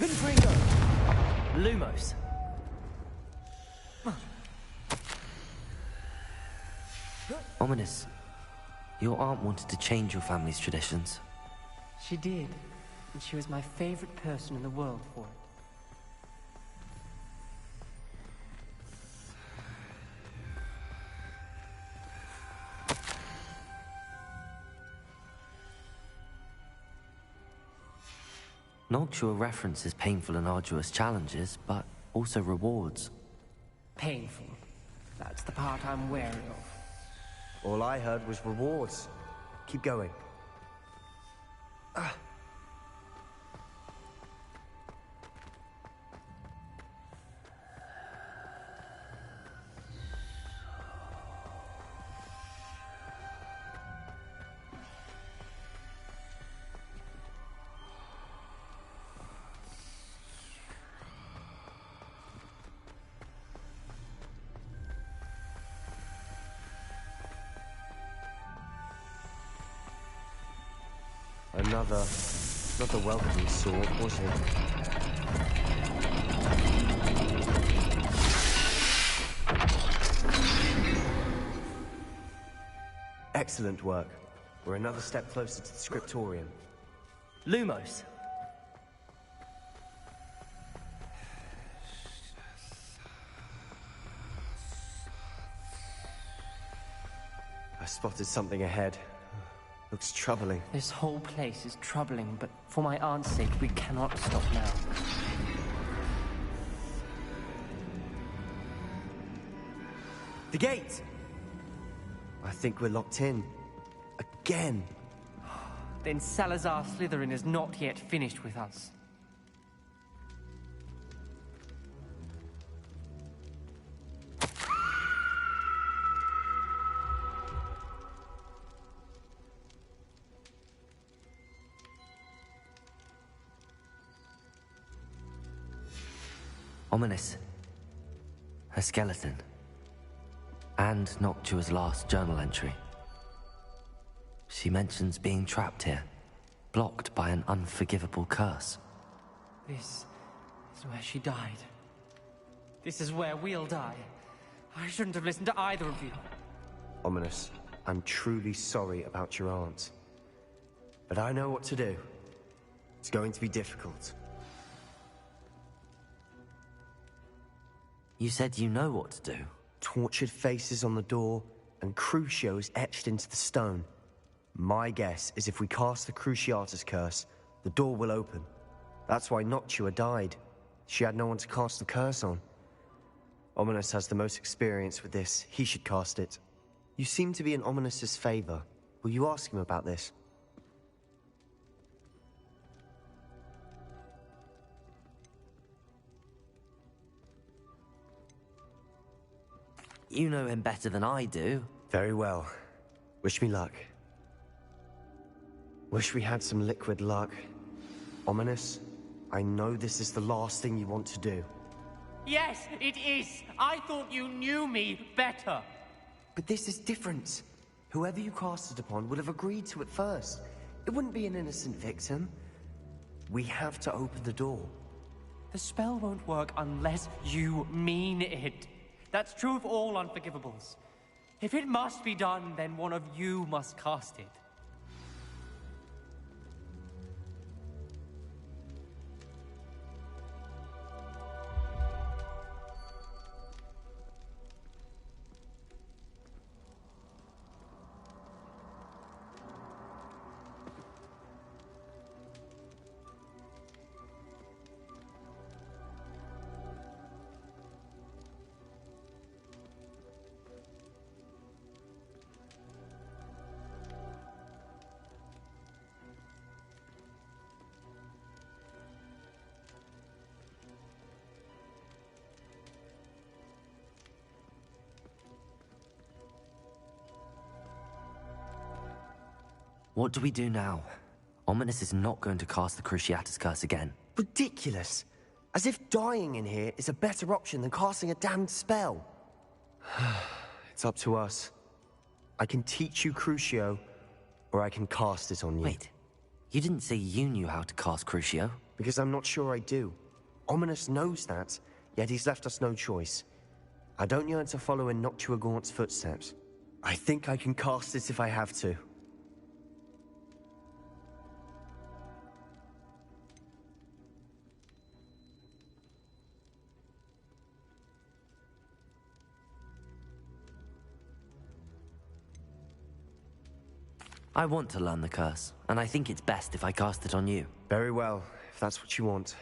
Confringo! Lumos. Ominous. Your aunt wanted to change your family's traditions. She did, and she was my favorite person in the world for it. Noctua references painful and arduous challenges, but also rewards. Painful. That's the part I'm wary of. All I heard was rewards. Keep going. Another welcoming sword, was it? Excellent work. We're another step closer to the scriptorium. Lumos. I spotted something ahead. Looks troubling. This whole place is troubling, but for my aunt's sake, we cannot stop now. The gate! I think we're locked in. Again. Then Salazar Slytherin is not yet finished with us. Ominous. Her skeleton. And Noctua's last journal entry. She mentions being trapped here, blocked by an unforgivable curse. This is where she died. This is where we'll die. I shouldn't have listened to either of you. Ominous, I'm truly sorry about your aunt. But I know what to do. It's going to be difficult. You said you know what to do. Tortured faces on the door, and Crucio is etched into the stone. My guess is if we cast the Cruciatus curse, the door will open. That's why Noctua died. She had no one to cast the curse on. Ominous has the most experience with this. He should cast it. You seem to be in Ominous's favor. Will you ask him about this? You know him better than I do. Very well. Wish me luck. Wish we had some liquid luck. Ominous, I know this is the last thing you want to do. Yes, it is! I thought you knew me better! But this is different. Whoever you cast it upon would have agreed to it first. It wouldn't be an innocent victim. We have to open the door. The spell won't work unless you mean it. That's true of all unforgivables. If it must be done, then one of you must cast it. What do we do now? Ominous is not going to cast the Cruciatus curse again. Ridiculous! As if dying in here is a better option than casting a damned spell. It's up to us. I can teach you Crucio, or I can cast it on you. Wait. You didn't say you knew how to cast Crucio. Because I'm not sure I do. Ominous knows that, yet he's left us no choice. I don't yearn to follow in Noctua Gaunt's footsteps. I think I can cast it if I have to. I want to learn the curse, and I think it's best if I cast it on you. Very well, if that's what you want.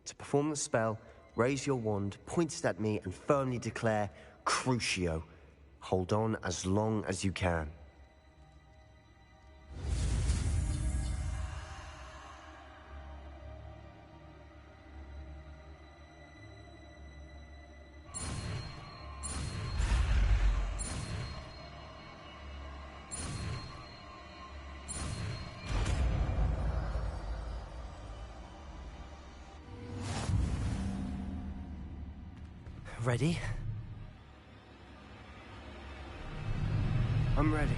To perform the spell, raise your wand, point it at me, and firmly declare, Crucio. Hold on as long as you can. Ready? I'm ready.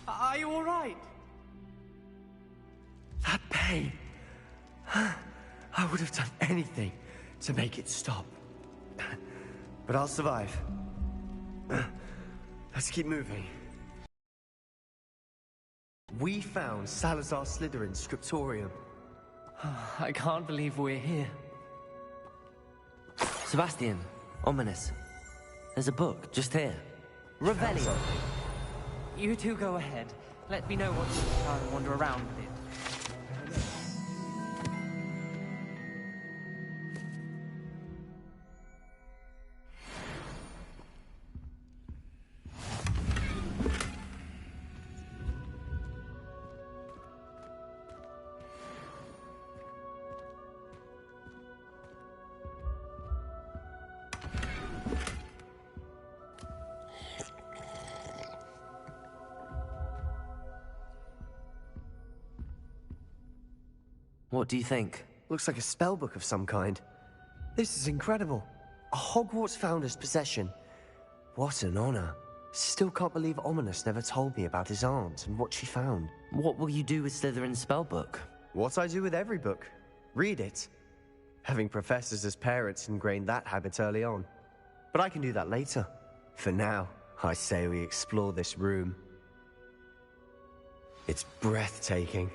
Are you all right? That pain. I would have done anything to make it stop. But I'll survive. Let's keep moving. We found Salazar Slytherin's scriptorium. I can't believe we're here. Sebastian, Ominous. There's a book just here. Revelio. You two go ahead. Let me know what you try and wander around with it. What do you think? Looks like a spellbook of some kind. This is incredible. A Hogwarts founder's possession. What an honor. Still can't believe Ominous never told me about his aunt and what she found. What will you do with Slytherin's spellbook? What I do with every book. Read it. Having professors as parents ingrained that habit early on. But I can do that later. For now, I say we explore this room. It's breathtaking.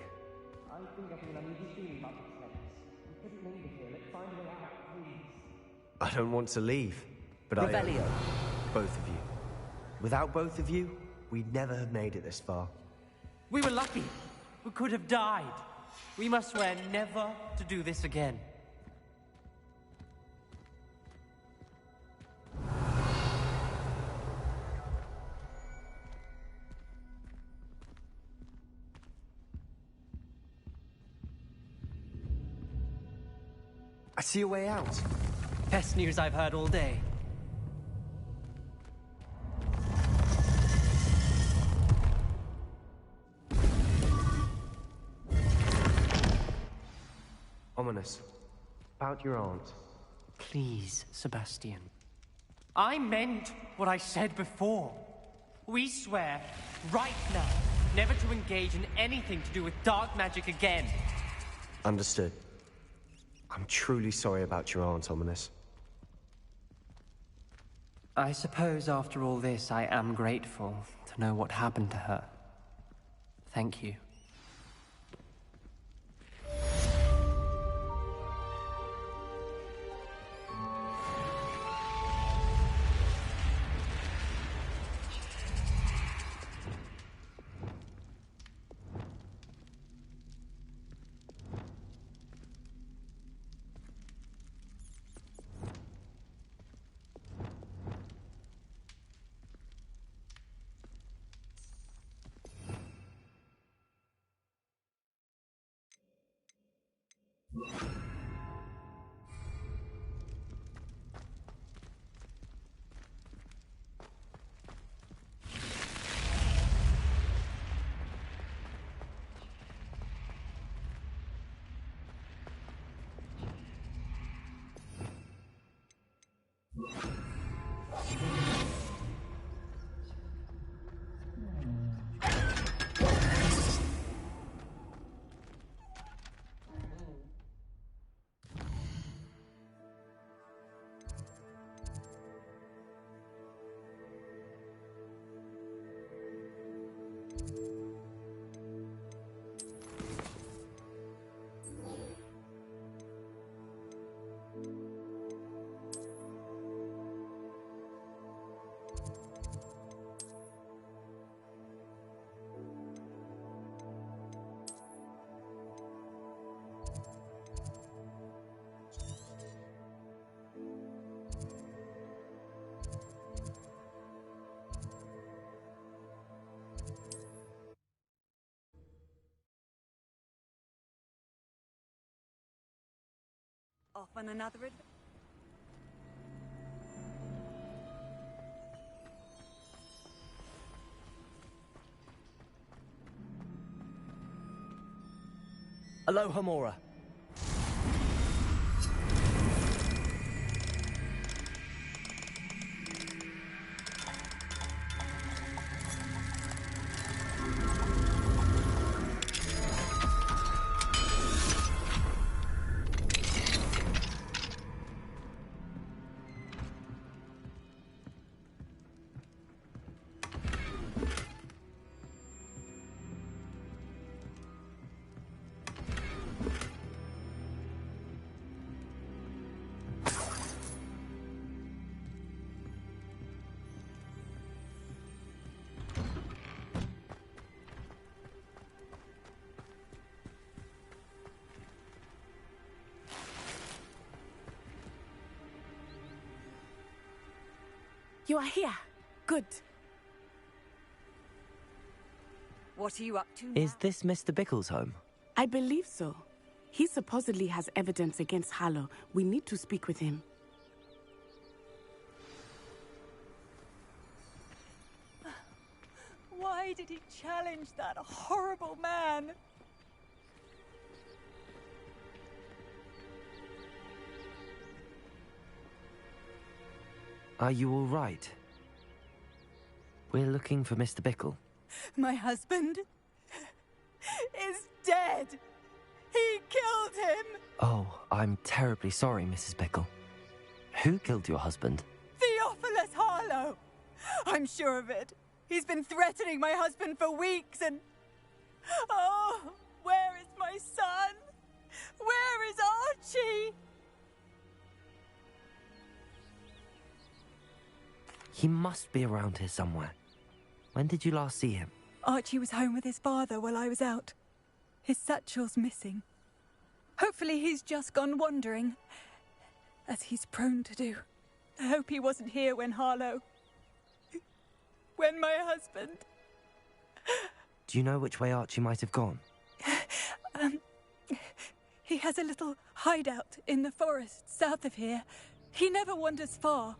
I don't want to leave, but Revelio. Both of you. Without both of you, we'd never have made it this far. We were lucky. We could have died. We must swear never to do this again. I see a way out. Best news I've heard all day. Ominous. About your aunt. Please, Sebastian. I meant what I said before. We swear, right now, never to engage in anything to do with dark magic again. Understood. I'm truly sorry about your aunt, Ominous. I suppose after all this, I am grateful to know what happened to her. Thank you. Off on another adventure. Aloha, Mora. You are here. Good. What are you up to now? Is this Mr. Bickle's home? I believe so. He supposedly has evidence against Harlow. We need to speak with him. Why did he challenge that horrible man? Are you all right? We're looking for Mr. Bickle. My husband is dead. He killed him. Oh, I'm terribly sorry, Mrs. Bickle. Who killed your husband? Theophilus Harlow. I'm sure of it. He's been threatening my husband for weeks and... Oh, where is my son? Where is Archie? He must be around here somewhere. When did you last see him? Archie was home with his father while I was out. His satchel's missing. Hopefully he's just gone wandering, as he's prone to do. I hope he wasn't here when Harlow... when my husband... Do you know which way Archie might have gone? He has a little hideout in the forest south of here. He never wanders far.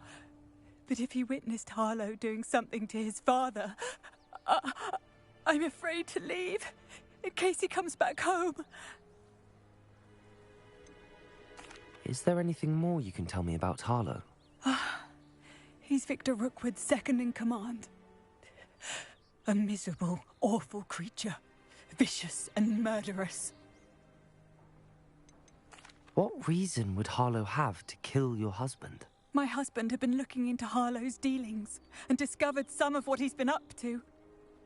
But if he witnessed Harlow doing something to his father, I'm afraid to leave, in case he comes back home. Is there anything more you can tell me about Harlow? He's Victor Rookwood's second in command. A miserable, awful creature. Vicious and murderous. What reason would Harlow have to kill your husband? My husband had been looking into Harlow's dealings and discovered some of what he's been up to.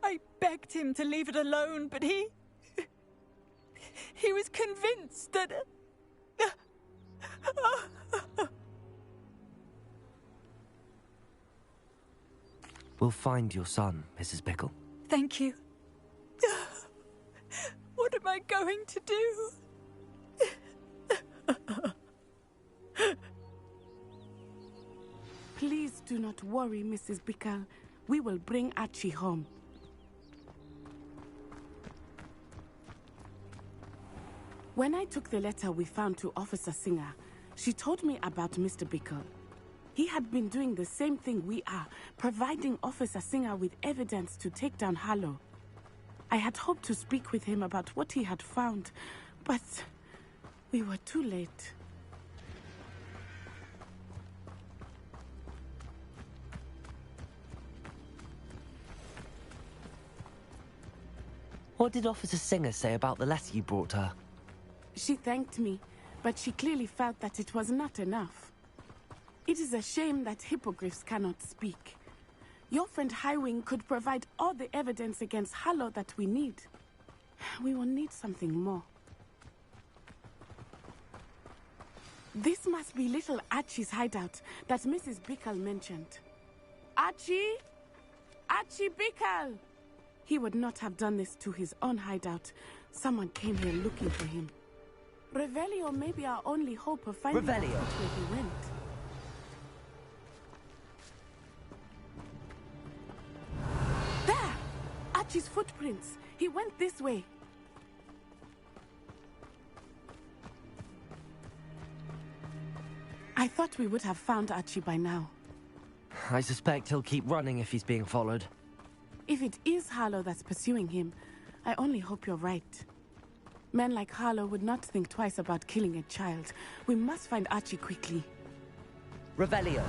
I begged him to leave it alone, but he was convinced that... We'll find your son, Mrs. Bickle. Thank you. What am I going to do? Please do not worry, Mrs. Bickle. We will bring Archie home. When I took the letter we found to Officer Singer, she told me about Mr. Bickle. He had been doing the same thing we are, providing Officer Singer with evidence to take down Harlow. I had hoped to speak with him about what he had found, but we were too late. What did Officer Singer say about the letter you brought her? She thanked me, but she clearly felt that it was not enough. It is a shame that hippogriffs cannot speak. Your friend Highwing could provide all the evidence against Harlow that we need. We will need something more. This must be little Archie's hideout that Mrs. Bickle mentioned. Archie? Archie Bickle! He would not have done this to his own hideout. Someone came here looking for him. Revelio may be our only hope of finding out Revelio. where he went. There! Archie's footprints. He went this way. thought we would have found Archie by now. I suspect he'll keep running if he's being followed. If it is Harlow that's pursuing him, I only hope you're right. Men like Harlow would not think twice about killing a child. We must find Archie quickly. Revelio.